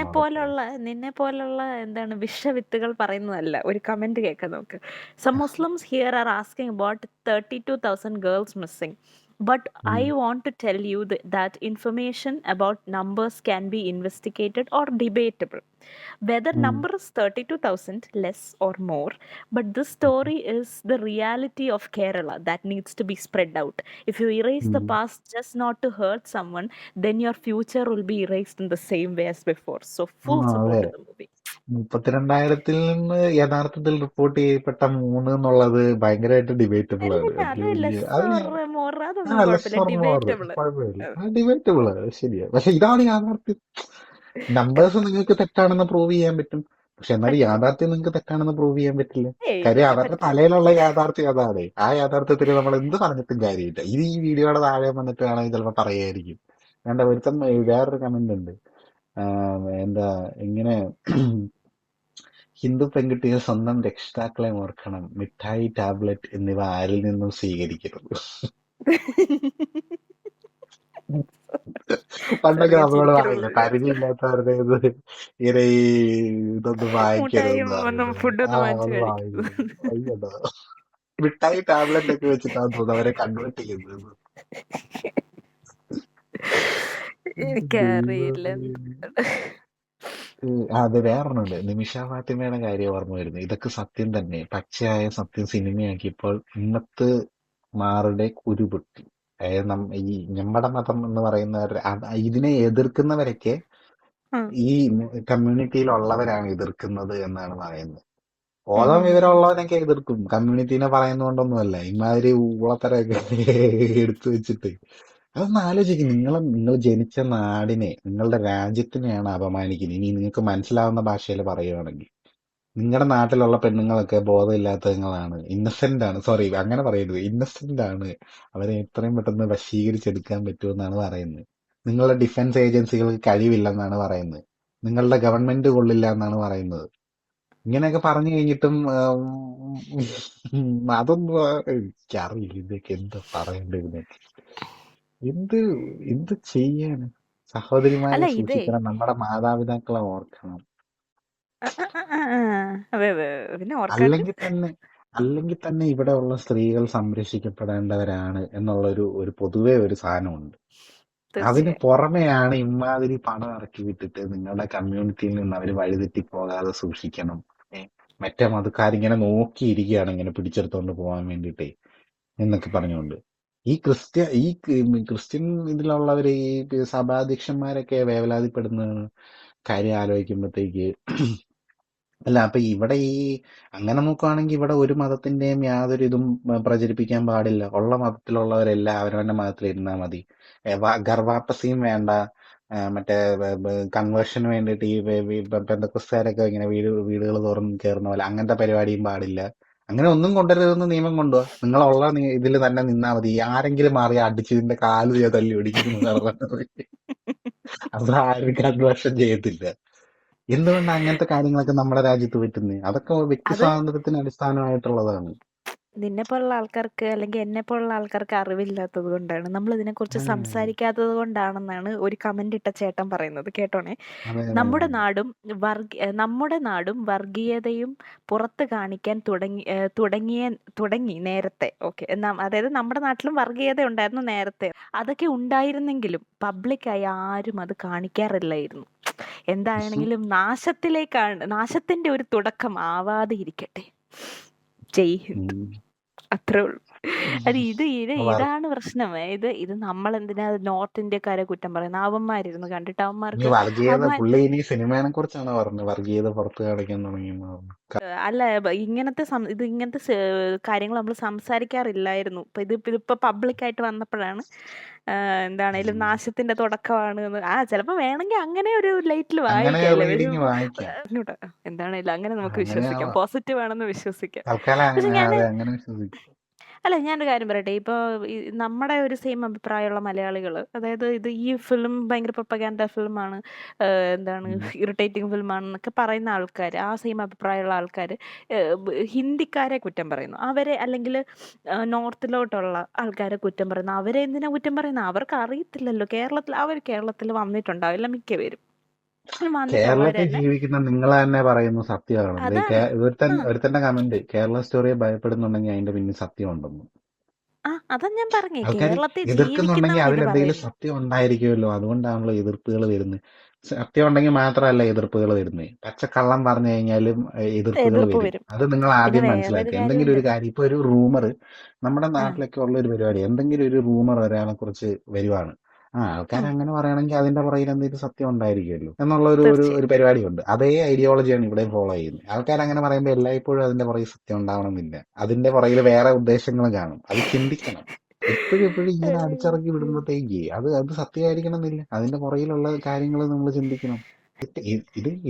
അതൊക്കെ? പോലുള്ള എന്താണ് വിഷവിത്തുകൾ പറയുന്നതല്ല. ഒരു കമന്റ് കേൾക്കാൻ നോക്ക്. Some Muslims here are asking about 32,000 girls missing. But I want to tell you that information about numbers can be investigated or debatable. Whether number is 32,000 less or more, but this story is the reality of Kerala that needs to be spread out. If you erase the past just not to hurt someone, then your future will be erased in the same way as before. So full support അതെ. to the movie. 32,000-ൽ നിന്ന് യഥാർത്ഥത്തിൽ റിപ്പോർട്ട് ചെയ്യപ്പെട്ട 3 എന്നുള്ളത് ഭയങ്കരമായിട്ട് ഡിബേറ്റബിൾ ആണ്. അത് ലെസ് അത് ഓർ മോർ അതൊന്നും കുഴപ്പമില്ല, ഡിബേറ്റബിൾ. ഡിബേറ്റബിൾ ശരിയാ. പക്ഷെ ഇതാണ് യാഥാർത്ഥ്യം. നമ്പേഴ്സ് നിങ്ങൾക്ക് തെറ്റാണെന്ന് പ്രൂവ് ചെയ്യാൻ പറ്റും, പക്ഷെ എന്നാലും പറ്റില്ല. യാഥാർത്ഥ്യം നിങ്ങൾക്ക് തെറ്റാണെന്ന് പ്രൂവ് ചെയ്യാൻ പറ്റില്ല. കാര്യം ഇല്ല അവരുടെ പറ്റില്ല. തലയിലുള്ള യാഥാർത്ഥ്യം അതാണ്. ആ യാഥാർത്ഥ്യത്തിൽ നമ്മൾ എന്ത് പറഞ്ഞിട്ടും കാര്യമില്ല. ഇത് ഈ വീഡിയോയുടെ താഴെ വന്നിട്ട് വേണമെങ്കിൽ ചിലപ്പോൾ പറയായിരിക്കും. വേണ്ട, ഒരുത്തം വേറൊരു കമന്റ് ഉണ്ട്. എന്താ ഇങ്ങനെ ഹിന്ദു പെൺകുട്ടികൾ സ്വന്തം രക്ഷിതാക്കളെ ഓർക്കണം, മിഠായി, ടാബ്ലറ്റ് എന്നിവ ആരിൽ നിന്നും സ്വീകരിക്കരുത്. പണ്ടൊക്കെ ഞാൻ നമ്മളോട് പറയില്ല, ചിരിക്കണുള്ളൂ. പരിചയമില്ലാത്തവരുടെ ഇങ്ങനെ ഈ ഇതൊന്നും മുട്ടായും വാങ്ങിക്കരുതെന്ന് ഒന്നും പറയുന്നത്. ഫുഡൊന്നും വാങ്ങിച്ചു അത് കഴിക്കരുത്. വാങ്ങിക്കരുത്. അയ്യടാ. മിഠായി, ടാബ്ലറ്റ് ഒക്കെ വെച്ചിട്ടാണ് തോന്നുന്നു അവരെ കൺവേർട്ട് ചെയ്യുന്നത്. എനിക്കറിയില്ല. ദൈവമേ. അത് വേറൊന്നുണ്ട്. നിമിഷ ഫാത്തിമയുടെ കാര്യം ഓർമ്മ വരുന്നു. ഇതൊക്കെ സത്യം തന്നെ. പച്ചയായ സത്യം സിനിമയാക്കിയപ്പോൾ ഇന്നത്തെ മാറുടെ കുരുപൊട്ടി. അതായത് ഈ ഞമ്മടെ മതം എന്ന് പറയുന്നവർ ഇതിനെ എതിർക്കുന്നവരൊക്കെ ഉം. ഈ കമ്മ്യൂണിറ്റിയിലുള്ളവരാണ് എതിർക്കുന്നത് എന്നാണ് പറയുന്നത്. ഉം, ബോധം ഉം, ഉം, ഉം. വിവരമുള്ളവനൊക്കെ എതിർക്കും. കമ്മ്യൂണിറ്റീനെ പറയുന്നതുകൊണ്ടൊന്നുമല്ല. ഇമാതിരി ഊളത്തരൊക്കെ എടുത്തു വെച്ചിട്ട് അതൊന്ന് ആലോചിക്കും. നിങ്ങൾ ജനിച്ച നാടിനെ, നിങ്ങളുടെ രാജ്യത്തിനെയാണ് അപമാനിക്കുന്നത്. ഇനി നിങ്ങൾക്ക് മനസ്സിലാവുന്ന ഭാഷയിൽ പറയുവാണെങ്കിൽ നിങ്ങളുടെ നാട്ടിലുള്ള പെണ്ണുങ്ങളൊക്കെ ബോധമില്ലാത്തങ്ങളാണ്, ഇന്നസെന്റ് ആണ്. സോറി, അങ്ങനെ പറയരുത്, ഇന്നസെന്റ് ആണ്. അവരെ എത്രയും പെട്ടെന്ന് വശീകരിച്ചെടുക്കാൻ പറ്റുമെന്നാണ് പറയുന്നത്. നിങ്ങളുടെ ഡിഫൻസ് ഏജൻസികൾക്ക് കഴിവില്ലെന്നാണ് പറയുന്നത്. നിങ്ങളുടെ ഗവൺമെന്റ് കൊള്ളില്ല എന്നാണ് പറയുന്നത്. ഇങ്ങനെയൊക്കെ പറഞ്ഞു കഴിഞ്ഞിട്ടും അതൊന്നും എനിക്കറിയില്ല. ഇതൊക്കെ എന്താ പറയേണ്ടത്, എന്ത് എന്ത് ചെയ്യാൻ. സഹോദരിമാരെ അല്ല ഇതേ സൂക്ഷിക്കണം, നമ്മുടെ മാതാപിതാക്കളെ ഓർക്കണം. ആ, ആ, ആ, ആ, ആ. അതെ അതെ പിന്നെ ഓർക്കാണ്ട് അല്ലെങ്കിൽ തന്നെ ഇവിടെ ഉള്ള സ്ത്രീകൾ സംരക്ഷിക്കപ്പെടേണ്ടവരാണ് എന്നുള്ള ഒരു പൊതുവെ ഒരു സാധനമുണ്ട്. അതിന് തീർച്ചയായും. പുറമെയാണ് ഇമാതിരി പണം ഇറക്കി വിട്ടിട്ട് നിങ്ങളുടെ കമ്മ്യൂണിറ്റിയിൽ നിന്ന് അവർ വഴിതെറ്റി പോകാതെ സൂക്ഷിക്കണം. ഏ, മറ്റേ മതക്കാരിങ്ങനെ നോക്കിയിരിക്കുകയാണ് ഇങ്ങനെ പിടിച്ചെടുത്തോണ്ട് പോകാൻ വേണ്ടിയിട്ടേ എന്നൊക്കെ പറഞ്ഞുകൊണ്ട് ക്രിസ്ത്യൻ ഇതിലുള്ളവര് ഈ സഭാധ്യക്ഷന്മാരൊക്കെ വേവലാതിപ്പെടുന്ന കാര്യം ആലോചിക്കുമ്പോഴത്തേക്ക്, അല്ല അപ്പൊ ഇവിടെ അങ്ങനെ നോക്കുകയാണെങ്കിൽ ഇവിടെ ഒരു മതത്തിന്റെയും യാതൊരു ഇതും പ്രചരിപ്പിക്കാൻ പാടില്ല. ഉള്ള മതത്തിലുള്ളവരെല്ലാം അവരവന്റെ മതത്തിൽ ഇരുന്നാൽ മതി. ഗർഭാപ്പസിയും വേണ്ട. മറ്റേ കൺവേർഷന് വേണ്ടിയിട്ട് ഈ പെന്തക്കോസ്തുകാരൊക്കെ ഇങ്ങനെ വീടുകൾ തോറും കയറുന്ന പോലെ അങ്ങനത്തെ പരിപാടിയും പാടില്ല. അങ്ങനെ ഒന്നും കൊണ്ടുവരരുതെന്ന് നിയമം കൊണ്ടുപോവാ. നിങ്ങളുള്ള ഇതിൽ തന്നെ നിന്നാ മതി. ആരെങ്കിലും മാറി അടിച്ച് ഇതിന്റെ കാല് തല്ലി ഒടിക്കുന്നു അത് ആരും കൺവേർഷൻ ചെയ്യത്തില്ല. എന്തുകൊണ്ടാണ് അങ്ങനത്തെ കാര്യങ്ങളൊക്കെ നമ്മുടെ രാജ്യത്ത് പറ്റുന്നത്? അതൊക്കെ വ്യക്തി അത് സ്വാതന്ത്ര്യത്തിന് അടിസ്ഥാനമായിട്ടുള്ളതാണ്. നിന്നെ പോലുള്ള ആൾക്കാർക്ക് അല്ലെങ്കിൽ എന്നെ പോലുള്ള ആൾക്കാർക്ക് അറിവില്ലാത്തത് കൊണ്ടാണ്, നമ്മൾ ഇതിനെക്കുറിച്ച് ആ, സംസാരിക്കാത്തത് കൊണ്ടാണെന്നാണ് ഒരു കമന്റ് ഇട്ട ചേട്ടൻ പറയുന്നത്. കേട്ടോണേ. അതെ അതെ നമ്മുടെ അതെ. നമ്മുടെ നാടും വർഗീയതയും പുറത്ത് കാണിക്കാൻ തുടങ്ങി നേരത്തെ. ഓക്കെ, അതായത് നമ്മുടെ നാട്ടിലും വർഗീയത ഉണ്ടായിരുന്നു നേരത്തെ. അതൊക്കെ ഉണ്ടായിരുന്നെങ്കിലും പബ്ലിക്കായി ആരും അത് കാണിക്കാറില്ലായിരുന്നു. എന്താണെങ്കിലും നാശത്തിന്റെ ഒരു തുടക്കം ആവാതെ ഇരിക്കട്ടെ. ജയ് ഹിന്ദ്. ഉം. അത്രേ ഉള്ളൂ. അത് വർ- ഇതാണ് പ്രശ്നം. ഇത് നമ്മൾ എന്തിനാ നോർത്ത് ഇന്ത്യക്കാരെ കുറ്റം പറയുന്നത്? അവന്മാരിരുന്ന് കണ്ടിട്ട് ഇനി അവന്മാർക്ക് വർഗീയത, അവന്മാർ പുള്ളി ഇനി സിനിമയെ കുറിച്ചാണ് പറഞ്ഞത്, വർഗീയത പുറത്ത് കാണിക്കാൻ തുടങ്ങിയെന്ന് പറഞ്ഞു. അല്ല ഇങ്ങനത്തെ കാര്യങ്ങൾ നമ്മൾ സംസാരിക്കാറില്ലായിരുന്നു. ഇതിപ്പോ പബ്ലിക്കായിട്ട് വന്നപ്പോഴാണ് എന്താണേലും ഉം. നാശത്തിന്റെ തുടക്കമാണ് എന്ന്. ചിലപ്പോ വേണമെങ്കിൽ അങ്ങനെ ഒരു ലൈറ്റിൽ അങ്ങനെ വായിക്കാം അല്ലേ? റീഡിങ് വായിക്കാം. അറിഞ്ഞൂടാ. എന്താണേലും അങ്ങനെ നമുക്ക് അങ്ങനെ വിശ്വസിക്കാം, പോസിറ്റീവ് ആണെന്ന് വിശ്വസിക്കാം. തൽക്കാലം പക്ഷെ അങ്ങനെ, ഞാൻ അതെ, അങ്ങനെ വിശ്വസിക്കും. അല്ല, ഞാനൊരു കാര്യം പറയട്ടെ. ഇപ്പോൾ നമ്മുടെ ഒരു സെയിം അഭിപ്രായമുള്ള മലയാളികൾ, അതായത് ഈ ഫിലിം ഭയങ്കര പ്രൊപ്പഗാൻഡ ഫിലിമാണ്, എന്താണ് ഉം. ഇറിറ്റേറ്റിംഗ് ഫിലിമാണെന്നൊക്കെ പറയുന്ന ആൾക്കാർ, ആ സെയിം അഭിപ്രായമുള്ള ആൾക്കാർ ഹിന്ദിക്കാരെ കുറ്റം പറയുന്നു. അവരെ അല്ലെങ്കിൽ നോർത്തിലോട്ടുള്ള ആൾക്കാരെ കുറ്റം പറയുന്നു. അവരെ എന്തിനാ കുറ്റം പറയുന്നത്? അവർക്ക് അറിയത്തില്ലല്ലോ. കേരളത്തിൽ വന്നിട്ടുണ്ടാവില്ല മിക്കവരും. വന്നിട്ടുള്ളവർ കേരളത്തിൽ തന്നെ ജീവിക്കുന്ന നിങ്ങൾ തന്നെ പറയുന്നു സത്യമാണെന്ന്. അതാണ്. ആ ഒരുത്തന്റെ കമന്റ്, കേരള സ്റ്റോറിയെ ഭയപ്പെടുന്നുണ്ടെങ്കിൽ അതിന്റെ പിന്നിൽ സത്യം ഉണ്ടെന്ന്. അതാ ഞാൻ പറഞ്ഞേ, ആൾക്കാർ കേരളത്തിൽ എതിർക്കുന്നുണ്ടെങ്കിൽ ജീവിക്കുന്നവൻ ഇത് അതിലെന്തെങ്കിലും പറയുന്നു. സത്യം ഉണ്ടായിരിക്കുമല്ലോ. അതുകൊണ്ടാണല്ലോ എതിർപ്പുകൾ വരുന്നത്. സത്യം ഉണ്ടെങ്കിൽ മാത്രമല്ല എതിർപ്പുകൾ വരുന്നത്. പച്ചക്കള്ളം പറഞ്ഞു കഴിഞ്ഞാലും എതിർപ്പുകൾ എതിർപ്പ് വരും. വരും. അത് നിങ്ങൾ പിന്നെ ആദ്യം വേറൊരു മനസ്സിലാക്കുക. എന്തെങ്കിലും കാര്യമുണ്ട്. ഒരു കാര്യം, ഇപ്പൊ ഒരു റൂമർ, നമ്മുടെ ആ നാട്ടിലൊക്കെ ഉള്ള ഒരു പരിപാടി, എന്തെങ്കിലും ഒരു റൂമർ ഒരാളെ കുറിച്ച് വരുവാണ്. ആൾക്കാർ ഉം, അങ്ങനെ പറയുകയാണെങ്കിൽ അതിന്റെ പുറകിൽ എന്തെങ്കിലും സത്യം ഉണ്ടായിരിക്കുമല്ലോ എന്നുള്ള ഒരു തീർച്ചയായും. പരിപാടിയുണ്ട്. അതേ ഐഡിയോളജിയാണ് ഇവിടെ ഫോളോ ചെയ്യുന്നത്. ആൾക്കാർ അങ്ങനെ പറയുമ്പോൾ എല്ലായ്പ്പോഴും അതിന്റെ പുറകിൽ സത്യം ഉണ്ടാവണമെന്നില്ല. അതിന്റെ പുറകിൽ വേറെ ഉദ്ദേശങ്ങൾ കാണും. അത് ചിന്തിക്കണം. എപ്പോഴും ഇങ്ങനെ അടിച്ചിറക്കി വിടുമ്പോഴത്തേക്ക് അത് സത്യമായിരിക്കണം എന്നില്ല. അതിന്റെ പുറകിലുള്ള കാര്യങ്ങൾ നമ്മൾ ചിന്തിക്കണം.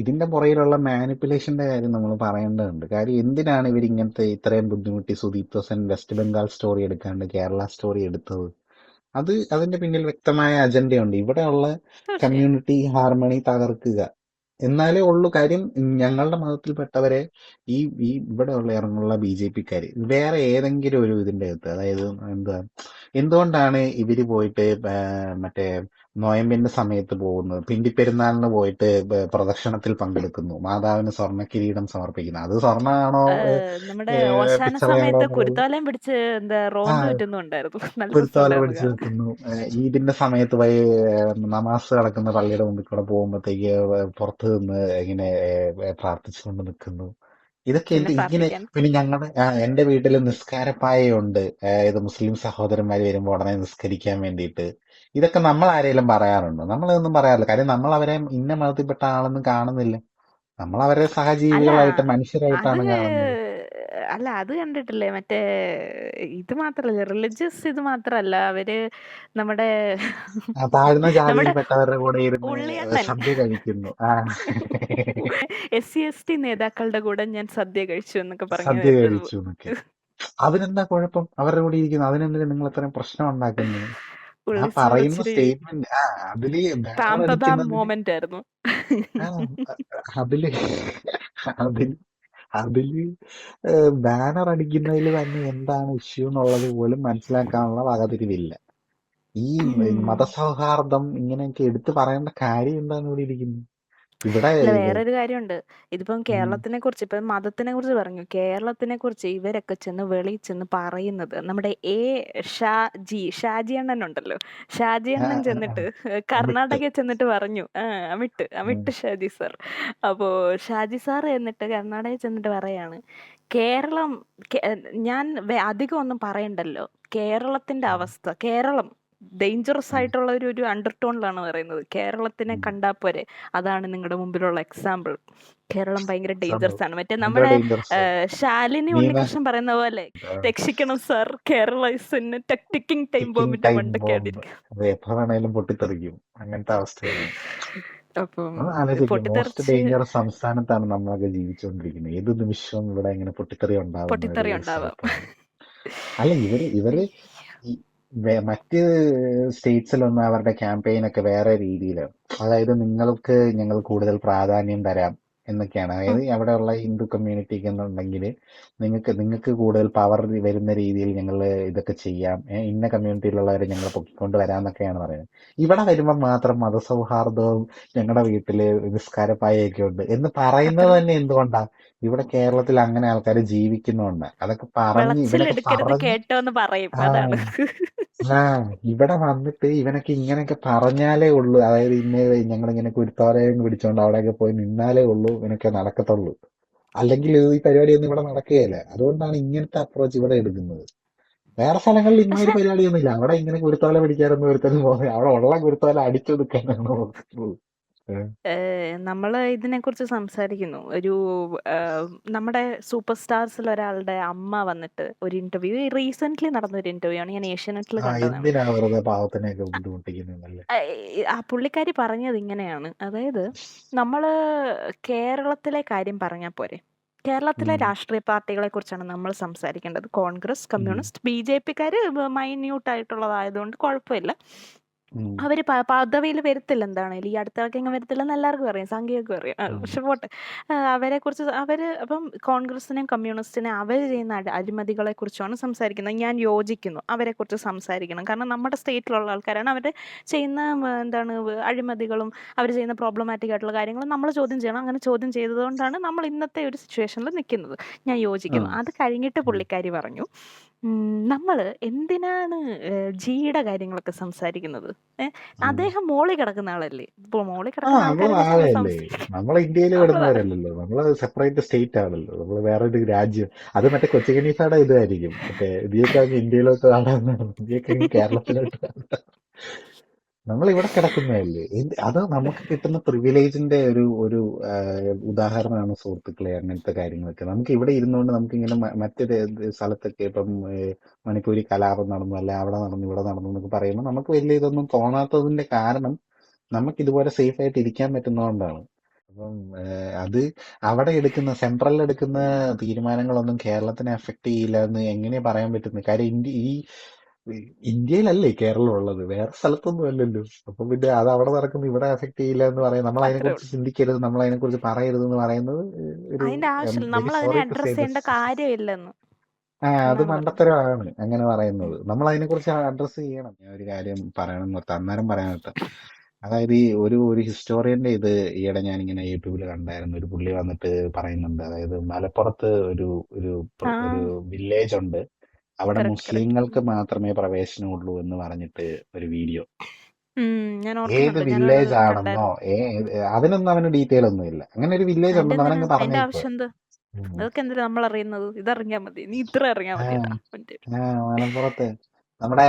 ഇതിന്റെ പുറകിലുള്ള മാനിപ്പുലേഷന്റെ കാര്യം നമ്മൾ പറയേണ്ടതുണ്ട്. കാര്യം എന്തിനാണ് ഇവർ ഇങ്ങനത്തെ ഇത്രയും ബുദ്ധിമുട്ടി Sudip Sen West Bengal story എടുക്കാണ്ട് കേരള സ്റ്റോറി എടുത്തത്? അതിന്റെ പിന്നിൽ വ്യക്തമായ അജണ്ടയുണ്ട്. ഇവിടെയുള്ള തീർച്ചയായും. കമ്മ്യൂണിറ്റി ഹാർമണി തകർക്കുക എന്നാലേ ഉള്ളൂ കാര്യം. ഞങ്ങളുടെ മതത്തിൽപ്പെട്ടവരെ ഈ ഈ ഇവിടെയുള്ള ഇറങ്ങുള്ള BJP-ക്കാര് വേറെ ഏതെങ്കിലും ഒരു ഇതിന്റെ അകത്ത്, അതായത് എന്തുകൊണ്ടാണ് ഇവര് പോയിട്ട് മറ്റേ നോയമ്പിന്റെ സമയത്ത് പോകുന്നു, പിണ്ടിപ്പെരുന്നാളിന് പോയിട്ട് പ്രദക്ഷിണത്തിൽ പങ്കെടുക്കുന്നു, മാതാവിന് സ്വർണ്ണ കിരീടം സമർപ്പിക്കുന്നു. അത് സ്വർണ്ണമാണോ നമ്മുടെ ഓശാന പിച്ചളയാണോ സമയത്ത് എന്നുള്ളത് കുരുത്തോലയും പിടിച്ച് എന്താ ആ റോന്ത് ചുറ്റുന്നുണ്ടായിരുന്നു. നല്ല കുരുത്തോല രസമുണ്ടായിരുന്നു പിടിച്ചു കാണാൻ. നിൽക്കുന്നു. ഈദിന്റെ സമയത്ത് പോയി നമാസ് നടക്കുന്ന പള്ളിയുടെ മുമ്പിൽ കൂടെ പോകുമ്പോഴത്തേക്ക് പുറത്ത് നിന്ന് ഇങ്ങനെ പ്രാർത്ഥിച്ചുകൊണ്ട് നിൽക്കുന്നു. ഇതൊക്കെ പിന്നെ എന്ത് ഇങ്ങനെ. പ്രാർത്ഥിക്കാൻ പിന്നെ എന്റെ വീട്ടിൽ നിസ്കാരപ്പായയുണ്ട്. ഇത് മുസ്ലിം സഹോദരന്മാര് വരുമ്പോൾ ഉടനെ നിസ്കരിക്കാൻ വേണ്ടിയിട്ട്. ഇതൊക്കെ നമ്മൾ ആരെങ്കിലും പറയാറുണ്ടോ? നമ്മളൊന്നും പറയാറില്ല. കാര്യം നമ്മൾ അവരെ ഇന്ന മതത്തിൽപ്പെട്ട ആളെന്ന് കാണുന്നില്ല. നമ്മൾ അവരെ അല്ല സഹജീവികളായിട്ട് അത് മനുഷ്യരായിട്ടാണ് കാണുന്നത്. അല്ല അത് കണ്ടിട്ടില്ലേ മറ്റേ ഇത് മാത്രല്ല റിലിജിയസ് ഇത് മാത്രല്ല അവര് നമ്മുടെ താഴ്ന്ന നമ്മുടെ ജാതിയിൽപ്പെട്ടവരുടെ കൂടെ ഇരുന്ന് ഉള്ളിയണ്ണൻ സദ്യ കഴിക്കുന്നു. SC ST നേതാക്കളുടെ കൂടെ ഞാൻ സദ്യ കഴിച്ചു എന്നൊക്കെ പറഞ്ഞു സദ്യ കഴിച്ചു എന്നൊക്കെ. അതിനെന്താ കുഴപ്പം? അവരുടെ കൂടെ ഇരിക്കുന്നു. അതിനെന്തിനാ നിങ്ങൾ ഇത്രയും പ്രശ്നം ഉണ്ടാക്കുന്നത്? ആ വിളിച്ച് പറയുന്ന ഇച്ചിരി സ്റ്റേറ്റ്മെന്റ് അതില് ബാനർ പാമ്പബാം അടിക്കുന്നതിന് മോമെന്റ് ആയിരുന്നു. ആ അതില് അതില് അതില് ബാനർ അടിക്കുന്നതിൽ തന്നെ എന്താണ് ഇഷ്യൂ എന്നുള്ളത് പോലും മനസ്സിലാക്കാനുള്ള വകതിരിവില്ല. ഈ മതസൗഹാർദ്ദം ഇങ്ങനെയൊക്കെ എടുത്തു പറയേണ്ട കാര്യം എന്താണ് ഇവിടെ ഇരിക്കുന്നത്? ഇവിടെ അല്ല വേറൊരു കാര്യമുണ്ട്. ഇതിപ്പം ഉം, കേരളത്തിനെ കുറിച്ച് ഇപ്പം മതത്തിനെ കുറിച്ച് പറഞ്ഞു. കേരളത്തിനെ കുറിച്ച് ഇവരൊക്കെ ചെന്ന് വെളിയിൽ ചെന്ന് പറയുന്നത് നമ്മുടെ ഷാജി അണ്ണൻ ഉണ്ടല്ലോ. ഷാജി ആ, അണ്ണൻ ആ, ആ, ചെന്നിട്ട് വിട്ട് കർണാടകയിൽ ചെന്നിട്ട് പറഞ്ഞു അമിട്ട് ഉം, അമിട്ട് ഷാജി സാർ. അപ്പോ ഷാജി സാർ എന്നിട്ട് കർണാടകയിൽ ചെന്നിട്ട് പറയാണ് കേരളം ഞാൻ അധികം ഒന്നും പറയണ്ടല്ലോ. കേരളത്തിന്റെ ഉം, അവസ്ഥ കേരളം ഡേഞ്ചറസ് ഉം, ആയിട്ടുള്ള ഒരു അണ്ടർടോണിലാണ് പറയുന്നത്. കേരളത്തിനെ ഉം. കണ്ടാ പോരെ, അതാണ് നിങ്ങളുടെ മുമ്പിലുള്ള എക്സാമ്പിൾ. കേരളം ഭയങ്കര ഡേഞ്ചറസ് ആണ്. മറ്റേ എന്തോ നമ്മുടെ ഡേഞ്ചറസ് ശാലിനി നീന ഉണ്ണികൃഷ്ണൻ പറയുന്ന പോലെ രക്ഷിക്കണം sir, Kerala is in ticking time ticking ബോംബിന്റെ ടൈം ബോംബ്. മണ്ടയ്ക്കാണ്ടിരിക്കും. അത് എപ്പോ വേണേലും പൊട്ടിത്തെറിക്കും. അങ്ങനത്തെ അവസ്ഥയാണ്. അപ്പം അത് ആലോചിക്കും, മോസ്റ്റ് പൊട്ടിത്തെറിച്ച് ഡേഞ്ചറസ് സംസ്ഥാനത്താണ് നമ്മളൊക്കെ ജീവിച്ചുകൊണ്ടിരിക്കുന്നത്. ഏത് നിമിഷവും ഇവിടെ ഇങ്ങനെ പൊട്ടിത്തെറി ഉണ്ടാവുന്ന ഒരു പൊട്ടിത്തെറി ഉണ്ടാവാം. സ്ഥലത്താണ്. അല്ല ഇവര് ഈ മറ്റ് സ്റ്റേറ്റ്സിലൊന്നും അവരുടെ ക്യാമ്പയിൻ ഒക്കെ വേറെ രീതിയിലാണ്. അതായത് ഞങ്ങൾ കൂടുതൽ പ്രാധാന്യം തരാം എന്നൊക്കെയാണ്. അതായത് അവിടെയുള്ള ഹിന്ദു കമ്മ്യൂണിറ്റിക്ക് എന്നുണ്ടെങ്കിൽ നിങ്ങൾക്ക് കൂടുതൽ പവർ വരുന്ന രീതിയിൽ ഞങ്ങൾ ഇതൊക്കെ ചെയ്യാം. ഇന്ന കമ്മ്യൂണിറ്റിയിലുള്ളവരെ ഞങ്ങൾ പൊക്കിക്കൊണ്ട് വരാമെന്നൊക്കെയാണ് പറയുന്നത്. ഇവിടെ വരുമ്പോൾ മാത്രം മതസൗഹാർദ്ദവും ഞങ്ങളുടെ വീട്ടില് നിസ്കാരപ്പായൊക്കെ ഉണ്ട് എന്ന് പറയുന്നത് അത്ര തന്നെ എന്തുകൊണ്ടാ? ഇവിടെ കേരളത്തിൽ അങ്ങനെ ആൾക്കാർ ജീവിക്കുന്നുണ്ട്. അതൊക്കെ ഇവനൊക്കെ വിളച്ചിലെടുക്കരുത് പറഞ്ഞ് കേട്ടോ എന്ന് പറയും. ആ അതാണ്. ആ ഇവിടെ വന്നിട്ട് ഇവനൊക്കെ ഇങ്ങനെയൊക്കെ പറഞ്ഞാലേ ഉള്ളൂ. അതായത് ഞങ്ങളിങ്ങനെ കുരുത്തോലയും പിടിച്ചോണ്ട് അവിടെയൊക്കെ പോയി നിന്നാലേ ഉള്ളൂ ഇവനൊക്കെ നടക്കത്തുള്ളൂ. അല്ലെങ്കിൽ ഈ പരിപാടിയൊന്നും ഇവിടെ നടക്കുകയില്ല. അതുകൊണ്ടാണ് ഇങ്ങനത്തെ അപ്രോച്ച് ഇവിടെ എടുക്കുന്നത്. വേറെ സ്ഥലങ്ങളിൽ ഇമാതിരി പക്ഷെ പരിപാടിയൊന്നും ഇല്ല. അവിടെ ഇങ്ങനെ കുരുത്തോല പിടിക്കാനൊന്നും ഒരുത്തനും പോകുന്നത്, അവിടെ ഉള്ള കുരുത്തോല അടിച്ചൊതുക്കാനാണ് നോക്കുന്നത്. നമ്മൾ ഇതിനെക്കുറിച്ച് സംസാരിക്കുന്നു. നമ്മുടെ സൂപ്പർ സ്റ്റാർസിൽ ഒരാളുടെ അമ്മ വന്നിട്ട് ഒരു ഇന്റർവ്യൂ, റീസെന്റ് നടന്ന ഒരു ഇന്റർവ്യൂ ആണ്, ഞാൻ ഏഷ്യാനെറ്റിൽ കണ്ടതാണ്. എന്തിനാ വെറുതെ പാവത്തിനെയൊക്കെ ബുദ്ധിമുട്ടിക്കുന്നതല്ലേ? ആ പുള്ളിക്കാരി പറഞ്ഞത് ഇങ്ങനെയാണ്. അതായത് നമ്മള് കേരളത്തിലെ കാര്യം പറഞ്ഞാൽ പോരെ, കേരളത്തിലെ രാഷ്ട്രീയ പാർട്ടികളെ കുറിച്ചാണ് നമ്മൾ സംസാരിക്കേണ്ടത്. കോൺഗ്രസ്, കമ്മ്യൂണിസ്റ്റ്, BJP-ക്കാര് മൈന്യൂട്ട് ആയിട്ടുള്ളതായതുകൊണ്ട് കുഴപ്പമില്ല. അവര് പദവിയിൽ വരത്തില്ല. എന്താണേലും ഈ അടുത്തിടയ്ക്കെങ്ങും വരത്തില്ലെന്ന് എല്ലാവർക്കും അറിയാം, സംഖ്യയൊക്കെ അറിയാം. പക്ഷെ പോട്ടെ, അവരെ കുറിച്ച് അപ്പം കോൺഗ്രസിനെയും കമ്മ്യൂണിസ്റ്റിനെയും അവർ ചെയ്യുന്ന അഴിമതികളെ കുറിച്ചാണ് സംസാരിക്കുന്നത്. ഞാൻ യോജിക്കുന്നു, അവരെ കുറിച്ച് സംസാരിക്കണം. കാരണം നമ്മുടെ സ്റ്റേറ്റിലുള്ള ആൾക്കാരാണ്. അവർ ചെയ്യുന്ന അഴിമതികളും അവർ ചെയ്യുന്ന പ്രോബ്ലമാറ്റിക് ആയിട്ടുള്ള കാര്യങ്ങളും നമ്മൾ ചോദ്യം ചെയ്യണം. അങ്ങനെ ചോദ്യം ചെയ്തതുകൊണ്ടാണ് നമ്മൾ ഇന്നത്തെ ഒരു സിറ്റുവേഷനിൽ നിൽക്കുന്നത്. ഞാൻ യോജിക്കുന്നു. അത് കഴിഞ്ഞിട്ട് പുള്ളിക്കാരി പറഞ്ഞു, നമ്മൾ എന്തിനാണ് ജിയുടെ കാര്യങ്ങളൊക്കെ സംസാരിക്കുന്നത്? അദ്ദേഹം മോളിൽ കിടക്കുന്ന ആളല്ലേ. ഇപ്പോൾ മോളിൽ കിടക്കുന്ന നമ്മള് ആൾക്കാരെ കുറിച്ച് ആളല്ലേ? സംസാരിക്കും. നമ്മളെ ഇന്ത്യയിൽ നമ്മളാണ്. പെടുന്നവരല്ലല്ലോ. നമ്മള് സെപ്പറേറ്റ് സ്റ്റേറ്റ് ആണല്ലോ. നമ്മള് വേറൊരു രാജ്യം. അത് മറ്റേ കൊച്ചു കനീസയുടെ ഇതായിരിക്കും. മറ്റേ ഇതിയൊക്കെ അങ്ങ് ഇന്ത്യയിലോട്ട് കാണാനാണ്, ഇതിയൊക്കെ അങ്ങ് കേരളത്തിലോട്ട് കാണാൻ. നമ്മളിവിടെ കിടക്കുന്നതല്ലേ. അത് നമുക്ക് കിട്ടുന്ന പ്രിവിലേജിന്റെ ഒരു ഒരു ഉദാഹരണമാണ് സുഹൃത്തുക്കളെ അങ്ങനത്തെ കാര്യങ്ങളൊക്കെ. നമുക്ക് ഇവിടെ ഇരുന്നുകൊണ്ട് നമുക്കിങ്ങനെ മറ്റൊരു സ്ഥലത്തൊക്കെ ഇപ്പം മണിപ്പൂരി കലാപം നടന്നു, അല്ലെ അവിടെ നടന്നു ഇവിടെ നടന്നു എന്നൊക്കെ പറയുമ്പോൾ നമുക്ക് വലിയ ഇതൊന്നും തോന്നാത്തതിന്റെ കാരണം നമുക്ക് ഇതുപോലെ സേഫ് ആയിട്ട് ഇരിക്കാൻ പറ്റുന്നതുകൊണ്ടാണ്. അപ്പം അത് അവിടെ സെൻട്രലിൽ എടുക്കുന്ന തീരുമാനങ്ങളൊന്നും കേരളത്തിനെ അഫക്ട് ചെയ്യില്ല എന്ന് എങ്ങനെയാ പറയാൻ പറ്റുന്നത്? കാര്യം ഇന്ത്യയിലല്ലേ കേരളം ഉള്ളത്, വേറെ സ്ഥലത്തൊന്നും അല്ലല്ലോ. അപ്പൊ പിന്നെ അത് അവിടെ നടക്കുന്ന ഇവിടെ അഫക്ട് ചെയ്യില്ല എന്ന് പറയാം. നമ്മൾ അത്രേ അതിനെക്കുറിച്ച് ഉള്ളൂ. ചിന്തിക്കരുത്, നമ്മൾ അതിനെക്കുറിച്ച് പറയരുത് എന്ന് പറയുന്നത് ഒരു അതിന്റെ ആവശ്യമില്ല. വെരി നമ്മൾ അതിനെ സോറി ടു സേ അഡ്രസ് ചെയ്യേണ്ട ദിസ്. കാര്യമില്ലെന്ന്. അത് എന്നാണ് പറഞ്ഞത്. മണ്ടത്തരമാണ് അങ്ങനെ പറയുന്നത്. നമ്മൾ അതിനെക്കുറിച്ച് അഡ്രസ്സ് ചെയ്യണം. ഞാൻ ഒരു കാര്യം പറയണം എന്ന് അന്നേരം പറയാൻ കേട്ടോ. അതായത് ഈ ഒരു ഹിസ്റ്റോറിയന്റെ ഇത് ഈയിടെ ഞാനിങ്ങനെ യൂട്യൂബിൽ കണ്ടായിരുന്നു. ഒരു പുള്ളി വന്നിട്ട് പറയുന്നുണ്ട്. അതായത് മലപ്പുറത്ത് ഒരു ഒരു ആ ഒരു വില്ലേജ് ഉണ്ട്. അവിടെ കറക്റ്റ് കറക്റ്റ്. മുസ്ലിങ്ങൾക്ക് മാത്രമേ പ്രവേശനമുള്ളൂ എന്ന് പറഞ്ഞിട്ട് ഒരു വീഡിയോ. ഞാൻ ഏത് ഓർക്കുന്നുണ്ട്, ഞാനത് വില്ലേജ് ആണെന്നോ കണ്ടായിരുന്നു. അതിനൊന്നും അവന് ഡീറ്റെയിൽ ഒന്നും ഇല്ല. അങ്ങനെ ഒരു വില്ലേജ് അതിന്റെ ഉണ്ടെന്ന് എന്തിനാ അവനങ്ങ് അതിന്റെ പറഞ്ഞേക്കുക. ആവശ്യം എന്ത്? അതൊക്കെ എന്തിനാ നമ്മൾ അറിയുന്നത്? ഇതറിഞ്ഞാ മതി, നീ ഇത്ര അറിഞ്ഞാ ആ മതിയെന്നാ ആ മലപ്പുറത്ത് നമ്മുടെ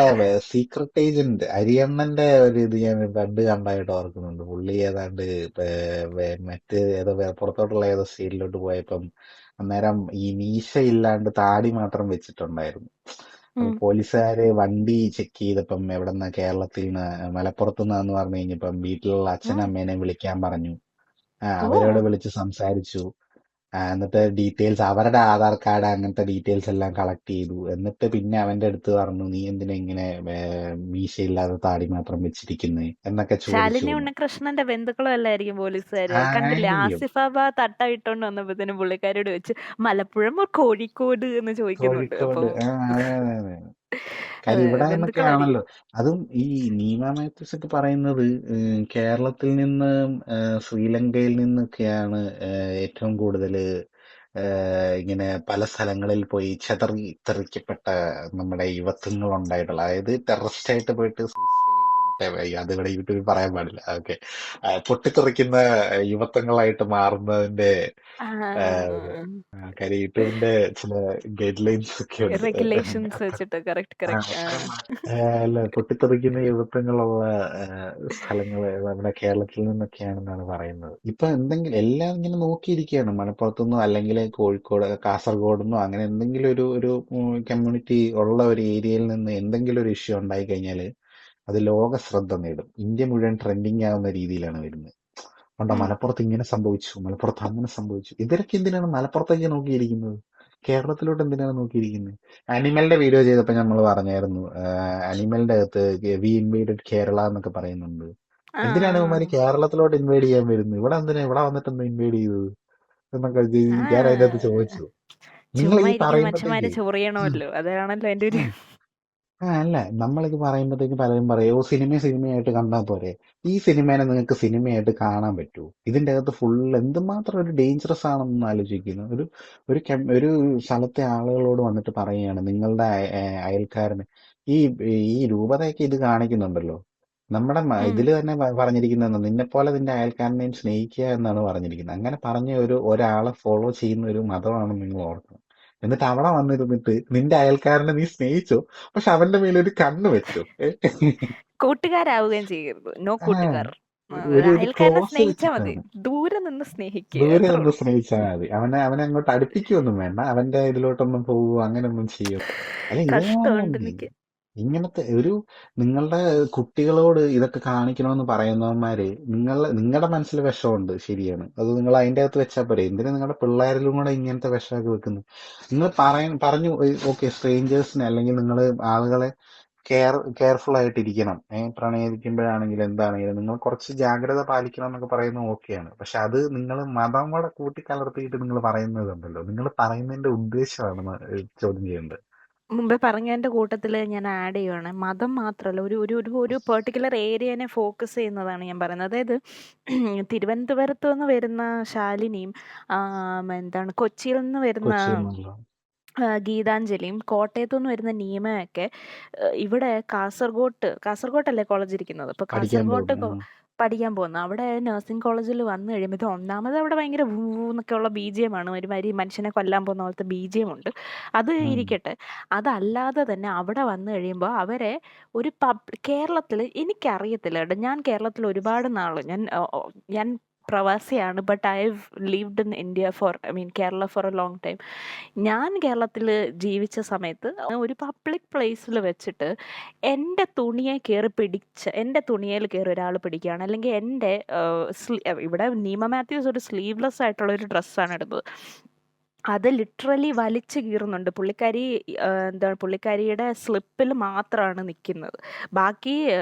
സീക്രട്ട് ഏജന്റ് അരിയണ്ണന്റെ ഒരു ഇത് ഞാൻ പണ്ട് കണ്ടായിട്ട് ഓർക്കുന്നുണ്ട്. പുള്ളി ഏതാണ്ട് മറ്റ് ഏതോ പുറത്തോട്ടുള്ള ഏതോ സ്റ്റേറ്റിലോട്ട് പോയപ്പം അന്നേരം ഈ മീശ ഇല്ലാണ്ട് താടി മാത്രം വെച്ചിട്ടുണ്ടായിരുന്നു. അപ്പൊ പോലീസുകാര് വണ്ടി ചെക്ക് ചെയ്തപ്പം എവിടെന്നാ കേരളത്തിൽ നിന്ന് മലപ്പുറത്ത് നിന്നാന്ന് പറഞ്ഞു കഴിഞ്ഞപ്പം വീട്ടിലുള്ള അച്ഛനും അമ്മേനെ വിളിക്കാൻ പറഞ്ഞു. ഓ അവരോട് വിളിച്ച് സംസാരിച്ചു. എന്നിട്ട് ഡീറ്റെയിൽസ് അവരുടെ ആധാർ കാർഡ് അങ്ങനത്തെ ഡീറ്റെയിൽസ് എല്ലാം കളക്ട് ചെയ്തു. എന്നിട്ട് പിന്നെ അവന്റെ അടുത്ത് പറഞ്ഞു നീ എന്തിനാ ഇങ്ങനെ മീശയില്ലാതെ താടി മാത്രം വെച്ചിരിക്കുന്നേ എന്നൊക്കെ ചോദിച്ചു. ശാലിനി ഉണ്ണികൃഷ്ണന്റെ ബന്ധുക്കളും അല്ലായിരിക്കും പോലീസുകാര്. കണ്ടില്ലേ, ആയിരിക്കും. ആസിഫാബാദ് തട്ട ഇട്ടോണ്ട് വന്നപ്പോഴത്തേനും പുള്ളിക്കാരോട് വെച്ച് മലപ്പുഴം or കോഴിക്കോട് എന്ന് ചോദിക്കുന്നുണ്ട്. കോഴിക്കോട് അപ്പം അതെ അതെ അതെ. കാര്യം ഇവിടെ ബന്ധുക്കളായിരിക്കും. നിന്നൊക്കെയാണല്ലോ. അതും ഈ നീമ മാത്യൂസ് ഒക്കെ പറയുന്നത് കേരളത്തിൽ നിന്ന് ശ്രീലങ്കയിൽ നിന്നൊക്കെയാണ് ഏറ്റവും കൂടുതൽ ഇങ്ങനെ പല സ്ഥലങ്ങളിൽ പോയി തെറിക്കപ്പെട്ട നമ്മുടെ യുവത്വങ്ങൾ ഉണ്ടായിട്ടുള്ള, അതായത് ടെററിസ്റ്റ് ആയിട്ട് പോയിട്ട് അതിവിടെ യൂട്യൂബിൽ പറയാൻ പാടില്ല. ഓക്കെ. പൊട്ടിത്തെറിക്കുന്ന യുവത്വങ്ങളായിട്ട് മാറുന്നതിന്റെ ആ, കാര്യം യൂട്യൂബിന്റെ ചില ഗൈഡ് ലൈൻസ് ഒക്കെ ഉണ്ട്. റെഗുലേഷൻസ് വെച്ചിട്ട്. കറക്റ്റ് ആ, കറക്റ്റ്. അല്ല പൊട്ടിത്തെറിക്കുന്ന യുവത്വങ്ങളുള്ള സ്ഥലങ്ങള് നമ്മുടെ കേരളത്തിൽ നിന്നൊക്കെയാണെന്നാണ് പറയുന്നത്. ഇപ്പൊ എന്തെങ്കിലും എല്ലാം ഇങ്ങനെ നോക്കിയിരിക്കുകയാണ്. മലപ്പുറത്തുനിന്നോ അല്ലെങ്കിൽ കോഴിക്കോട് കാസർഗോഡെന്നോ അങ്ങനെ എന്തെങ്കിലും ഒരു കമ്മ്യൂണിറ്റി ഉള്ള ഒരു ഏരിയയിൽ നിന്ന് എന്തെങ്കിലും ഒരു ഇഷ്യൂ ഉണ്ടായി കഴിഞ്ഞാൽ അത് ലോക ശ്രദ്ധ നേടും. ഇന്ത്യ മുഴുവൻ ട്രെൻഡിങ് ആവുന്ന രീതിയിലാണ് വരുന്നത്. കണ്ടോ മലപ്പുറത്ത് ഇങ്ങനെ സംഭവിച്ചു, മലപ്പുറത്ത് അങ്ങനെ സംഭവിച്ചു. ഇവരൊക്കെ എന്തിനാണ് മലപ്പുറത്തേക്ക് നോക്കിയിരിക്കുന്നത്? കേരളത്തിലോട്ട് എന്തിനാണ് നോക്കിയിരിക്കുന്നത്? അനിമലിന്റെ വീഡിയോ ചെയ്തപ്പോ നമ്മൾ പറഞ്ഞായിരുന്നു, അനിമലിന്റെ അകത്ത് വി ഇൻവൈഡഡ് കേരള എന്നൊക്കെ പറയുന്നുണ്ട്. എന്തിനാണ് ഇവന്മാര് കേരളത്തിലോട്ട് ഇൻവൈഡ് ചെയ്യാൻ വരുന്നത്? ഇവിടെ എന്തിനാ ഇവിടെ വന്നിട്ട് എന്താ ഇൻവൈഡ് ചെയ്തത് എന്നൊക്കെ ഞാൻ അതിന്റെ അകത്ത് ചോദിച്ചു. നിങ്ങൾ ചുമ്മാ ഈ ഇരിക്കുന്ന മനുഷ്യന്മാരെ പറയുമ്പോഴത്തേക്ക് ചൊറിയണമല്ലോ, അതാണല്ലോ എന്റെ ഒരു അല്ല നമ്മളിത് പറയുമ്പോഴത്തേക്ക് പലരും പറയും ഓ സിനിമയായിട്ട് കണ്ടാൽ പോരെ. ഈ സിനിമേനെ നിങ്ങൾക്ക് സിനിമയായിട്ട് കാണാൻ പറ്റുമോ? ഇതിന്റെ അകത്ത് ഫുൾ എന്തുമാത്രം ഒരു ഡേഞ്ചറസ് ആണെന്ന് ആലോചിക്കുന്നു. ഒരു സ്ഥലത്തെ ആളുകളോട് വന്നിട്ട് പറയുകയാണ് നിങ്ങളുടെ അയൽക്കാരന് ഈ ഈ രൂപതയൊക്കെ ഇത് കാണിക്കുന്നുണ്ടല്ലോ. നമ്മുടെ ഇതിൽ തന്നെ പറഞ്ഞിരിക്കുന്നത് നിന്നെ പോലെ നിന്റെ അയൽക്കാരനെയും സ്നേഹിക്കുക എന്നാണ് പറഞ്ഞിരിക്കുന്നത്. അങ്ങനെ പറഞ്ഞ ഒരാളെ ഫോളോ ചെയ്യുന്ന ഒരു മതമാണെന്ന് നിങ്ങൾ ഓർക്കണം. എന്നിട്ട് അവിടെ വന്നിരുന്നിട്ട് നിന്റെ അയൽക്കാരനെ നീ സ്നേഹിച്ചോ, പക്ഷെ അവന്റെ മേലെ ഒരു കണ്ണ് വെച്ചോ. കൂട്ടുകാരാവുകയും ചെയ്യരുത്. നോ ആ കൂട്ടുകാർ. ഒരു അയൽക്കാരനെ ക്ലോസ് സ്നേഹിച്ചാൽ മതി, വെച്ചിട്ടാണ്. ദൂരെ നിന്ന് സ്നേഹിക്കുക, ദൂരെ അത്രേ നിന്ന് ഉള്ളൂ. സ്നേഹിച്ചാൽ മതി. അവനെ അങ്ങോട്ട് അടുപ്പിക്കൊന്നും വേണ്ട. അവന്റെ ഇതിലോട്ടൊന്നും പോവുക അങ്ങനെയൊന്നും ചെയ്യും. അല്ല ഇത് കഷ്ടമുണ്ട് എനിക്ക്. ഇങ്ങനത്തെ നിങ്ങളുടെ കുട്ടികളോട് ഇതൊക്കെ കാണിക്കണമെന്ന് പറയുന്നവന്മാര് നിങ്ങളുടെ മനസ്സിൽ വിഷമുണ്ട്, ശരിയാണ്. അത് നിങ്ങൾ അതിന്റെ അകത്ത് വെച്ചാൽ പോരെ. എന്തിനാ നിങ്ങളുടെ പിള്ളേരിലും കൂടെ ഇങ്ങനത്തെ വിഷമൊക്കെ വെക്കുന്നത്? നിങ്ങൾ പറഞ്ഞു ഓക്കെ സ്ട്രേഞ്ചേഴ്സിനെ അല്ലെങ്കിൽ നിങ്ങൾ ആളുകളെ കെയർഫുൾ ആയിട്ടിരിക്കണം. പ്രണയിക്കുമ്പോഴാണെങ്കിലും എന്താണെങ്കിലും നിങ്ങൾ കുറച്ച് ജാഗ്രത പാലിക്കണം എന്നൊക്കെ പറയുന്നത് ഓക്കെയാണ്. പക്ഷെ അത് നിങ്ങൾ മതം കൂടെ കൂട്ടിക്കലർത്തിയിട്ട് നിങ്ങൾ പറയുന്നതുണ്ടല്ലോ, നിങ്ങൾ പറയുന്നതിന്റെ ഉദ്ദേശമാണ് ചോദ്യം ചെയ്യേണ്ടത്. മുമ്പേ പറഞ്ഞതിന്റെ കൂട്ടത്തിൽ ഞാൻ ആഡ് ചെയ്യുവാണ്, മതം മാത്രമല്ല ഒരു ഒരു ഒരു ഒരു പെർട്ടിക്കുലർ ഏരിയനെ ഫോക്കസ് ചെയ്യുന്നതാണ് ഞാൻ പറയുന്നത്. അതായത് തിരുവനന്തപുരത്ത് നിന്ന് വരുന്ന ശാലിനിയും എന്താണ് കൊച്ചിയിൽ നിന്ന് വരുന്ന ഗീതാഞ്ജലിയും കോട്ടയത്തു നിന്ന് വരുന്ന നീമയൊക്കെ ഇവിടെ കാസർഗോട്ടല്ലേ കോളേജ് ഇരിക്കുന്നത്. അപ്പോൾ കാസർഗോട്ട് പഠിക്കാൻ പോകുന്നു. അവിടെ നഴ്സിംഗ് കോളേജിൽ വന്നു കഴിയുമ്പോൾ ഒന്നാമത് അവിടെ ഭയങ്കര എന്നൊക്കെയുള്ള BGM-ആണ്. ഒരുമാതിരി മനുഷ്യനെ കൊല്ലാൻ പോകുന്ന പോലത്തെ BGM-ഉണ്ട്. അത് ഇരിക്കട്ടെ. അതല്ലാതെ തന്നെ അവിടെ വന്നു കഴിയുമ്പോൾ അവരെ ഒരു കേരളത്തിൽ എനിക്കറിയത്തില്ല കേട്ടോ, ഞാൻ കേരളത്തിൽ ഒരുപാട് നാൾ ഞാൻ പ്രവാസിയാണ്. But I have lived in India Kerala for a long time. ഞാൻ കേരളത്തിൽ ജീവിച്ച സമയത്ത് ഒരു പബ്ലിക് പ്ലേസിൽ വെച്ചിട്ട് എൻ്റെ തുണിയിൽ കയറി ഒരാൾ പിടിക്കുകയാണ്, അല്ലെങ്കിൽ എൻ്റെ ഇവിടെ നീമ മാത്യൂസ് ഒരു സ്ലീവ്ലെസ് ആയിട്ടുള്ള ഒരു ഡ്രസ്സാണ് ഇടുന്നത്. അത് ലിറ്ററലി വലിച്ചു കീറുന്നുണ്ട്. പുള്ളിക്കാരി എന്താണ് പുള്ളിക്കാരിയുടെ സ്ലിപ്പിൽ മാത്രമാണ് നിൽക്കുന്നത്. ബാക്കി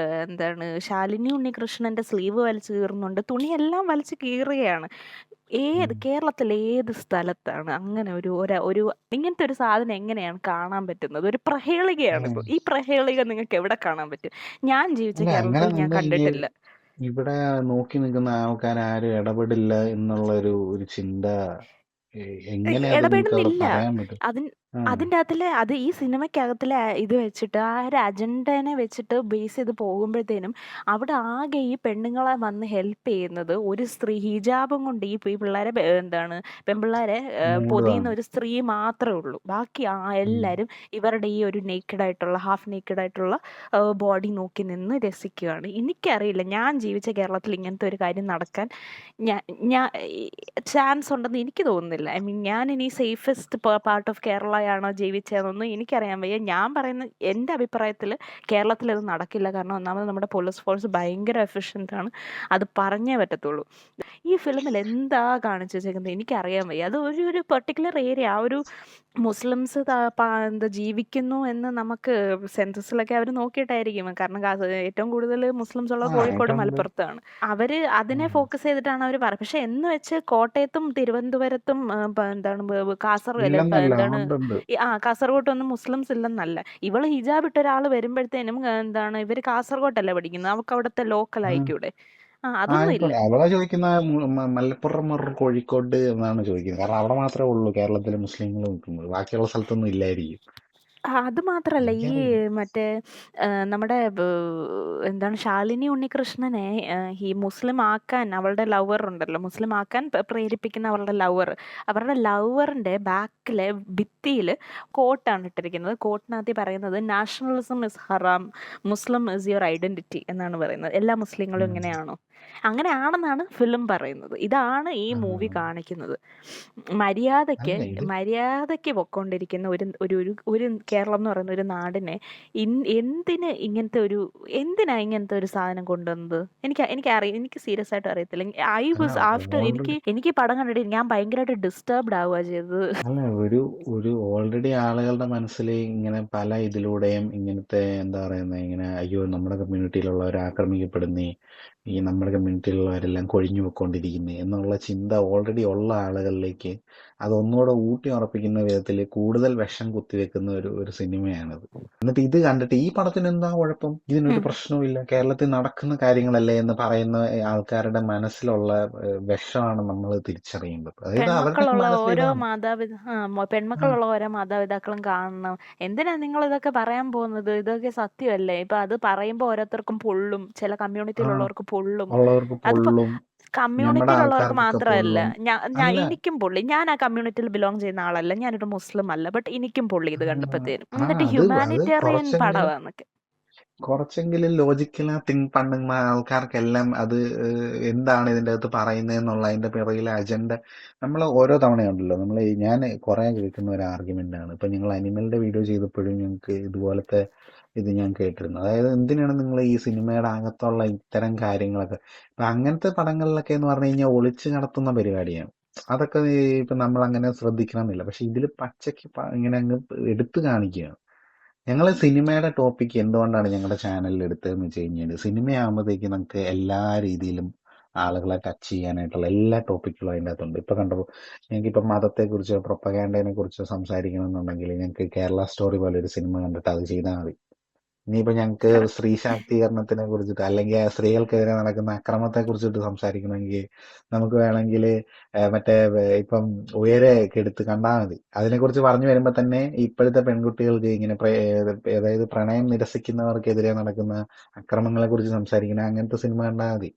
എന്താണ് ശാലിനി ഉണ്ണികൃഷ്ണന്റെ സ്ലീവ് വലിച്ചു കീറുന്നുണ്ട്. തുണിയെല്ലാം വലിച്ചു കീറുകയാണ്. കേരളത്തിൽ ഏത് സ്ഥലത്താണ് അങ്ങനെ ഒരു ഇങ്ങനത്തെ ഒരു സാധനം എങ്ങനെയാണ് കാണാൻ പറ്റുന്നത്? ഒരു പ്രഹേളികയാണിത്. ഈ പ്രഹേളിക നിങ്ങൾക്ക് എവിടെ കാണാൻ പറ്റും? ഞാൻ ജീവിച്ച അല്ല അങ്ങനെ കേരളത്തിൽ ഞാൻ നിന്ന് കണ്ടിട്ടില്ല. ഇവിടെ നോക്കി നിൽക്കുന്ന ആൾക്കാരും ഇടപെടില്ല എന്നുള്ള ഒരു ചിന്ത എങ്ങനെ അത് നിങ്ങൾക്ക് അവിടെ ഇടപെടുന്നില്ല. പറയാൻ പറ്റും? അതിൻ്റെ അകത്തിലെ ഈ സിനിമയ്ക്കകത്തിലെ ഇത് വെച്ചിട്ട് ആ ഒരു അജണ്ടനെ വെച്ചിട്ട് ബേസ് ചെയ്ത് പോകുമ്പോഴത്തേനും അവിടെ ആകെ ഈ പെണ്ണുങ്ങളെ വന്ന് ഹെൽപ്പ് ചെയ്യുന്നത് ഒരു സ്ത്രീ ഹിജാബും കൊണ്ട് ഈ പിള്ളേരെ പെൺപിള്ളേരെ പൊതിയുന്ന ഒരു സ്ത്രീ മാത്രമേ ഉള്ളൂ. ബാക്കി എല്ലാവരും ഇവരുടെ ഈ ഒരു നേക്കഡായിട്ടുള്ള ഹാഫ് നേക്കഡായിട്ടുള്ള ബോഡി നോക്കി നിന്ന് രസിക്കുകയാണ്. എനിക്കറിയില്ല, ഞാൻ ജീവിച്ച കേരളത്തിൽ ഇങ്ങനത്തെ ഒരു കാര്യം നടക്കാൻ ഞാൻ ചാൻസ് ഉണ്ടെന്ന് എനിക്ക് തോന്നുന്നില്ല. ഐ മീൻ, ഞാൻ ഇനി സേഫസ്റ്റ് പാർട്ട് ഓഫ് കേരളയാണോ ജീവിച്ചതെന്നൊന്നും എനിക്കറിയാൻ വയ്യ. ഞാൻ പറയുന്ന എൻ്റെ അഭിപ്രായത്തിൽ കേരളത്തിൽ അത് നടക്കില്ല. കാരണം ഒന്നാമത് നമ്മുടെ പോലീസ് ഫോഴ്സ് ഭയങ്കര എഫിഷ്യൻ്റ് ആണ്. അത് പറഞ്ഞേ പറ്റത്തുള്ളൂ. ഈ ഫിലിമിൽ എന്താ കാണിച്ചു വെച്ചേക്കുന്നത് എനിക്കറിയാൻ വയ്യ. അത് ഒരു പെർട്ടിക്കുലർ ഏരിയ, ആ ഒരു മുസ്ലിംസ് എന്താ ജീവിക്കുന്നു എന്ന് നമുക്ക് സെൻസസിലൊക്കെ അവർ നോക്കിയിട്ടായിരിക്കും. കാരണം ഏറ്റവും കൂടുതൽ മുസ്ലിംസ് ഉള്ള കോഴിക്കോട് മലപ്പുറത്താണ്. അവര് അതിനെ ഫോക്കസ് ചെയ്തിട്ടാണ് അവർ പറയുന്നത്. പക്ഷെ എന്ന് വെച്ച് കോട്ടയത്തും തിരുവനന്തപുരത്തും കാസർഗോട്ടൊന്നും മുസ്ലിംസ് ഇല്ലെന്നല്ല. ഇവള് ഹിജാബ് ഇട്ട ഒരാൾ വരുമ്പോഴത്തേനും ഇവര് കാസർഗോട്ടല്ല പഠിക്കുന്നത്, നമുക്ക് അവിടുത്തെ ലോക്കൽ ആയിക്കൂടെ? അതൊന്നും ഇല്ല. അവളാ ചോദിക്കുന്ന മലപ്പുറം കോഴിക്കോട് എന്നാണ് ചോദിക്കുന്നത്. കാരണം അവിടെ മാത്രമേ ഉള്ളൂ കേരളത്തിലെ മുസ്ലിങ്ങൾ നിൽക്കുന്നത്, ബാക്കിയുള്ള സ്ഥലത്തൊന്നും ഇല്ലായിരിക്കും. അത് മാത്രല്ല, ഈ മറ്റേ നമ്മുടെ എന്താണ് ശാലിനി ഉണ്ണികൃഷ്ണനെ ഈ മുസ്ലിം ആക്കാൻ അവളുടെ ലവർ ഉണ്ടല്ലോ, മുസ്ലിം ആക്കാൻ പ്രേരിപ്പിക്കുന്ന അവളുടെ ലവർ, അവരുടെ ലവറിന്റെ ബാക്കിലെ ഭിത്തിയിൽ കോട്ടാണ് ഇട്ടിരിക്കുന്നത്. കോട്ടിനകത്ത് പറയുന്നത് nationalism is Haram, Muslim is your identity എന്നാണ് പറയുന്നത്. എല്ലാ മുസ്ലിങ്ങളും ഇങ്ങനെയാണോ? അങ്ങനെയാണെന്നാണ് ഫിലിം പറയുന്നത്. ഇതാണ് ഈ മൂവി കാണിക്കുന്നത്. മര്യാദയ്ക്ക് പൊക്കോണ്ടിരിക്കുന്ന ഒരു കേരളം എന്ന് പറയുന്ന ഒരു നാടിനെ എന്തിനാ ഇങ്ങനത്തെ ഒരു സാധനം കൊണ്ടുവന്നത്? എനിക്ക് സീരിയസ് ആയിട്ട് അറിയത്തില്ല. എനിക്ക് പടം കണ്ടിട്ട് ഞാൻ ഭയങ്കരമായിട്ട് ഡിസ്റ്റർബ്ഡ് ആവുക ചെയ്തത്. അല്ല, ഒരു ഓൾറെഡി ആളുകളുടെ മനസ്സിൽ ഇങ്ങനെ പല ഇതിലൂടെയും ഇങ്ങനത്തെ എന്താ പറയുന്നത്, ഇങ്ങനെ അയ്യോ നമ്മുടെ കമ്മ്യൂണിറ്റിയിലുള്ളവർ ആക്രമിക്കപ്പെടുന്നേ, ഈ നമ്മുടെ കമ്മ്യൂണിറ്റിയിലുള്ളവരെല്ലാം കൊഴിഞ്ഞു പോയിക്കൊണ്ടിരിക്കുന്നേ എന്നുള്ള ചിന്ത ഓൾറെഡി ഉള്ള ആളുകളിലേക്ക് അതൊന്നുകൂടെ ഊട്ടി ഉറപ്പിക്കുന്ന വിധത്തിൽ കൂടുതൽ വിഷം കുത്തിവെക്കുന്ന ഒരു സിനിമയാണിത്. എന്നിട്ട് ഇത് കണ്ടിട്ട് ഈ പടത്തിന് എന്താ കുഴപ്പം, ഇതിനൊരു പ്രശ്നവുമില്ല, കേരളത്തിൽ നടക്കുന്ന കാര്യങ്ങളല്ലേ എന്ന് പറയുന്ന ആൾക്കാരുടെ മനസ്സിലുള്ള വിഷമാണ് നമ്മൾ തിരിച്ചറിയേണ്ടത്. അതായത് അവരുടെ പെൺമക്കളുള്ള ഓരോ മാതാപിതാക്കളും കാണണം. എന്തിനാ നിങ്ങൾ ഇതൊക്കെ പറയാൻ പോകുന്നത്? ഇതൊക്കെ സത്യമല്ലേ? ഇപ്പൊ അത് പറയുമ്പോ ഓരോരുത്തർക്കും പൊള്ളും, ചില കമ്മ്യൂണിറ്റിയിലുള്ളവർക്ക് പൊള്ളും. അതിപ്പോ കമ്മ്യൂണിറ്റിയിലുള്ളവർക്ക് മാത്രമല്ല, എനിക്കും പൊള്ളി. ഞാൻ ആ കമ്മ്യൂണിറ്റിയിൽ ബിലോങ് ചെയ്യുന്ന ആളല്ല, ഞാനൊരു മുസ്ലിം അല്ല, ബട്ട് എനിക്കും പൊള്ളി ഇത് കണ്ടപ്പോഴത്തേനും. എന്നിട്ട് ഹ്യൂമാനിറ്റേറിയൻ പടവാന്നൊക്കെ. കുറച്ചെങ്കിലും ലോജിക്കലാ തിങ്ക് പണ്ടുന്ന ആൾക്കാർക്കെല്ലാം അത് എന്താണ് ഇതിൻ്റെ അകത്ത് പറയുന്നത് എന്നുള്ള അതിന്റെ പിറകിലെ അജണ്ട നമ്മൾ ഓരോ തവണയുണ്ടല്ലോ, ഞാൻ കുറെ കേൾക്കുന്ന ഒരു ആർഗ്യുമെന്റ് ആണ്. ഇപ്പൊ ഞങ്ങൾ അനിമലിന്റെ വീഡിയോ ചെയ്തപ്പോഴും ഞങ്ങൾക്ക് ഇതുപോലത്തെ ഇത് ഞാൻ കേട്ടിരുന്നു. അതായത് എന്തിനാണ് നിങ്ങൾ ഈ സിനിമയുടെ അകത്തുള്ള ഇത്തരം കാര്യങ്ങളൊക്കെ, ഇപ്പൊ അങ്ങനത്തെ പടങ്ങളിലൊക്കെ എന്ന് പറഞ്ഞു കഴിഞ്ഞാൽ ഒളിച്ചു നടത്തുന്ന പരിപാടിയാണ്. അതൊക്കെ ഇപ്പൊ നമ്മൾ അങ്ങനെ ശ്രദ്ധിക്കണമെന്നില്ല. പക്ഷെ ഇതിൽ പച്ചയ്ക്ക് ഇങ്ങനെ അങ്ങ് എടുത്തു കാണിക്കുകയാണ്. ഞങ്ങൾ സിനിമയുടെ ടോപ്പിക് എന്തുകൊണ്ടാണ് ഞങ്ങളുടെ ചാനലിൽ എടുത്തതെന്ന് വെച്ച് കഴിഞ്ഞാൽ, സിനിമയാകുമ്പോഴത്തേക്ക് നമുക്ക് എല്ലാ രീതിയിലും ആളുകളെ ടച്ച് ചെയ്യാനായിട്ടുള്ള എല്ലാ ടോപ്പിക്കുകളും അതിൻ്റെ അകത്തുണ്ട്. ഇപ്പൊ കണ്ടപ്പോൾ ഞങ്ങൾക്ക് ഇപ്പം മതത്തെക്കുറിച്ചോ പ്രൊപ്പഗാൻഡയെ കുറിച്ചോ സംസാരിക്കണം എന്നുണ്ടെങ്കിൽ ഞങ്ങൾക്ക് കേരള സ്റ്റോറി പോലെ ഒരു സിനിമ കണ്ടിട്ട് അത് ചെയ്താൽ മതി. ഇനിയിപ്പോ ഞങ്ങൾക്ക് സ്ത്രീ ശാക്തീകരണത്തിനെ കുറിച്ചിട്ട് അല്ലെങ്കിൽ സ്ത്രീകൾക്കെതിരെ നടക്കുന്ന അക്രമത്തെ കുറിച്ചിട്ട് സംസാരിക്കണമെങ്കിൽ നമുക്ക് വേണമെങ്കിൽ മറ്റേ ഇപ്പം ഉയരെ എടുത്ത് കണ്ടാൽ മതി. അതിനെക്കുറിച്ച് പറഞ്ഞു വരുമ്പോ തന്നെ ഇപ്പോഴത്തെ പെൺകുട്ടികൾക്ക് ഇങ്ങനെ അതായത് പ്രണയം നിരസിക്കുന്നവർക്കെതിരെ നടക്കുന്ന അക്രമങ്ങളെ കുറിച്ച് സംസാരിക്കുന്ന അങ്ങനത്തെ സിനിമ കണ്ടാൽ മതി.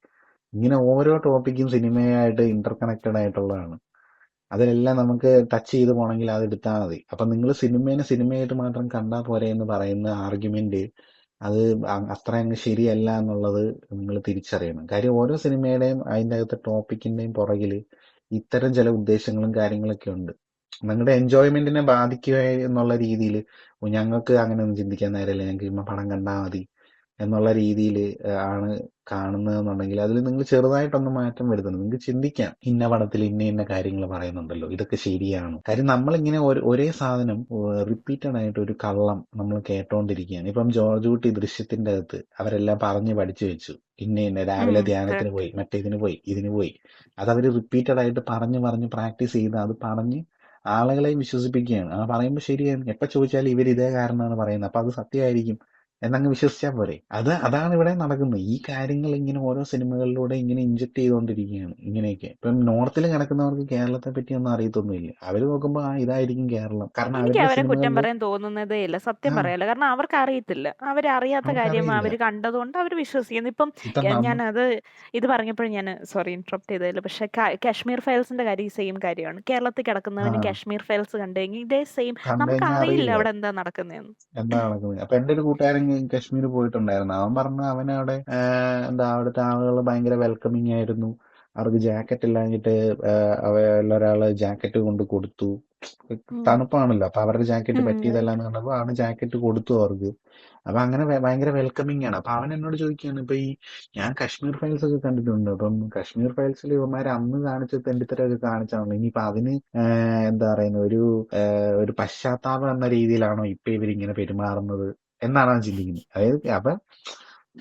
ഇങ്ങനെ ഓരോ ടോപ്പിക്കും സിനിമയായിട്ട് ഇന്റർകണക്റ്റഡ് ആയിട്ടുള്ളതാണ്. അതിലെല്ലാം നമുക്ക് ടച്ച് ചെയ്ത് പോകണമെങ്കിൽ അത് എടുത്താൽ മതി. അപ്പൊ നിങ്ങൾ സിനിമയായിട്ട് മാത്രം കണ്ടാൽ പോരെ എന്ന് പറയുന്ന ആർഗ്യുമെന്റ് അത് അത്ര അങ്ങ് ശരിയല്ല എന്നുള്ളത് നിങ്ങൾ തിരിച്ചറിയണം. കാര്യം ഓരോ സിനിമയുടെയും അതിൻ്റെ അകത്തെ ടോപ്പിക്കിന്റെയും പുറകിൽ ഇത്തരം ചില ഉദ്ദേശങ്ങളും കാര്യങ്ങളൊക്കെ ഉണ്ട്. നിങ്ങളുടെ എൻജോയ്മെന്റിനെ ബാധിക്കുക എന്നുള്ള രീതിയിൽ ഞങ്ങൾക്ക് അങ്ങനെ ഒന്നും ചിന്തിക്കാൻ നേരമില്ല, ഞങ്ങൾക്ക് പടം കണ്ടാൽ മതി എന്നുള്ള രീതിയിൽ ആണ് കാണുന്നതെന്നുണ്ടെങ്കിൽ അതിൽ നിങ്ങൾ ചെറുതായിട്ടൊന്ന് മാറ്റം വരുത്തണം. നിങ്ങൾക്ക് ചിന്തിക്കാം, ഇന്ന പടത്തിൽ ഇന്ന ഇന്ന കാര്യങ്ങൾ പറയുന്നുണ്ടല്ലോ, ഇതൊക്കെ ശരിയാണോ? കാര്യം നമ്മളിങ്ങനെ ഒരേ സാധനം റിപ്പീറ്റഡ് ആയിട്ട് ഒരു കള്ളം നമ്മൾ കേട്ടോണ്ടിരിക്കുകയാണ്. ഇപ്പം ജോർജ് കുട്ടി ദൃശ്യത്തിന്റെ അകത്ത് അവരെല്ലാം പറഞ്ഞു പഠിച്ചു വെച്ചു, ഇന്ന രാവിലെ ധ്യാനത്തിന് പോയി, മറ്റേതിന് പോയി, ഇതിന് പോയി. അത് അവർ റിപ്പീറ്റഡ് ആയിട്ട് പറഞ്ഞ് പ്രാക്ടീസ് ചെയ്ത് അത് പറഞ്ഞ് ആളുകളെ വിശ്വസിപ്പിക്കുകയാണ്. ആ പറയുമ്പോൾ ശരിയാണ്, എപ്പോ ചോദിച്ചാലും ഇവർ ഇതേ കാരണമാണ് പറയുന്നത്, അപ്പൊ അത് സത്യമായിരിക്കും എന്നങ്ങ് വിശ്വസിച്ചാൽ പോരെ. അതാണ് ഇവിടെ നടക്കുന്നത്. ഈ കാര്യങ്ങൾ ഇങ്ങനെ ഓരോ സിനിമകളിലൂടെ ഇങ്ങനെ ഇൻജക്ട് ചെയ്തുകൊണ്ടിരിക്കുകയാണ്. ഇങ്ങനെയൊക്കെ ഇപ്പം നോർത്തിൽ കിടക്കുന്നവർക്ക് കേരളത്തെ പറ്റി ഒന്നും അറിയത്തൊന്നുമില്ല. അവര് നോക്കുമ്പോൾ ഇതായിരിക്കും കേരളം, കാരണം എനിക്ക് അവരുടെ അവരെ കുറ്റം സിനിമകളിൽ പറയാൻ തോന്നുന്നതേ ഇല്ല, സത്യം ആ പറയാലോ. കാരണം അവർക്ക് അറിയത്തില്ല, അവരറിയാത്ത കാര്യം അവർക്കറിയില്ല. അവർ കണ്ടതുകൊണ്ട് അവർ വിശ്വസിക്കുന്നു. ഇപ്പം ഇപ്പൊ ഞാനത് ഇത് പറഞ്ഞപ്പോഴും ഞാൻ സോറി ഇന്ററപ്റ്റ് ചെയ്തതില്ല, പക്ഷെ കാശ്മീർ ഫയൽസിന്റെ കാര്യം സെയിം കാര്യമാണ്. കേരളത്തിൽ കിടക്കുന്നവന് കാശ്മീർ ഫയൽസ് കണ്ടു കഴിഞ്ഞാൽ ഇതേ സെയിം, കണ്ടു നമുക്ക് കഴിഞ്ഞാൽ അറിയില്ല അറിയില്ല അവിടെ എന്താ നടക്കുന്നതെന്ന്. എന്താ നടക്കുന്നത്. അപ്പൊ എന്റെ ഒരു കൂട്ടുകാരൻ കശ്മീർ പോയിട്ടുണ്ടായിരുന്നു. അവൻ പറഞ്ഞു അവനവിടെ എന്താ അവിടുത്തെ ആളുകൾ ഭയങ്കര വെൽക്കമിങ് ആയിരുന്നു. അവർക്ക് ജാക്കറ്റ് ഇല്ലാഞ്ഞിട്ട് ഒരാള് ജാക്കറ്റ് കൊണ്ട് കൊടുത്തു. തണുപ്പാണല്ലോ, അപ്പൊ അവരുടെ ജാക്കറ്റ് പറ്റിയതല്ല എന്ന് കണ്ടപ്പോ അവന് ജാക്കറ്റ് കൊടുത്തു അവർക്ക്. അപ്പൊ അങ്ങനെ ഭയങ്കര വെൽക്കമിങ് ആണ്. അപ്പൊ അവൻ എന്നോട് ചോദിക്കുകയാണ്, ഇപ്പൊ ഞാൻ കാശ്മീർ ഫയൽസ് ഒക്കെ കണ്ടിട്ടുണ്ട്, അപ്പം കാശ്മീർ ഫയൽസിൽ ഇവന്മാര് അന്ന് കാണിച്ച തെണ്ടിത്തരമൊക്കെ കാണിച്ചാണല്ലോ, ഇനിയിപ്പൊ അതിന് എന്താ പറയുന്നത്, ഒരു പശ്ചാത്താപം എന്ന രീതിയിലാണോ ഇപ്പൊ ഇവരിങ്ങനെ പെരുമാറുന്നത് എന്നാണ് അവൻ ചിന്തിക്കുന്നത്. അതായത് അപ്പൊ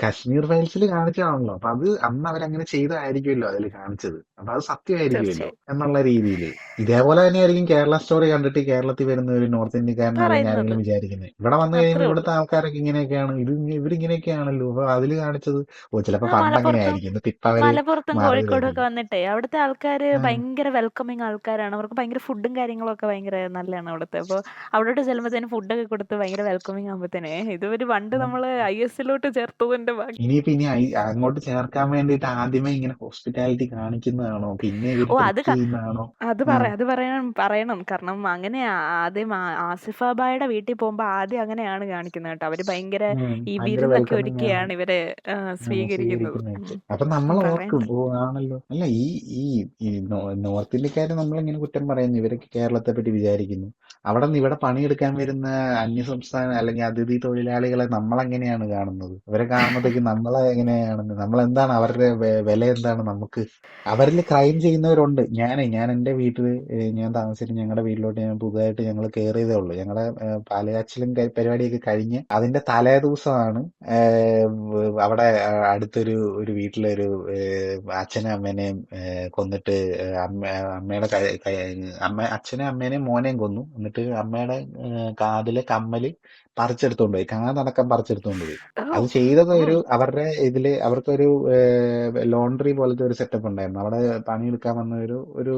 കശ്മീർ ഫയൽസിൽ കാണിച്ചതാണല്ലോ, അപ്പൊ അത് അന്ന് അവരങ്ങനെ ചെയ്തതായിരിക്കുമല്ലോ അതിൽ കാണിച്ചത്, അപ്പൊ അത് സത്യമായിരിക്കുമല്ലോ തീർച്ചയായും എന്നുള്ള രീതിയിൽ. ഇതേപോലെ തന്നെയായിരിക്കും കേരള സ്റ്റോറി കണ്ടിട്ട് കേരളത്തിൽ വരുന്ന ഒരു നോർത്ത് ഇന്ത്യക്കാരൻ അല്ലെങ്കിൽ പറയുന്നത് ആരെങ്കിലും വിചാരിക്കുന്നത്, ഇവിടെ വന്നു കഴിയുമ്പോൾ അത്രേ ഉള്ളൂ. ഇവിടുത്തെ ആൾക്കാരൊക്കെ ഇങ്ങനെയൊക്കെയാണ്, ഇവരിങ്ങനെയൊക്കെയാണല്ലോ, അപ്പൊ അതിൽ കാണിച്ചത് ചിലപ്പോ ആ പണ്ട് അങ്ങനെ മലപ്പുറത്തും ആയിരിക്കും, എന്നിട്ട് ഇപ്പൊ അവര് മലപ്പുറത്തും കോഴിക്കോടും ഒക്കെ മാറിയതായിരിക്കും. വന്നിട്ടേ അവിടുത്തെ ആൾക്കാര് ആ, ഭയങ്കര വെൽക്കമിങ് ആൾക്കാരാണ്. അവർക്ക് ഭയങ്കര ഫുഡും കാര്യങ്ങളും ഒക്കെ ഭയങ്കര നല്ലതാണ് അവിടുത്തെ. അപ്പോൾ അവിടോട്ട് ചെല്ലുമ്പോഴത്തേനും ഫുഡൊക്കെ കൊടുത്ത് ഭയങ്കര വെൽക്കമിങ് ആകുമ്പോഴത്തേനെ ഇതൊരു പണ്ട് ആ. നമ്മള് IS-ലോട്ട് ചേർത്തതിന്റെ ബാക്കി. ഇനിയിപ്പോ അങ്ങോട്ട് ചേർക്കാൻ വേണ്ടിയിട്ട് ആദ്യമേ ഇങ്ങനെ ഹോസ്പിറ്റാലിറ്റി കാണിക്കുന്നതാണോ, പിന്നെ ഇവര് ഓ ട്രിക്ക് ചെയ്യുന്നതാണോ? ആ, അത് പറയണം. കാരണം അങ്ങനെ ആദ്യം ആസിഫാബായുടെ വീട്ടിൽ പോകുമ്പോ ആദ്യം അങ്ങനെയാണ് കാണിക്കുന്നത് കേട്ടോ. അവര് ഭയങ്കര ഈ ഭയങ്കര വിരുന്നൊക്കെ വെൽക്കമിങ് ആണ് ഒരുക്കിയാണ് ഇവരെ സ്വീകരിക്കുന്നത്. സ്വീകരിക്കുന്നതൊക്കെ. അപ്പൊ നമ്മൾ ഓർക്കും, പറയണ്ട. ആണല്ലോ. അല്ല, ഈ നോർത്ത് ഇന്ത്യക്കാരെ നമ്മളിങ്ങനെ കുറ്റം പറയുന്നു, ഇവരൊക്കെ കേരളത്തെ പറ്റി വിചാരിക്കുന്നു. അവിടെ നിന്ന് ഇവിടെ പണിയെടുക്കാൻ വരുന്ന അന്യസംസ്ഥാന അല്ലെങ്കിൽ അതിഥി തൊഴിലാളികളെ നമ്മളെങ്ങനെയാണ് കാണുന്നത്? അവരെ കാണുമ്പോഴത്തേക്ക് നമ്മളെ എങ്ങനെയാണ് കാണുന്നത്? നമ്മളെന്താണ് അവരുടെ വില എന്താണ് നമുക്ക്? അവരിൽ ക്രൈം ചെയ്യുന്നവരുണ്ട്. ഞാൻ എന്റെ വീട്ടില് ഞാൻ താമസിച്ചിട്ട് ഞങ്ങളുടെ വീട്ടിലോട്ട് ഞാൻ പുതുതായിട്ട് ഞങ്ങൾ കയറിയതേ ഉള്ളൂ. ഞങ്ങളുടെ പാലുകാച്ചിലും പരിപാടിയൊക്കെ കഴിഞ്ഞ് അതിന്റെ തലേ ദിവസമാണ് അവിടെ അടുത്തൊരു വീട്ടിലൊരു അച്ഛനും അമ്മേനെയും കൊന്നിട്ട് അമ്മയുടെ അച്ഛനെയും അമ്മേനെയും മോനെയും കൊന്നു. എന്നിട്ട് അമ്മയുടെ കാതിലെ കമ്മല് പറിച്ചെടുത്തോണ്ട് പോയി, കാതടക്കം പറിച്ചെടുത്തോണ്ട് പോയി. അത് ചെയ്തത് അവരുടെ ഇതില് അവർക്കൊരു ലോണ്ടറി പോലത്തെ ഒരു സെറ്റപ്പ് ഉണ്ടായിരുന്നു. അവിടെ പണിയെടുക്കാൻ വന്ന ഒരു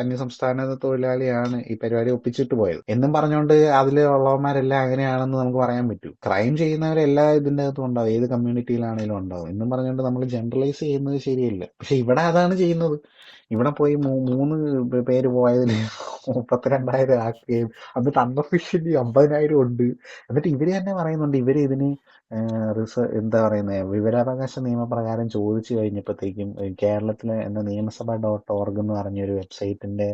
അന്യസംസ്ഥാന തൊഴിലാളിയാണ് ഈ പരിപാടി ഒപ്പിച്ചിട്ട് പോയത് എന്നും പറഞ്ഞുകൊണ്ട് അതില് ഉള്ളവന്മാരെല്ലാം അങ്ങനെയാണെന്ന് നമുക്ക് പറയാൻ പറ്റൂ. ക്രൈം ചെയ്യുന്നവരെല്ലാം ഇതിന്റെ അകത്തും ഉണ്ടാവും, ഏത് കമ്മ്യൂണിറ്റിയിലാണെങ്കിലും ഉണ്ടാവും എന്നും പറഞ്ഞുകൊണ്ട് നമ്മൾ ജനറലൈസ് ചെയ്യുന്നത് ശരിയല്ല. പക്ഷെ ഇവിടെ അതാണ് ചെയ്യുന്നത്. ഇവിടെ പോയി മൂന്ന് പേര് പോയതിൽ 32,000 ആക്കുകയും എന്നിട്ട് അൺഒഫീഷ്യലി 50,000 ഉണ്ട്. എന്നിട്ട് ഇവര് തന്നെ പറയുന്നുണ്ട്, ഇവര് ഇതിന് എന്താ പറയുന്നത്, വിവരാവകാശ നിയമപ്രകാരം ചോദിച്ചു കഴിഞ്ഞപ്പോഴത്തേക്കും കേരളത്തിലെ എന്താ നിയമസഭ.org എന്ന് പറഞ്ഞൊരു വെബ്സൈറ്റിന്റെ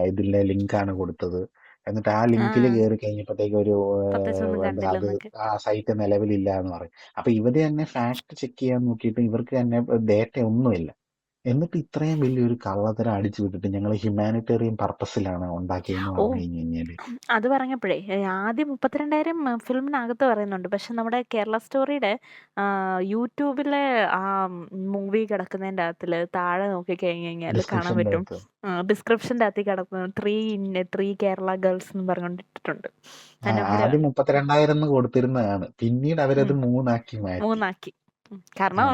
ഇതിന്റെ ലിങ്കാണ് കൊടുത്തത്. എന്നിട്ട് ആ ലിങ്കിൽ കയറി കഴിഞ്ഞപ്പോഴത്തേക്ക് ഒരു പ്രത്യേകിച്ചൊന്നും എന്താ അത് കണ്ടില്ലെന്നൊക്കെ. ആ സൈറ്റ് നിലവിലില്ല എന്ന് പറയും. അപ്പൊ ഇവര് തന്നെ ഫാക്ട് ചെക്ക് ചെയ്യാൻ നോക്കിയിട്ട് ഇവർക്ക് തന്നെ ഡേറ്റ ഒന്നുമില്ല. എന്നിട്ട് ഇത്രയും വലിയൊരു കള്ളത്തരം അടിച്ചു വിട്ടിട്ട് ഞങ്ങൾ ഹ്യൂമാനിറ്റേറിയൻ പർപ്പസിലാണ് ഉണ്ടാക്കിയെന്ന് ഓ പറഞ്ഞു കഴിഞ്ഞാല് അത് പറഞ്ഞപ്പോഴേ ആദ്യം 32,000 ഫിലിമിനകത്ത് പറയുന്നുണ്ട്. പക്ഷെ നമ്മുടെ കേരള സ്റ്റോറിയുടെ യൂട്യൂബിലെ ആ മൂവി കിടക്കുന്നതിൻ്റെ അകത്തില് താഴെ നോക്കി കഴിഞ്ഞ് കഴിഞ്ഞാൽ കാണാൻ ഡിസ്ക്രിപ്ഷന്റെ പറ്റും. അകത്ത് ഡിസ്ക്രിപ്ഷൻ്റെ അകത്ത് കിടക്കുന്നു 3 കേരള ഗേൾസ് എന്ന് പറഞ്ഞുകൊണ്ട് ഇട്ടിട്ടുണ്ട്. അതിന്റെ കൂടെ ആദ്യം 32,000 കൊടുത്തിരുന്നതാണ്, പിന്നീട് അവരത് 3 ആക്കി മാറ്റി. 3 കാരണം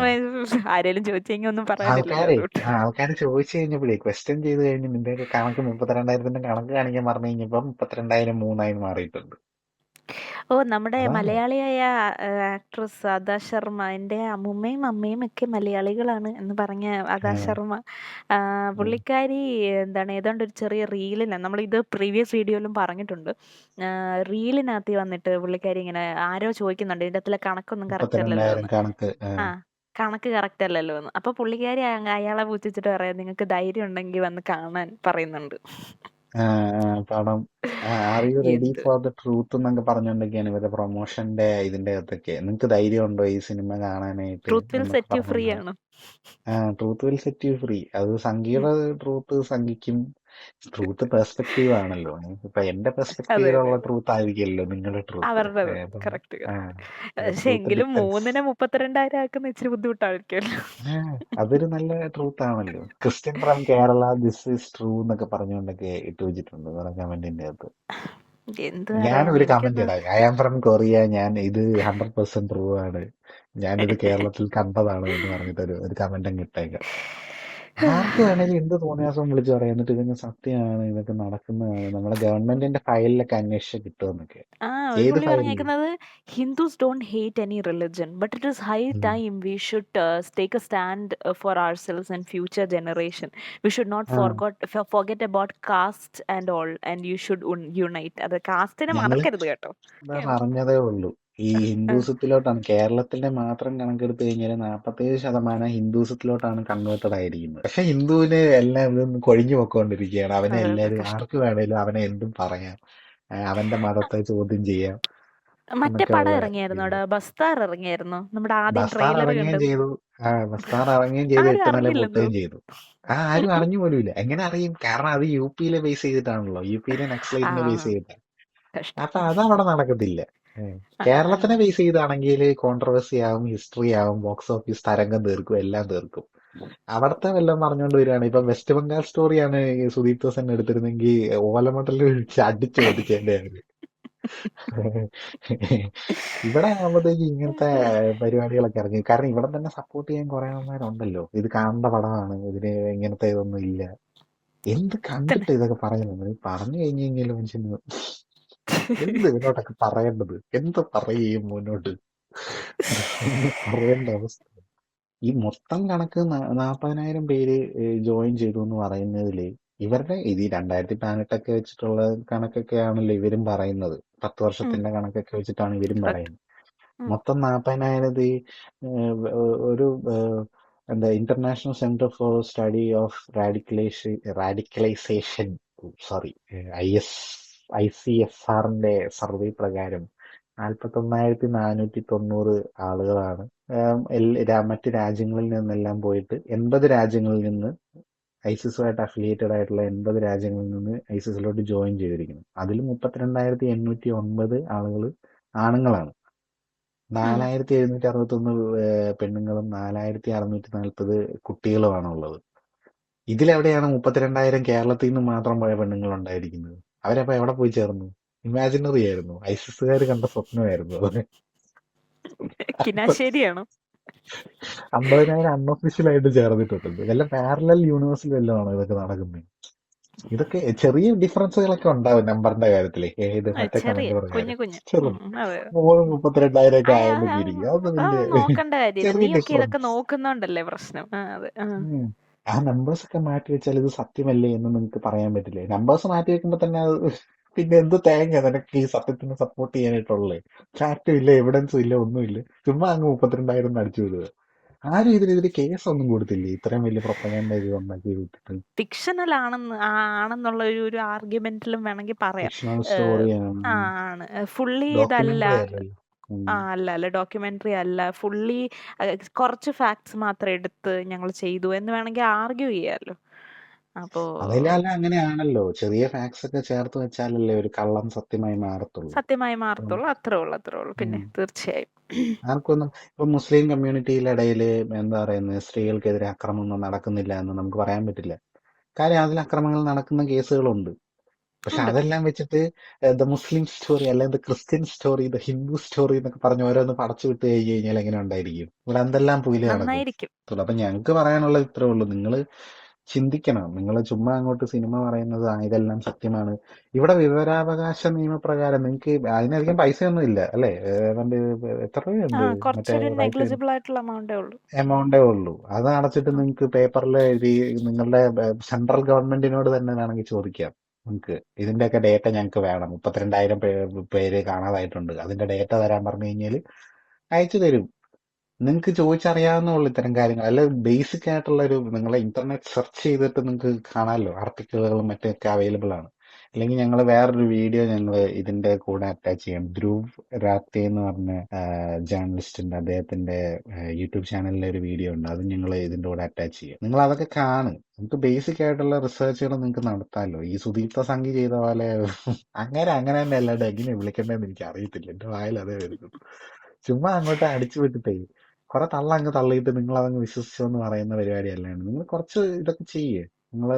ആരേലും ചോദിച്ചു കഴിഞ്ഞാൽ ഒന്നും പറയാനില്ലല്ലോ അതുകൊണ്ട്. ആൾക്കാര് ചോദിച്ചു കഴിഞ്ഞപ്പോഴേ ക്വസ്റ്റ്യൻ ചെയ്ത് കഴിഞ്ഞ് നിന്റെ കണക്ക് 32,000 കണക്ക് കാണിക്കാൻ പറഞ്ഞു കഴിഞ്ഞപ്പോ 32,000 3 മാറിയിട്ടുണ്ട്. നമ്മുടെ അതാണ് മലയാളിയായ ആക്ട്രസ് അദാ ശർമ്മ, എൻ്റെ അമ്മുമ്മയും അമ്മയും ഒക്കെ മലയാളികളാണ് എന്ന് പറഞ്ഞ അദാ ശർമ്മ, പുള്ളിക്കാരി എന്താണ് ഏതാണ്ട് ഒരു ചെറിയ റീലിനാണ്, നമ്മളിത് പ്രീവിയസ് വീഡിയോയിലും പറഞ്ഞിട്ടുണ്ട്, റീലിനകത്ത് വന്നിട്ട് പുള്ളിക്കാരി ഇങ്ങനെ ആരോ ചോദിക്കുന്നുണ്ട് ഇതിൻ്റെ അകത്തിലെ കണക്കൊന്നും കറക്റ്റ് അല്ലല്ലോ 32,000 എന്ന്. കണക്ക്. കണക്ക് കറക്റ്റ് അല്ലല്ലോ എന്ന്. അപ്പൊ പുള്ളിക്കാരി അയാളെ പൂച്ചിച്ചിട്ട് പറയാം, നിങ്ങൾക്ക് ധൈര്യം ഉണ്ടെങ്കിൽ വന്ന് കാണാൻ പറയുന്നുണ്ട്. ആ, പടം ആർ യു റെഡി എന്ത് ഫോർ ദ ട്രൂത്ത് എന്നൊക്കെ പറഞ്ഞുകൊണ്ടൊക്കെയാണ് ഇവരുടെ പ്രൊമോഷന്റെ ഇതിന്റെ അകത്തൊക്കെ. നിങ്ങൾക്ക് ധൈര്യമുണ്ടോ ഈ സിനിമ കാണാനായിട്ട് ട്രൂത്ത് വിൽ എന്നൊക്കെ സെറ്റ് യു ഫ്രീ പറഞ്ഞുകൊണ്ടാണ്. ആണ്. Truth will set you free. അത് ഉം. സംഖ്യയുടെ ട്രൂത്ത് സംഖ്യക്കും ട്രൂത്ത് പെർസ്പെക്റ്റീവ് ആണല്ലോ. ഇപ്പൊ എന്റെ അതെ പെർസ്പെക്റ്റീവിലുള്ള അതെ ട്രൂത്ത് ആയിരിക്കില്ലല്ലോ നിങ്ങളുടെ ട്രൂത്ത്. അവരുടേത് അപ്പം കറക്റ്റ് ആ, കറക്റ്റ്. പക്ഷെ ട്രൂത്ത് എങ്കിലും ഡിപ്പെൻസ്. 3-ന് 32,000 ആക്കുന്ന ഇച്ചിരി ബുദ്ധിമുട്ടായിരിക്കുമല്ലോ. അതൊരു നല്ല ട്രൂത്ത് ആണല്ലോ. Christian from Kerala this is true എന്നൊക്കെ പറഞ്ഞുകൊണ്ടൊക്കെ ഇട്ട് വെച്ചിട്ടുണ്ട് വേറെ കമന്റിന്റെ അകത്ത്. എന്ത് ഞാൻ പറയാൻ ഒരു കമന്റ് എനിക്കൊന്ന് ഇടാം, ഐ ആം ഫ്രം കൊറിയ, ഞാൻ ഇത് 100% ട്രൂ ആണ്, ഞാനിത് കേരളത്തിൽ കണ്ടതാണ് എന്ന് പറഞ്ഞിട്ട് ഒരു കമന്റ് അങ്ങ് ഇട്ടേക്കാം. ആർക്ക് വേണേലും എന്ത് തോന്നിയാസം വിളിച്ചു പറയാം, എന്നിട്ട് ഇതൊക്കെ സത്യമാണ്, ഇതൊക്കെ നടക്കുന്നതാണ്, നമ്മുടെ ഗവൺമെന്റിന്റെ ഫയലിലൊക്കെ അന്വേഷിച്ച് കിട്ടുമെന്നൊക്കെ. ഒരു ഏത് പുള്ളി ഫയലില്? പറഞ്ഞേക്കുന്നത് Hindus don't hate any religion but it is high time we should take a stand for ourselves and future generation. We should not ah, forget about caste and all and you should unite. അത് കാസ്റ്റിനെ ഞങ്ങള് മറക്കരുത് കേട്ടോ. ഇവിടെ പറഞ്ഞതേ ഉള്ളൂ. ഈ ആ, ഹിന്ദുസത്തിലോട്ടാണ് കേരളത്തിന്റെ മാത്രം കണക്കെടുത്ത് കഴിഞ്ഞാൽ 47% ഹിന്ദുസത്തിലോട്ടാണ് കൺവേർട്ടഡ് ആയിരിക്കുന്നത്. പക്ഷെ ഹിന്ദുവിന് എല്ലാം ഇതൊന്ന് കൊഴിഞ്ഞു പൊക്കോണ്ടിരിക്കുകയാണ്. അവനെ അതെ അതെ എല്ലാരും കഷ്ടം. ആർക്ക് വേണേലും അവനെ എന്തും പറയാം, അവന്റെ മതത്തെ ചോദ്യം ചെയ്യാം മറ്റേ എന്നൊക്കെ പടം ഉള്ള ഇറങ്ങിയായിരുന്നു ഇത്. അവിടെ, ബസ്താർ ഇറങ്ങിയായിരുന്നു, നമ്മുടെ ആദ്യം ബസ്താർ ട്രെയിലർ ഇറങ്ങുകയും കണ്ടത്. ചെയ്തു. ബസ്താർ ഇറങ്ങുകയും ചെയ്തു, ആരും 8 നില അറിഞ്ഞില്ലെന്നോ. പൊട്ടുകയും ചെയ്തു. ആരും അറിഞ്ഞു പോലുമില്ല. എങ്ങനെ അറിയും? കാരണം അത് യു പിയിലെ ബേസ് ചെയ്തിട്ടാണല്ലോ, യു പിയിലെ ആ നക്സലൈറ്റിനെ ബേസ് ചെയ്തിട്ടാണ്. കഷ്ടം. അപ്പൊ അതവിടെ നടക്കത്തില്ല. ആ, ആ. കേരളത്തിനെ ബേസ് ചെയ്താണെങ്കിൽ കോൺട്രവേഴ്സി ആവും, ഹിസ്റ്ററി ആവും, ബോക്സ് ഓഫീസ് തരംഗം തീർക്കും, എല്ലാം തീർക്കും. അവിടത്തെ വല്ലതും പറഞ്ഞുകൊണ്ട് വരികയാണ്. ഇപ്പൊ വെസ്റ്റ് ബംഗാൾ സ്റ്റോറിയാണ് ഈ സുദീപ് ദോസൻ എടുത്തിരുന്നെങ്കിൽ ഓലമണ്ടലിൽ അടിച്ചു ഒതുക്കേന്റെ അവര്. ഇവിടെ ആകുമ്പോഴത്തേക്ക് ഇങ്ങനത്തെ പരിപാടികളൊക്കെ ഇറങ്ങി. കാരണം ഇവിടെ തന്നെ സപ്പോർട്ട് ചെയ്യാൻ കുറെ ആൾക്കാരുണ്ടല്ലോ. ഇത് കാണേണ്ട പടമാണ്, ഇതിന് ഇങ്ങനത്തെ ഇതൊന്നും ഇല്ല. എന്ത് തന്നെ. കണ്ടിട്ട് ഇതൊക്കെ പറയുന്നത്? പറഞ്ഞു കഴിഞ്ഞു കഴിഞ്ഞാൽ മനുഷ്യന് എന്ത് ഇതിനോട്ടൊക്കെ പറയേണ്ടത്? എന്ത് പറയും മുന്നോട്ട്? ഒന്നും പറയേണ്ട അവസ്ഥ. ഈ മൊത്തം കണക്ക് 40,000 പേര് ജോയിൻ ചെയ്തു എന്ന് പറയുന്നതില് ഇവരുടെ ഇത് ഈ 2018 വെച്ചിട്ടുള്ള കണക്കൊക്കെ ആണല്ലോ ഇവരും പറയുന്നത്. 10 വർഷത്തിന്റെ കണക്കൊക്കെ വെച്ചിട്ടാണ് ഇവരും കറക്റ്റ്. പറയുന്നത്. മൊത്തം 40,000 ഒരു എന്താ international centre for study of radicalisation, sorry, ICSRന്റെ സർവേ പ്രകാരം 41,490 ആളുകളാണ് മറ്റ് രാജ്യങ്ങളിൽ നിന്നെല്ലാം പോയിട്ട് 80 രാജ്യങ്ങളിൽ നിന്ന് ഐസിസുമായിട്ട് അഫിലിയേറ്റഡ് ആയിട്ടുള്ള 80 രാജ്യങ്ങളിൽ നിന്ന് ഐസിസിലോട്ട് ജോയിൻ ചെയ്തിരിക്കുന്നത്. അതിൽ 32,809 ആളുകൾ ആണുങ്ങളാണ്, 4,761 പെണ്ണുങ്ങളും 4,640 കുട്ടികളുമാണ് ഉള്ളത്. ഇതിലെവിടെയാണ് 32,000 കേരളത്തിൽ നിന്ന് മാത്രം പോയ പെണ്ണുങ്ങൾ ഉണ്ടായിരിക്കുന്നത്? അവരപ്പോ എവിടെ പോയി ചേർന്നു? ഇമാജിനറി ആയിരുന്നു, ഐസിസുകാർ കണ്ട സ്വപ്നമായിരുന്നു അത്. കിനാശ്ശേരിയാണോ? 50,000 അൺഒഫീഷ്യൽ ആയിട്ട് ചേർന്നിട്ടുണ്ട്. വല്ല പാരലൽ യൂണിവേഴ്സിൽ വല്ലതും ആണോ ഇതൊക്കെ നടക്കുന്നത്? ഇതൊക്കെ ചെറിയ ഡിഫറൻസുകളൊക്കെ ഉണ്ടാവും നമ്പറിന്റെ കാര്യത്തില്, ഏത് മറ്റേ ചെറിയ കമന്റ് കുഞ്ഞു പ്രകാരം കുഞ്ഞു. ചെറുത് അതെ. 32,000 ഒക്കെ ആ, ആ, ആയെന്നൊക്കെ ആ, ഇരിക്കും. അതൊന്നും ആ, വലിയ നോക്കണ്ട കാര്യമില്ല. ചെറിയ നീയൊക്കെ ഇതൊക്കെ ഡിഫറൻസ്. നോക്കുന്നോണ്ടല്ലേ പ്രശ്നം. അതെ. ആ നമ്പേഴ്സ് ഒക്കെ മാറ്റി വെച്ചാൽ ഇത് സത്യമല്ലേ എന്ന് നിങ്ങൾക്ക് പറയാൻ പറ്റില്ലേ? നമ്പേഴ്സ് മാറ്റി വെക്കുമ്പോ തന്നെ അത് പിന്നെ എന്ത് തേങ്ങ നിനക്ക് ഈ സത്യത്തിന് സപ്പോർട്ട് ചെയ്യാനായിട്ടുള്ളേ? ഫാക്റ്റും ഇല്ല, എവിഡൻസും ഇല്ല, ഒന്നുമില്ല, ചുമ്മാ അങ്ങ് 32,000 അടിച്ചു വിടുക. ആരും ഇതിനെതിരെ കേസൊന്നും കൊടുത്തില്ലേ? ഇത്രയും വലിയ പ്രൊപ്പഗാൻഡ ഇത് ഉണ്ടാക്കി വിട്ടിട്ട്. ഫിക്ഷണൽ ആണെന്നുള്ള ഒരു ആർഗ്യുമെന്റിലും വേണമെങ്കിൽ പറയാം. ഫിക്ഷണൽ സ്റ്റോറിയാണ്, ആണ് ഫുള്ളി ഇതല്ല. ഡോക്യുമെന്ററി അല്ലല്ലോ. അല്ല അല്ല ഡോക്യുമെന്ററി അല്ല, ഫുള്ളി കുറച്ച് ഫാക്ട്സ് മാത്രം എടുത്ത് ഞങ്ങൾ ചെയ്തു എന്ന് വേണമെങ്കിൽ ആർഗ്യൂ ചെയ്യാമല്ലോ. അപ്പോ അതെല്ലാം അങ്ങനെയാണല്ലോ, ചെറിയ ഫാക്ട്സ് ഒക്കെ ചേർത്ത് വെച്ചാലല്ലേ ഒരു കള്ളം സത്യമായി മാറത്തുള്ളൂ. സത്യമായി ഉം. മാറത്തുള്ളൂ. അത്രേ ഉള്ളൂ. പിന്നെ ഉം. തീർച്ചയായും ആർക്കൊന്നും ഇപ്പൊ മുസ്ലിം കമ്മ്യൂണിറ്റിയുടെ ഇടയിൽ എന്താ പറയുന്നത്, സ്ത്രീകൾക്കെതിരെ അക്രമമൊന്നും നടക്കുന്നില്ല എന്ന് നമുക്ക് പറയാൻ പറ്റില്ല. കാര്യം അതിൽ അക്രമങ്ങൾ നടക്കുന്ന കേസുകളുണ്ട്. പക്ഷെ ഉണ്ട്. അതെല്ലാം വെച്ചിട്ട് ദ മുസ്ലിം സ്റ്റോറി അല്ലെങ്കിൽ the Christian story, the Hindu story എന്നൊക്കെ പറഞ്ഞ് ഓരോന്ന് പടച്ചു വിട്ട് കഴിഞ്ഞ് കഴിഞ്ഞാൽ എങ്ങനെ ഉണ്ടായിരിക്കും? ഇവിടെ എന്തെല്ലാം പുകില് നടക്കും. നന്നായിരിക്കും. അപ്പൊ ഞങ്ങൾക്ക് പറയാനുള്ളത് ഇത്രേ ഉള്ളൂ, നിങ്ങൾ ചിന്തിക്കണം. നിങ്ങൾ ചുമ്മാ അങ്ങോട്ട് സിനിമ പറയുന്നത് ഇതെല്ലാം സത്യമാണ്. ഇവിടെ വിവരാവകാശ നിയമപ്രകാരം നിങ്ങൾക്ക് അതിനധികം പൈസയൊന്നും ഇല്ല അല്ലേ? ഏതാണ്ട് എത്ര രൂപയുണ്ട് മറ്റേ കുറച്ചൊരു റൈറ്റ് നെഗ്ലിജിബിൾ ആയിട്ടുള്ള എമൗണ്ടേ ഉള്ളൂ. എമൗണ്ടേ ഉള്ളൂ. അത് അടച്ചിട്ട് നിങ്ങൾക്ക് പേപ്പറിൽ എഴുതി നിങ്ങളുടെ സെൻട്രൽ ഗവൺമെന്റിനോട് തന്നെ വേണമെങ്കിൽ ചോദിക്കാം. നിങ്ങൾക്ക് ഇതിന്റെയൊക്കെ ഡേറ്റ ഞങ്ങൾക്ക് വേണം, 32,000 പേര് കാണാതായിട്ടുണ്ട്, അതിന്റെ ഡേറ്റ തരാൻ പറഞ്ഞു കഴിഞ്ഞാൽ അയച്ചു തരും. നിങ്ങൾക്ക് ചോദിച്ചറിയാവുന്നുള്ളൂ ഇത്തരം കാര്യങ്ങൾ. അല്ല, ബേസിക് ആയിട്ടുള്ള ഒരു നിങ്ങളെ ഇന്റർനെറ്റ് സെർച്ച് ചെയ്തിട്ട് നിങ്ങൾക്ക് കാണാമല്ലോ, ആർട്ടിക്കിളുകളും മറ്റൊക്കെ അവൈലബിൾ ആണ്. അല്ലെങ്കിൽ ഞങ്ങൾ വേറൊരു വീഡിയോ ഞങ്ങൾ ഇതിന്റെ കൂടെ അറ്റാച്ച് ചെയ്യാം. ധ്രുവ് രാത്തെ എന്ന് പറഞ്ഞ ജേർണലിസ്റ്റിന്റെ അദ്ദേഹത്തിന്റെ യൂട്യൂബ് ചാനലിലെ ഒരു വീഡിയോ ഉണ്ട്. അത് ഞങ്ങൾ ഇതിന്റെ കൂടെ അറ്റാച്ച് ചെയ്യാം. നിങ്ങൾ അതൊക്കെ കാണും. നമുക്ക് ബേസിക് ആയിട്ടുള്ള റിസർച്ചുകൾ നിങ്ങൾക്ക് നടത്താമല്ലോ. ഈ സുദീപ്ത സംഘി ചെയ്ത പോലെ അങ്ങനെ തന്നെ അല്ലാണ്ട് എങ്ങനെ വിളിക്കണ്ടെന്ന് എനിക്ക് അറിയത്തില്ല. എന്റെ വായിൽ അതേ വരുന്നു. ചുമ്മാ അങ്ങോട്ട് അടിച്ചു വിട്ടിട്ടേ കുറെ അങ്ങ് തള്ളിയിട്ട് നിങ്ങൾ അതങ്ങ് വിശ്വസിച്ചു എന്ന് പറയുന്ന പരിപാടി അല്ലാണ്ട് നിങ്ങൾ കുറച്ച് ഇതൊക്കെ ചെയ്യേ. നിങ്ങള്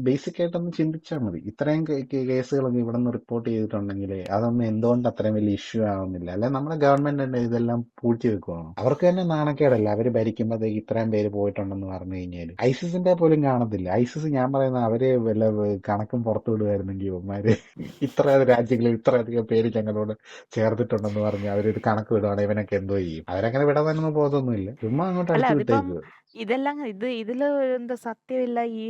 ബേസിക് ആയിട്ടൊന്ന് ചിന്തിച്ചാൽ മതി. ഇത്രയും കേസുകളൊക്കെ ഇവിടെ നിന്ന് റിപ്പോർട്ട് ചെയ്തിട്ടുണ്ടെങ്കിൽ അതൊന്നും എന്തുകൊണ്ട് അത്രയും വലിയ ഇഷ്യൂ ആവുന്നില്ല? അല്ലെ നമ്മുടെ ഗവൺമെന്റ് തന്നെ ഇതെല്ലാം പൂഴ്ത്തി വെക്കുവാണോ? അവർക്ക് തന്നെ നാണക്കേടല്ല. അവര് ഭരിക്കുമ്പോഴത്തേക്ക് ഇത്രയും പേര് പോയിട്ടുണ്ടെന്ന് പറഞ്ഞു കഴിഞ്ഞാൽ ഐസിസിന്റെ പോലും കാണത്തില്ല. ഐസിസ് ഞാൻ പറയുന്ന അവര് വല്ല കണക്കും പുറത്തു വിടുമായിരുന്നെങ്കിൽ ഇവന്മാര് ഇത്ര രാജ്യങ്ങളിൽ ഇത്രയധികം പേര് ഞങ്ങളോട് ചേർത്തിട്ടുണ്ടെന്ന് പറഞ്ഞ് അവരൊരു കണക്ക് വിടുവാണെങ്കിൽ ഇവനൊക്കെ എന്തോ ചെയ്യും? അവരങ്ങനെ വിടാനൊന്നും ബോധമൊന്നുമില്ല. ചുമ്മാ അങ്ങോട്ട് അല്ല അടിച്ചു അതിപ്പം വിട്ടേക്കുക. ഇതെല്ലാം ഇതില് എന്താ സത്യമില്ല, ഈ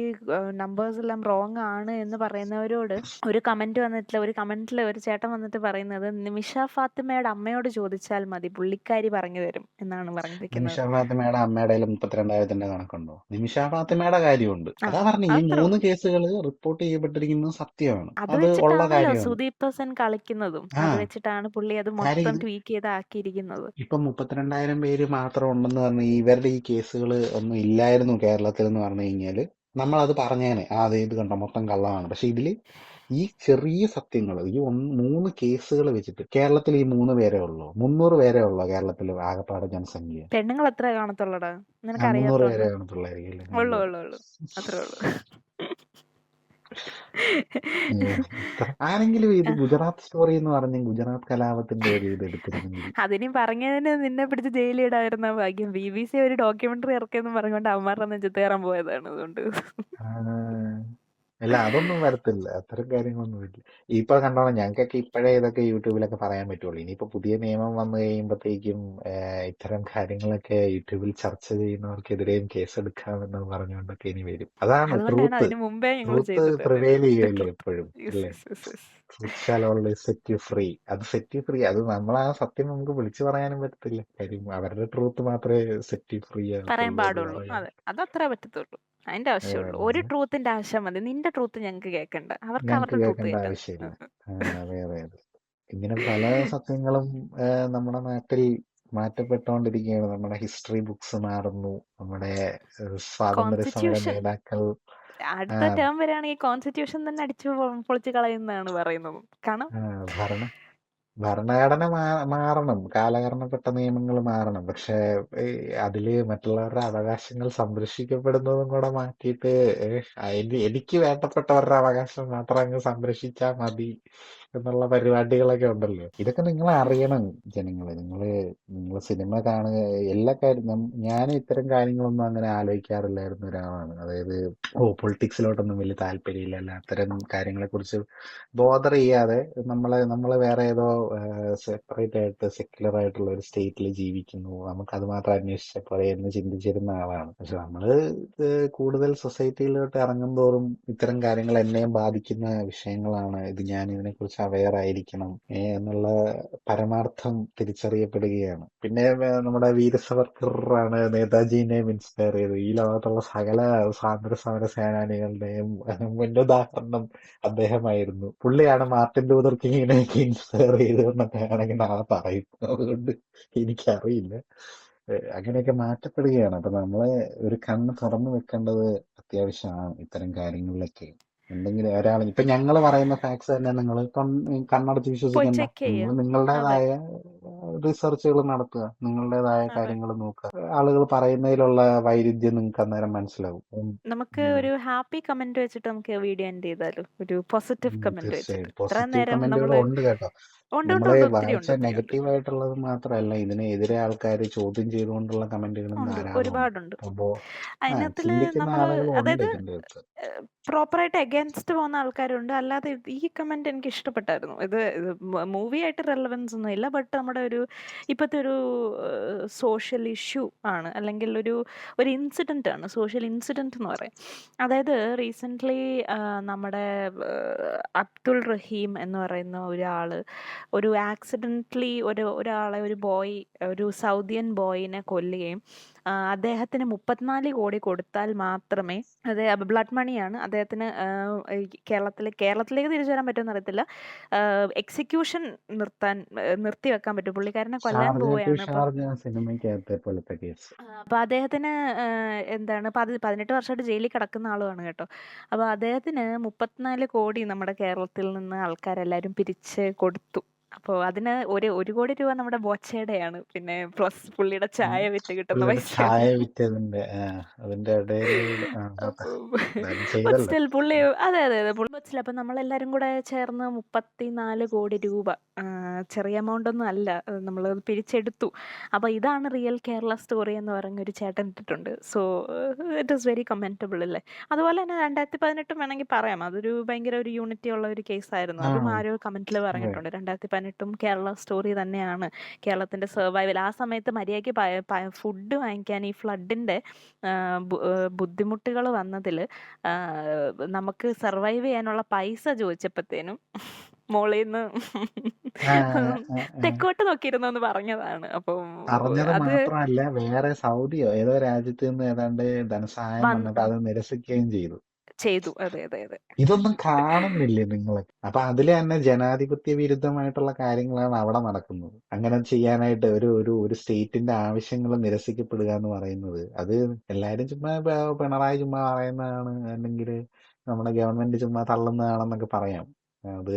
നമ്പേഴ്സ് എല്ലാം റോങ് ആണ് എന്ന് പറയുന്നവരോട് ഒരു കമന്റിൽ ഒരു ചേട്ടൻ വന്നിട്ട് പറയുന്നത്, നിമിഷ ഫാത്തിമയുടെ അമ്മയോട് ചോദിച്ചാൽ മതി, പുള്ളിക്കാരി പറഞ്ഞു തരും എന്നാണ് നിമിഷ പറഞ്ഞിരിക്കുന്നത്. ഫാത്തിമയുടെ അമ്മയുടെ 32,000 കണക്കുണ്ടോ? നിമിഷ ഫാത്തിമയുടെ കാര്യമുണ്ട്. ആ അതാ പറഞ്ഞു, ഈ അത്രേ 3 ഉള്ളൂ. കേസുകൾ റിപ്പോർട്ട് ചെയ്യപ്പെട്ടിരിക്കുന്നത് സത്യമാണ്. അത് അത് ഉള്ള വെച്ചിട്ടാണല്ലോ കാര്യമാണ്. സുദീപ് സെൻ കളിക്കുന്നതും. ആ അത് വെച്ചിട്ടാണ് പുള്ളി അത് കാര്യം മൊത്തം ഇത് ട്വീക്ക് ചെയ്ത് ആക്കിയിരിക്കുന്നത്. ഇപ്പൊ 32,000 പേര് മാത്രം ഉണ്ടെന്ന് പറഞ്ഞ് ഇവരുടെ ഈ കേസുകൾ ഒന്നും ഇല്ലായിരുന്നു കേരളത്തിൽ എന്ന് പറഞ്ഞു കഴിഞ്ഞാല് നമ്മളത് പറഞ്ഞേനെ. അത് ഇത് കണ്ടോ മൊത്തം കള്ളമാണ്. പക്ഷെ ഇതില് ഈ ചെറിയ സത്യങ്ങൾ, ഈ 3 കേസുകൾ വെച്ചിട്ട് കേരളത്തിൽ ഈ 3 പേരേ ഉള്ളൂ. 300 പേരേ ഉള്ളൂ കേരളത്തിൽ ആകപ്പാടെ ജനസംഖ്യ. പെണ്ണുങ്ങൾ എത്ര കാണത്തുള്ളടാ? 300 നിനക്കറിയാത്തോണ്ട്. പേരെ കാണത്തുള്ളായിരിക്കും അല്ലേ? ഉള്ളു അയ്യോ. ഉള്ളു ഉള്ളു അത്രേ ഉള്ളു. ആരെങ്കിലും ഇത് ഗുജറാത്ത് സ്റ്റോറി എന്ന് പറഞ്ഞ് ഗുജറാത്ത് കലാപത്തിന്റെ ഒരു ഇത് എടുത്തിരുന്നെങ്കിൽ. അതിനി പറഞ്ഞതിന് നിന്നെ പിടിച്ച് ജയിലിടായിരുന്ന ഭാഗ്യം. BBC ഒരു ഡോക്യുമെന്ററി ഇറക്കിയെന്ന് പറഞ്ഞുകൊണ്ട് അവന്മാരുടെ നെഞ്ചത്ത് കയറാൻ പോയതാണ്. അതുകൊണ്ട് അല്ല അതൊന്നും വരത്തില്ല. അത്തരം കാര്യങ്ങളൊന്നുമില്ല. ഇപ്പൊ കണ്ടോളാം, ഞങ്ങൾക്കൊക്കെ ഇപ്പോഴേ ഇതൊക്കെ യൂട്യൂബിലൊക്കെ പറയാൻ പറ്റുള്ളൂ. ഇനിയിപ്പോ പുതിയ നിയമം വന്നു കഴിയുമ്പോഴത്തേക്കും ഇത്തരം കാര്യങ്ങളൊക്കെ യൂട്യൂബിൽ ചർച്ച ചെയ്യുന്നവർക്കെതിരെയും കേസെടുക്കാമെന്ന് പറഞ്ഞുകൊണ്ടൊക്കെ ഇനി വരും. അതാണ് അതുകൊണ്ടാണ് ട്രൂത്ത്. അതിന് മുമ്പേ ഞങ്ങൾ ട്രൂത്ത് ചെയ്തിട്ട് പ്രിവെയിൽ ചെയ്യുമല്ലോ എപ്പോഴും, അല്ലേ? yes. Truth shall always set you free. അത് സെറ്റ് യു ഫ്രീ. അത് നമ്മളാ സത്യം നമുക്ക് വിളിച്ചു പറയാനും പറ്റത്തില്ല. കാര്യം അവരുടെ ട്രൂത്ത് മാത്രമേ സെറ്റ് യു ഫ്രീ പറയാൻ ആകത്തുള്ളൂ. പാടുള്ളൂ. അതെ, അതത്രേ പറ്റത്തുള്ളൂ. അതിന്റെ ആവശ്യമുള്ളൂ. ഒരു ട്രൂത്തിന്റെ ആവശ്യം മതി. നിന്റെ ട്രൂത്ത് ഞങ്ങൾക്ക് കേൾക്കണ്ട. അവർക്ക് ഞങ്ങൾക്ക് അവരുടെ ട്രൂത്ത് കേൾക്കേണ്ട കേൾക്കാം. ആവശ്യമില്ല. അതെ അതെ അതെ. ഇങ്ങനെ പല സത്യങ്ങളും നമ്മുടെ നാട്ടിൽ മാറ്റപ്പെട്ടുകൊണ്ടിരിക്കുകയാണ്. നമ്മുടെ ഹിസ്റ്ററി ബുക്സ് മാറുന്നു. നമ്മുടെ സ്വാതന്ത്ര്യ സമര കോൺസ്റ്റിറ്റ്യൂഷൻ നേതാക്കൾ അടുത്ത ടേം വരെയാണെങ്കിൽ കോൺസ്റ്റിറ്റ്യൂഷൻ തന്നെ അടിച്ചു പൊളിച്ച് കളയുന്നതാണ് പറയുന്നത്. കാരണം ഭരണഘടന മാറണം. കാലഹരണപ്പെട്ട നിയമങ്ങൾ മാറണം. പക്ഷെ അതില് മറ്റുള്ളവരുടെ അവകാശങ്ങൾ സംരക്ഷിക്കപ്പെടുന്നതും കൂടെ മാറ്റിയിട്ട് എനിക്ക് വേണ്ടപ്പെട്ടവരുടെ അവകാശം മാത്രം അങ്ങ് സംരക്ഷിച്ചാൽ മതി എന്നുള്ള പരിപാടികളൊക്കെ ഉണ്ടല്ലോ. ഇതൊക്കെ നിങ്ങൾ അറിയണം ജനങ്ങള്. നിങ്ങൾ സിനിമ കാണുക, എല്ലാ കാര്യം. ഞാൻ ഇത്തരം കാര്യങ്ങളൊന്നും അങ്ങനെ ആലോചിക്കാറില്ലായിരുന്ന ഒരാളാണ്. അതായത് പൊളിറ്റിക്സിലോട്ടൊന്നും വലിയ താല്പര്യമില്ല. അത്തരം കാര്യങ്ങളെ കുറിച്ച് ബോധർ ചെയ്യാതെ നമ്മള് വേറെ ഏതോ സെപ്പറേറ്റ് ആയിട്ട് സെക്യുലർ ആയിട്ടുള്ള ഒരു സ്റ്റേറ്റിൽ ജീവിക്കുന്നു, നമുക്ക് അത് മാത്രം അന്വേഷിച്ച പോലെ എന്ന് ചിന്തിച്ചിരുന്ന ആളാണ്. പക്ഷെ നമ്മള് കൂടുതൽ സൊസൈറ്റിയിലോട്ട് ഇറങ്ങും തോറും ഇത്തരം കാര്യങ്ങൾ എന്നെയും ബാധിക്കുന്ന വിഷയങ്ങളാണ്. ഞാൻ ഇതിനെക്കുറിച്ച് അവെയർ ആയിരിക്കണം എന്നുള്ള പരമാർത്ഥം തിരിച്ചറിയപ്പെടുകയാണ്. പിന്നെ നമ്മുടെ വീരസവർക്കറാണ് നേതാജിനെയും ഇൻസ്പയർ ചെയ്തത്. ഈ ലോകത്തുള്ള സകല സ്വാതന്ത്ര്യ സമര സേനാനികളുടെയും മുന്നുദാഹരണം അദ്ദേഹമായിരുന്നു. പുള്ളിയാണ് മാർട്ടിൻ ലൂതർ കിങ്ങിനെയൊക്കെ ഇൻസ്പയർ ചെയ്തതെന്നൊക്കെ ആണെങ്കിൽ നാളെ പറയും. അതുകൊണ്ട് എനിക്കറിയില്ല. അങ്ങനെയൊക്കെ മാറ്റപ്പെടുകയാണ്. അപ്പൊ നമ്മള് ഒരു കണ്ണ് തുറന്നു വെക്കേണ്ടത് അത്യാവശ്യമാണ് ഇത്തരം കാര്യങ്ങളിലൊക്കെ. എന്തെങ്കിലും ഒരാൾ ഇപ്പൊ ഞങ്ങൾ പറയുന്ന ഫാക്ട്സ് തന്നെ നിങ്ങൾ കണ്ണടച്ച് പോയി വിശ്വസിക്കണ്ട. ചെക്ക് നിങ്ങൾ ചെയ്യാം. അതെ നിങ്ങളുടേതായ റിസർച്ചുകൾ നടത്തുക, നിങ്ങളുടേതായ അതെ. കാര്യങ്ങൾ നോക്കുക. ആളുകൾ പറയുന്നതിലുള്ള വൈരുദ്ധ്യം നിങ്ങൾക്ക് അന്നേരം മനസ്സിലാവും. നമുക്ക് ഒരു ഹാപ്പി കമന്റ് വെച്ചിട്ട് നമുക്ക് വീഡിയോ എൻഡ് ചെയ്താലോ? ഒരു പോസിറ്റീവ് കമന്റ് വെച്ചിട്ട്. തീർച്ചയായും ഇത്ര പോസിറ്റീവ് നേരം കമന്റുകൾ നമ്മള് ഉണ്ട് കേട്ടോ. ഉണ്ട് നമ്മള് ഒത്തിരി വായിച്ച ഉണ്ട്. നെഗറ്റീവ് ആയിട്ടുള്ളത് മാത്രമല്ല, ഇതിനെതിരെ ആൾക്കാർ ചോദ്യം ചെയ്തുകൊണ്ടുള്ള കമന്റുകളും ഉണ്ട്, ധാരാളം ഉണ്ട്. ഒരുപാടുണ്ട്. അപ്പോ അതിനകത്തില് ചിന്തിക്കുന്ന നമ്മള് ആളുകളും ഉണ്ട് അതായത് ഇതിന്റെ അകത്ത്. പ്രോപ്പറായിട്ട് അഗേൻസ്റ്റ് പോകുന്ന ആൾക്കാരുണ്ട്. അല്ലാതെ ഈ കമന്റ് എനിക്ക് ഇഷ്ടപ്പെട്ടായിരുന്നു. ഇത് മൂവി ആയിട്ട് റെലവൻസ് ഒന്നും ഇല്ല. ബട്ട് നമ്മുടെ ഇപ്പോഴത്തെ ഒരു സോഷ്യൽ ഇഷ്യൂ ആണ്, അല്ലെങ്കിൽ ഒരു ഇൻസിഡന്റ് ആണ്. സോഷ്യൽ ഇൻസിഡന്റ് എന്ന് പറയും. അതായത് റീസെൻ്റ്ലി നമ്മുടെ അബ്ദുൾ റഹീം എന്ന് പറയുന്ന ഒരു ആക്സിഡൻ്റലി ഒരാളെ, ഒരു സൗദിയൻ ബോയിനെ കൊല്ലുകയും അദ്ദേഹത്തിന് 34 കോടി കൊടുത്താൽ മാത്രമേ ബ്ലഡ് മണിയാണ് അദ്ദേഹത്തിന് കേരളത്തിലേക്ക് തിരിച്ചു വരാൻ പറ്റുമെന്ന് അറിയത്തില്ല. എക്സിക്യൂഷൻ നിർത്തിവെക്കാൻ പറ്റും. പുള്ളിക്കാരനെ കൊല്ലാൻ ഷാർജ ടു പോവുകയാണ്. അപ്പം ഷാർജ സിനിമയ്ക്കകത്തെ പോലത്തെ കേസ്. അപ്പൊ അദ്ദേഹത്തിന് എന്താണ് 18 വർഷമായിട്ട് ജയിലിൽ കിടക്കുന്ന ആളുമാണ് കേട്ടോ. അപ്പൊ അദ്ദേഹത്തിന് 34 കോടി നമ്മുടെ കേരളത്തിൽ നിന്ന് ആൾക്കാരെല്ലാരും പിരിച്ച് കൊടുത്തു. അപ്പോൾ അതിന് ഒരു കോടി രൂപ നമ്മുടെ ബോച്ചയുടെയാണ്. പിന്നെ പ്ലസ് പുള്ളിയുടെ ചായ വിറ്റ് കിട്ടുന്ന പുള്ളിയുടെ ചായ പൈസയുണ്ട്. വിറ്റതിന്റെ അതിന്റെ ഇടയിൽ എന്തായാലും ചെയ്തല്ലോ. സ്റ്റിൽ പുള്ളി അതെ പുള്ളി ബസ്സിൽ. അപ്പം നമ്മളെല്ലാരും കൂടെ ചേർന്ന് 34 കോടി രൂപ, ചെറിയ എമൗണ്ട് ഒന്നും അല്ല, നമ്മൾ പിരിച്ചെടുത്തു. അപ്പൊ ഇതാണ് റിയൽ കേരള സ്റ്റോറി എന്ന് പറഞ്ഞൊരു ചേട്ടൻ ഇട്ടിട്ടുണ്ട്. So it is very commendable അല്ലേ. അതുപോലെ തന്നെ 2018 വേണമെങ്കിൽ പറയാം, അതൊരു ഭയങ്കര ഒരു യൂണിറ്റി ഉള്ള ഒരു കേസായിരുന്നു. അതും ആരോ കമന്റിൽ പറഞ്ഞിട്ടുണ്ട്. 2018 കേരള സ്റ്റോറി തന്നെയാണ്. കേരളത്തിന്റെ സർവൈവൽ ആ സമയത്ത് മര്യാദയ്ക്ക് ഫുഡ് വാങ്ങിക്കാൻ ഈ ഫ്ലഡിന്റെ ബുദ്ധിമുട്ടുകൾ വന്നതിൽ നമുക്ക് സർവൈവ് ചെയ്യാനുള്ള പൈസ ചോദിച്ചപ്പോഴത്തേനും മോളിന്ന് തെക്കോട്ട് നോക്കിയിരുന്നു എന്ന് പറഞ്ഞതാണ്. അപ്പം പറഞ്ഞത് അത് മാത്രമല്ല, വേറെ സൗദിയോ ഏതോ രാജ്യത്ത് നിന്ന് ഏതാണ്ട് ധനസഹായം വന്നിട്ട് അത് നിരസിക്കുകയും ചെയ്തു. അതെ ഇതൊന്നും കാണുന്നില്ലേ നിങ്ങള്? അപ്പൊ അതില് തന്നെ ജനാധിപത്യ വിരുദ്ധമായിട്ടുള്ള കാര്യങ്ങളാണ് അവിടെ നടക്കുന്നത്. അങ്ങനെ ചെയ്യാനായിട്ട് ഒരു സ്റ്റേറ്റിന്റെ ആവശ്യങ്ങൾ നിരസിക്കപ്പെടുക എന്ന് പറയുന്നത്, അത് എല്ലാരും ചുമ്മാ പിണറായി ചുമ്മാ പറയുന്നതാണ്, അല്ലെങ്കിൽ നമ്മുടെ ഗവൺമെന്റ് ചുമ്മാ തള്ളുന്നതാണെന്നൊക്കെ പറയാം. അത്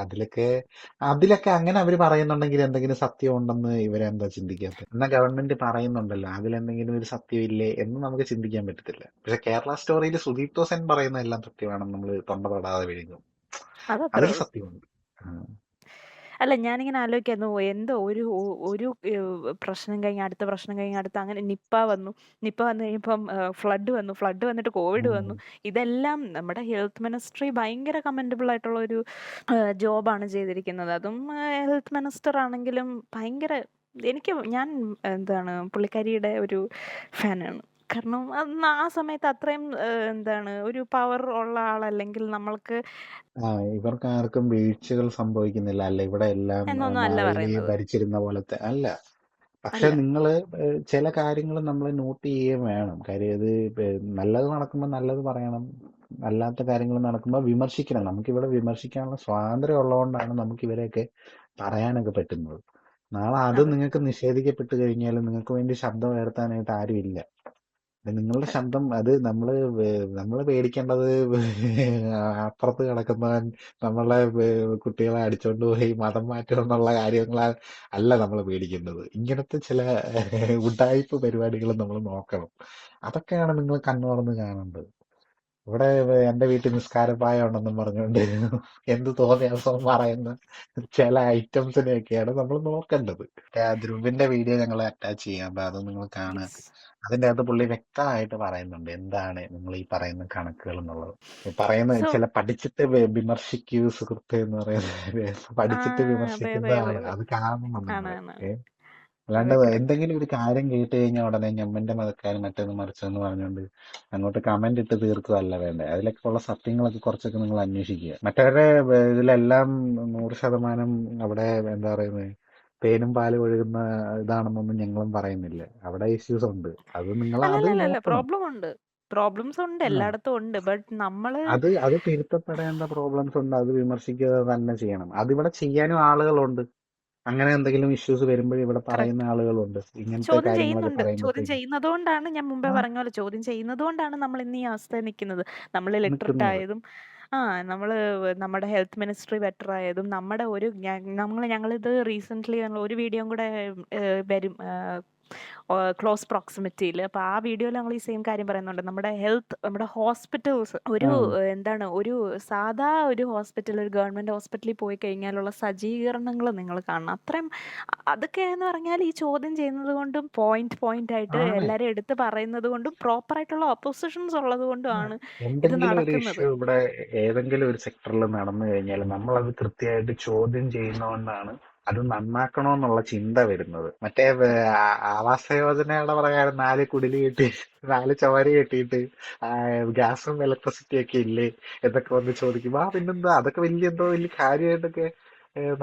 അതിലൊക്കെ അങ്ങനെ അവര് പറയുന്നുണ്ടെങ്കിൽ എന്തെങ്കിലും സത്യം ഉണ്ടെന്ന് ഇവരെന്താ ചിന്തിക്കാത്തത്? എന്നാ ഗവൺമെന്റ് പറയുന്നുണ്ടല്ലോ, അതിലെന്തെങ്കിലും ഒരു സത്യം ഇല്ലേ എന്ന് നമുക്ക് ചിന്തിക്കാൻ പറ്റത്തില്ല. പക്ഷെ കേരള സ്റ്റോറിയിൽ സുദീപ് തോസൻ പറയുന്ന എല്ലാം സത്യമാണെന്ന് നമ്മൾ തൊണ്ട തൊടാതെ വിഴുങ്ങും. അതത്രേ അതിൽ ഉള്ളൂ. സത്യമുണ്ട്. അല്ല, ഞാനിങ്ങനെ ആലോചിക്കായിരുന്നു, എന്തോ ഒരു പ്രശ്നം കഴിഞ്ഞ് അടുത്ത പ്രശ്നം കഴിഞ്ഞ് അടുത്ത, അങ്ങനെ നിപ്പ വന്നു കഴിഞ്ഞപ്പം ഫ്ലഡ് വന്നിട്ട് കോവിഡ് വന്നു. ഇതെല്ലാം നമ്മുടെ ഹെൽത്ത് മിനിസ്ട്രി ഭയങ്കര കമൻഡബിൾ ആയിട്ടുള്ള ഒരു ജോബാണ് ചെയ്തിരിക്കുന്നത്. അതും ഹെൽത്ത് മിനിസ്റ്റർ ആണെങ്കിലും ഭയങ്കര, ഞാൻ എന്താണ് പുള്ളിക്കാരിയുടെ ഒരു ഫാനാണ്. കാരണം ആ സമയത്ത് അത്രയും ഒരു പവർ ഉള്ള ആളല്ലെങ്കിൽ നമ്മൾക്ക് ഇവർക്ക് ആർക്കും വീഴ്ചകൾ സംഭവിക്കുന്നില്ല. അല്ല, ഇവിടെ എല്ലാം എന്നൊന്നും അല്ല മാവേലി പറയുന്നത്. ഭരിച്ചിരുന്ന പോലത്തെ അല്ല. പക്ഷെ അല്ല നിങ്ങള് ചില കാര്യങ്ങൾ നമ്മൾ നോട്ട് ചെയ്യുകയും വേണം. കാര്യം ഇത് നല്ലത് നടക്കുമ്പോൾ നല്ലത് പറയണം, അല്ലാത്ത കാര്യങ്ങൾ നടക്കുമ്പോൾ വിമർശിക്കണം. നമുക്കിവിടെ വിമർശിക്കാനുള്ള സ്വാതന്ത്ര്യം ഉള്ളതുകൊണ്ടാണ് നമുക്ക് ഇവരെയൊക്കെ പറയാനൊക്കെ പറ്റുന്നത്. നാളെ അത് അതെ നിങ്ങൾക്ക് നിഷേധിക്കപ്പെട്ട് കഴിഞ്ഞാൽ നിങ്ങൾക്ക് വേണ്ടി ശബ്ദം ഉയർത്താനായിട്ട് ആരും ഇല്ല. നിങ്ങളുടെ ശബ്ദം അത് നമ്മള് പേടിക്കേണ്ടത് അപ്പുറത്ത് കിടക്കുന്നവൻ നമ്മളെ കുട്ടികളെ അടിച്ചോണ്ട് പോയി മതം മാറ്റുക എന്നുള്ള കാര്യങ്ങളാ അല്ല നമ്മൾ പേടിക്കേണ്ടത്. ഇങ്ങനത്തെ ചില ഉഡായിപ്പ് പരിപാടികൾ നമ്മൾ നോക്കണം. അതൊക്കെയാണ് നിങ്ങൾ കണ്ണു തുറന്ന് കാണേണ്ടത്. ഇവിടെ എന്റെ വീട്ടിൽ നിസ്കാരപ്പായ ഉണ്ടെന്നും പറഞ്ഞുകൊണ്ട് എന്ത് തോന്നിയാസം പറയുന്ന ചില ഐറ്റംസിനെയൊക്കെയാണ് നമ്മൾ നോക്കേണ്ടത്. ധ്രുവിന്റെ വീഡിയോ ഞങ്ങൾ അറ്റാച്ച് ചെയ്യാം, അപ്പൊ അത് നിങ്ങൾ കാണുക. Yes. അതിന്റെ അകത്ത് പുള്ളി വ്യക്തമായിട്ട് പറയുന്നുണ്ട് എന്താണ് നിങ്ങൾ ഈ പറയുന്ന കണക്കുകൾ എന്നുള്ളത്. പറയുന്ന So, ചില പഠിച്ചിട്ട് വിമർശിക്കൂ സുഹൃത്ത് എന്ന് പറയുന്നത്, പഠിച്ചിട്ട് അതെ വിമർശിക്കുന്നതാണ്. അത് കാണണം നിങ്ങൾ. ആണ്. അല്ലാണ്ട് അതെ correct. എന്തെങ്കിലും ഒരു കാര്യം കേട്ട് കഴിഞ്ഞാൽ ഉടനെ ഞമ്മന്റെ മതക്കാരൻ മറ്റൊന്ന് മറിച്ചെന്ന് പറഞ്ഞുകൊണ്ട് അങ്ങോട്ട് കമന്റ് ഇട്ട് തീർക്കുകയല്ല വേണ്ടത്. അതിലൊക്കെ ഉള്ള സത്യങ്ങളൊക്കെ കുറച്ചൊക്കെ നിങ്ങൾ അന്വേഷിക്കുക. മറ്റവരുടെ ഇതിലെല്ലാം 100% അവിടെ എന്താ പറയുന്നത്, തേനും പാലും ഒഴുകുന്ന ഇതാണെന്നൊന്നും ഞങ്ങളും പറയുന്നില്ല. അവിടെ ഇഷ്യൂസ് ഉണ്ട്. അത് നിങ്ങൾ അത് അല്ലല്ലല്ല, നോക്കണം. പ്രോബ്ലംസ് ഉണ്ട്, ആ. എല്ലായിടത്തും ഉണ്ട്. ബട്ട് നമ്മള് അത് തിരുത്തപ്പെടേണ്ട പ്രോബ്ലംസ് ഉണ്ട്. അത് വിമർശിക്കുക തന്നെ ചെയ്യണം. അതിവിടെ ചെയ്യാനും ആളുകളുണ്ട്. അങ്ങനെ എന്തെങ്കിലും ഇഷ്യൂസ് വരുമ്പോൾ ഇവിടെ പറയുന്ന കറക്റ്റ് ആളുകളുണ്ട്. ഇങ്ങനത്തെ ചോദ്യം കാര്യങ്ങളൊക്കെ ചെയ്യുന്നുണ്ട്. ചോദ്യം പറയുമ്പോഴത്തേക്കും ചെയ്യുന്നതുകൊണ്ടാണ്, ഞാൻ മുമ്പേ പറഞ്ഞ പോലെ, ചോദ്യം ചെയ്യുന്നതുകൊണ്ടാണ് നമ്മൾ ഇന്ന് ഈ അവസ്ഥയിൽ നിൽക്കുന്നത്. നമ്മൾ ലിറ്ററേറ്റ് നിൽക്കുന്നത്. ആയതും നമ്മള് നമ്മുടെ ഹെൽത്ത് മിനിസ്ട്രി ബെറ്റർ ആയതും, നമ്മുടെ ഞങ്ങളിത് റീസെന്റ് ഒരു വീഡിയോ കൂടെ വരും ക്ലോസ് പ്രോക്സിമിറ്റിയിൽ. അപ്പോൾ ആ വീഡിയോയിൽ ഞങ്ങൾ ഈ സെയിം കാര്യം പറയുന്നുണ്ട്. നമ്മുടെ ഹോസ്പിറ്റൽസ് ഒരു സാധാ ഒരു ഹോസ്പിറ്റൽ, ഒരു ഗവൺമെന്റ് ഹോസ്പിറ്റലിൽ പോയി കഴിഞ്ഞാലുള്ള സജ്ജീകരണങ്ങൾ നിങ്ങൾ കാണണം. അത്രയും അതൊക്കെ എന്ന് പറഞ്ഞാൽ ഈ ചോദ്യം ചെയ്യുന്നത് കൊണ്ടും പോയിന്റ് ആയിട്ട് ആണ്. എല്ലാരും എടുത്ത് പറയുന്നത് കൊണ്ടും പ്രോപ്പർ ആയിട്ടുള്ള ഒപ്പോസിഷൻസ് ഉള്ളത് കൊണ്ടുമാണ് ഇത് എന്തെങ്കിലും ഒരു നടക്കുന്നത്. ഇഷ്യൂ ഇവിടെ ഏതെങ്കിലും ഒരു സെക്ടറിൽ നടന്നു കഴിഞ്ഞാൽ നമ്മളത് കൃത്യമായിട്ട് ചോദ്യം ചെയ്യുന്നതുകൊണ്ടാണ് അത് നന്നാക്കണമെന്നുള്ള ചിന്ത വരുന്നത്. മറ്റേ ആവാസ യോജനയുടെ പ്രകാരം 4 കുടില് കെട്ടി 4 ചുവര് കെട്ടിയിട്ട് ഗ്യാസും ഇലക്ട്രിസിറ്റി ഒക്കെ ഇല്ലേ എന്നൊക്കെ വന്ന് ചോദിക്കും. പിന്നെന്താ, അതൊക്കെ വലിയ കാര്യമായിട്ടൊക്കെ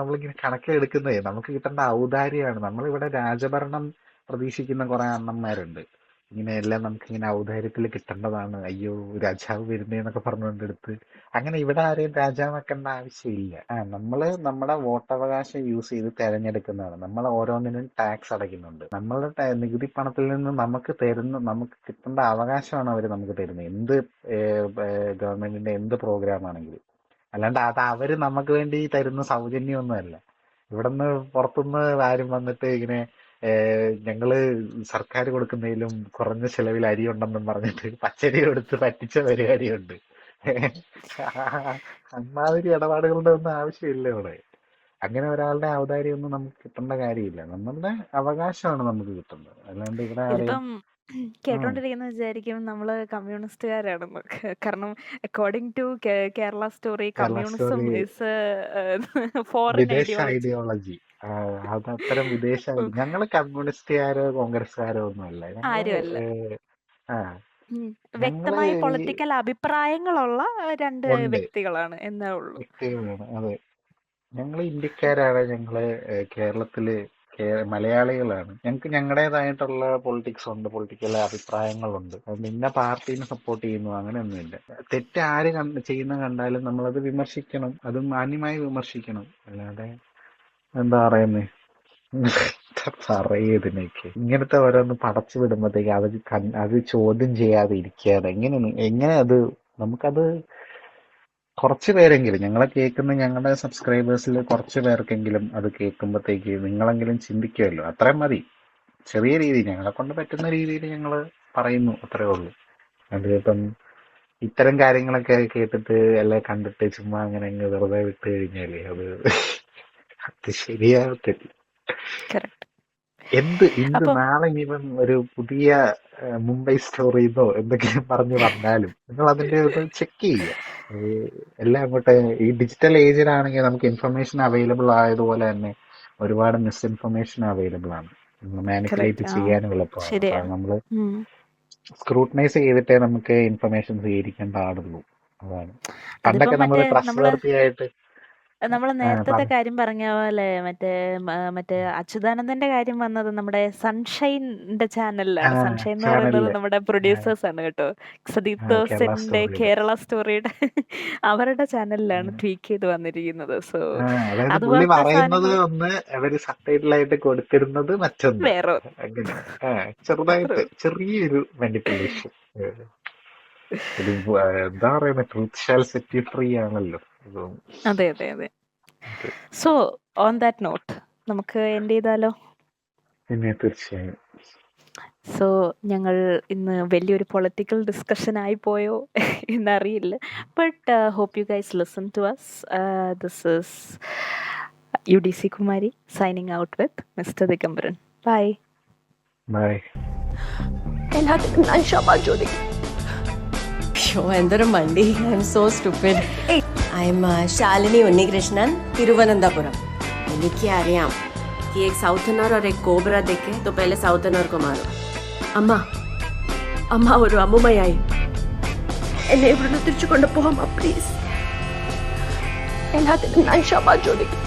നമ്മളിങ്ങനെ കണക്കിലെടുക്കുന്നതേ നമുക്ക് കിട്ടേണ്ട ഔദാര്യമാണ്. നമ്മളിവിടെ രാജഭരണം പ്രതീക്ഷിക്കുന്ന കുറെ അണ്ണന്മാരുണ്ട്. ഇങ്ങനെ എല്ലാം നമുക്കിങ്ങനെ ഔദാര്യത്തിൽ കിട്ടേണ്ടതാണ്, അയ്യോ രാജാവ് വരുന്നേന്നൊക്കെ പറഞ്ഞുകൊണ്ടെടുത്ത് അങ്ങനെ ഇവിടെ ആരെയും രാജാവാക്കേണ്ട ആവശ്യമില്ല. നമ്മള് നമ്മുടെ വോട്ടവകാശം യൂസ് ചെയ്ത് തെരഞ്ഞെടുക്കുന്നതാണ്. നമ്മൾ ഓരോന്നിനും ടാക്സ് അടയ്ക്കുന്നുണ്ട്. നമ്മളുടെ നികുതി പണത്തിൽ നിന്ന് നമുക്ക് കിട്ടേണ്ട അവകാശമാണ് അവർ നമുക്ക് തരുന്നത്. എന്ത് ഗവൺമെന്റിന്റെ എന്ത് പ്രോഗ്രാം ആണെങ്കിലും. അല്ലാണ്ട് അത് അവര് നമുക്ക് വേണ്ടി തരുന്ന സൗജന്യമൊന്നുമല്ല. ഇവിടുന്ന് പുറത്തുനിന്ന് ആരും വന്നിട്ട് ഇങ്ങനെ ഞങ്ങള് സർക്കാർ കൊടുക്കുന്നതിലും കുറഞ്ഞ ചെലവിൽ അരി ഉണ്ടെന്നും പറഞ്ഞിട്ട് പച്ചരി കൊടുത്ത് പറ്റിച്ച പരിപാടിയുണ്ട്. അമ്മാതിരി ഇടപാടുകളുടെ ഒന്നും ആവശ്യമില്ല ഇവിടെ. അങ്ങനെ ഒരാളുടെ ഔദാര്യം ഒന്നും നമുക്ക് കിട്ടേണ്ട കാര്യമില്ല. നമ്മളുടെ അവകാശമാണ് നമുക്ക് കിട്ടുന്നത്. അല്ലാണ്ട് ഇവിടെ ആരെയും ഇതിപ്പം കേട്ടോണ്ടിരിക്കുന്ന വിചാരിക്കും നമ്മള് കമ്മ്യൂണിസ്റ്റുകാരാണെന്ന്. കാരണം according to Kerala story Kerala communism story is foreign വിദേശ ഐഡിയോളജി. ഐഡിയോളജി. അത് അത്തരം വിദേശ ഞങ്ങള് കമ്മ്യൂണിസ്റ്റുകാരോ കോൺഗ്രസ്സുകാരോ ഒന്നുമല്ല. ഞങ്ങള് ആരുമല്ല. ആ ഞങ്ങള് വ്യക്തമായ പൊളിറ്റിക്കൽ അഭിപ്രായങ്ങളുള്ള രണ്ട് ഉണ്ട് വ്യക്തികളാണ് എന്നേ ഉള്ളൂ. വ്യക്തികളാണ്. അതെ, ഞങ്ങള് ഇന്ത്യക്കാരാണ്. ഞങ്ങള് കേരളത്തില് മലയാളികളാണ്. ഞങ്ങൾക്ക് ഞങ്ങളുടേതായിട്ടുള്ള പൊളിറ്റിക്സ് ഉണ്ട്, പൊളിറ്റിക്കൽ അഭിപ്രായങ്ങളുണ്ട്. അതുകൊണ്ട് ഇന്ന പാർട്ടീനെ സപ്പോർട്ട് ചെയ്യുന്നു അങ്ങനെയൊന്നുമില്ല. തെറ്റ് ആര് ചെയ്യുന്ന കണ്ടാലും നമ്മളത് വിമർശിക്കണം, അത് മാന്യമായി വിമർശിക്കണം. അല്ലാതെ എന്താ പറയുന്നേ പറയതിനൊക്കെ ഇങ്ങനത്തെ ഓരോന്ന് പടച്ചു വിടുമ്പോഴത്തേക്ക് അത് ചോദ്യം ചെയ്യാതെ ഇരിക്കാതെ എങ്ങനെ അത് നമുക്കത് കുറച്ച് പേരെങ്കിലും ഞങ്ങളെ കേൾക്കുന്ന ഞങ്ങളുടെ സബ്സ്ക്രൈബേഴ്സിൽ കുറച്ച് പേർക്കെങ്കിലും അത് കേൾക്കുമ്പോഴത്തേക്ക് നിങ്ങളെങ്കിലും ചിന്തിക്കുമല്ലോ. അത്രയും മതി. ചെറിയ രീതിയിൽ ഞങ്ങളെ കൊണ്ട് പറ്റുന്ന രീതിയിൽ ഞങ്ങൾ പറയുന്നു, അത്രേ ഉള്ളൂ. അതിപ്പം ഇത്തരം കാര്യങ്ങളൊക്കെ കേട്ടിട്ട് അല്ലെ കണ്ടിട്ട് ചുമ്മാ അങ്ങനെ അങ്ങ് വെറുതെ വിട്ട് കഴിഞ്ഞാല് അത് ശരിയാവത്തില്ല. കറക്റ്റ്. ഇന്ന് അപ്പം നാളെ ഇനിയിപ്പം ഒരു പുതിയ മുംബൈ സ്റ്റോറിന്നോ എന്തെങ്കിലും പറഞ്ഞു വന്നാലും നിങ്ങൾ അതിന്റെ ഒന്ന് ചെക്ക് ചെയ്യുക. എല്ലാം അങ്ങോട്ട് ഈ ഡിജിറ്റൽ ഏജിലാണെങ്കിൽ നമുക്ക് ഇൻഫർമേഷൻ അവൈലബിൾ ആയതുപോലെ തന്നെ ഒരുപാട് മിസ്ഇൻഫർമേഷൻ അവൈലബിൾ ആണ്. Manipulate correct. ചെയ്യാനും എളുപ്പമാണ്. അപ്പൊ ശരിയാണ്. നമ്മള് സ്ക്രൂട്ടനൈസ് ചെയ്തിട്ടേ നമുക്ക് ഇൻഫർമേഷൻ സ്വീകരിക്കാൻ പാടുള്ളൂ. അതാണ്. അതിപ്പം പണ്ടൊക്കെ നമ്മൾ മറ്റേ ട്രസ്റ്റ് നമ്മള് വർത്തി ആയിട്ട് നേരത്തെ കാര്യം പറഞ്ഞ പോലെ മറ്റേ അച്യുതാനന്ദന്റെ കാര്യം വന്നത് നമ്മുടെ സൺഷൈൻ്റെ ചാനലിലാണ്. സൺഷൈൻ എന്ന് പറയുന്നത് ചാനലില് നമ്മുടെ പ്രൊഡ്യൂസേഴ്സ് ആണ് കേട്ടോ. സദീപ് കേരള ദോസിന്റെ സ്റ്റോറിയില് കേരള സ്റ്റോറിയുടെ അവരുടെ ചാനലിലാണ് ട്വീക്ക് ചെയ്ത് വന്നിരിക്കുന്നത്. സോ അതായത് പുള്ളി അതുപോലത്തെ പറയുന്നത് സാധനങ്ങൾ ഒന്ന്, അവര് സബ്ടൈറ്റിലായിട്ട് കൊടുത്തിരുന്നത് മറ്റൊന്ന്. വേറെ അങ്ങനെ ചെറുതായിട്ട് ചെറിയൊരു മാനിപ്പുലേഷൻ. ഒരു എന്താ പറയുന്നത്, truth shall set you free ആണല്ലോ. അതെ അതെ അതെ. സോ ഓൺ ദാറ്റ് നോട്ട് നമുക്ക് എൻഡ് ചെയ്താലോ? പിന്നെ തീർച്ചയായും. സോ ഞങ്ങൾ ഇന്ന് വലിയൊരു പൊളിറ്റിക്കൽ ഡിസ്കഷൻ ആയി പോയോ എന്നറിയില്ല. But hope you guys listen to us. This is UDC Kumari signing out with mister Digambaran. Bye bye. എന്തൊരു മണ്ടി. I'm so stupid. I'm Shalini Unnikrishnan, Thiruvananthapuram. എനിക്ക് അറിയാം कि एक साउथनर और एक कोबरा देखे तो पहले साउथनर को मारो. അമ്മ അമ്മ ഒരു അമ്മുമ്മയായി എന്നെ ഇവിടുന്ന് തിരിച്ചു കൊണ്ടുപോകാം പ്ലീസ്. എല്ലാത്തിനും ഞാൻ ക്ഷമ ചോദിക്കും.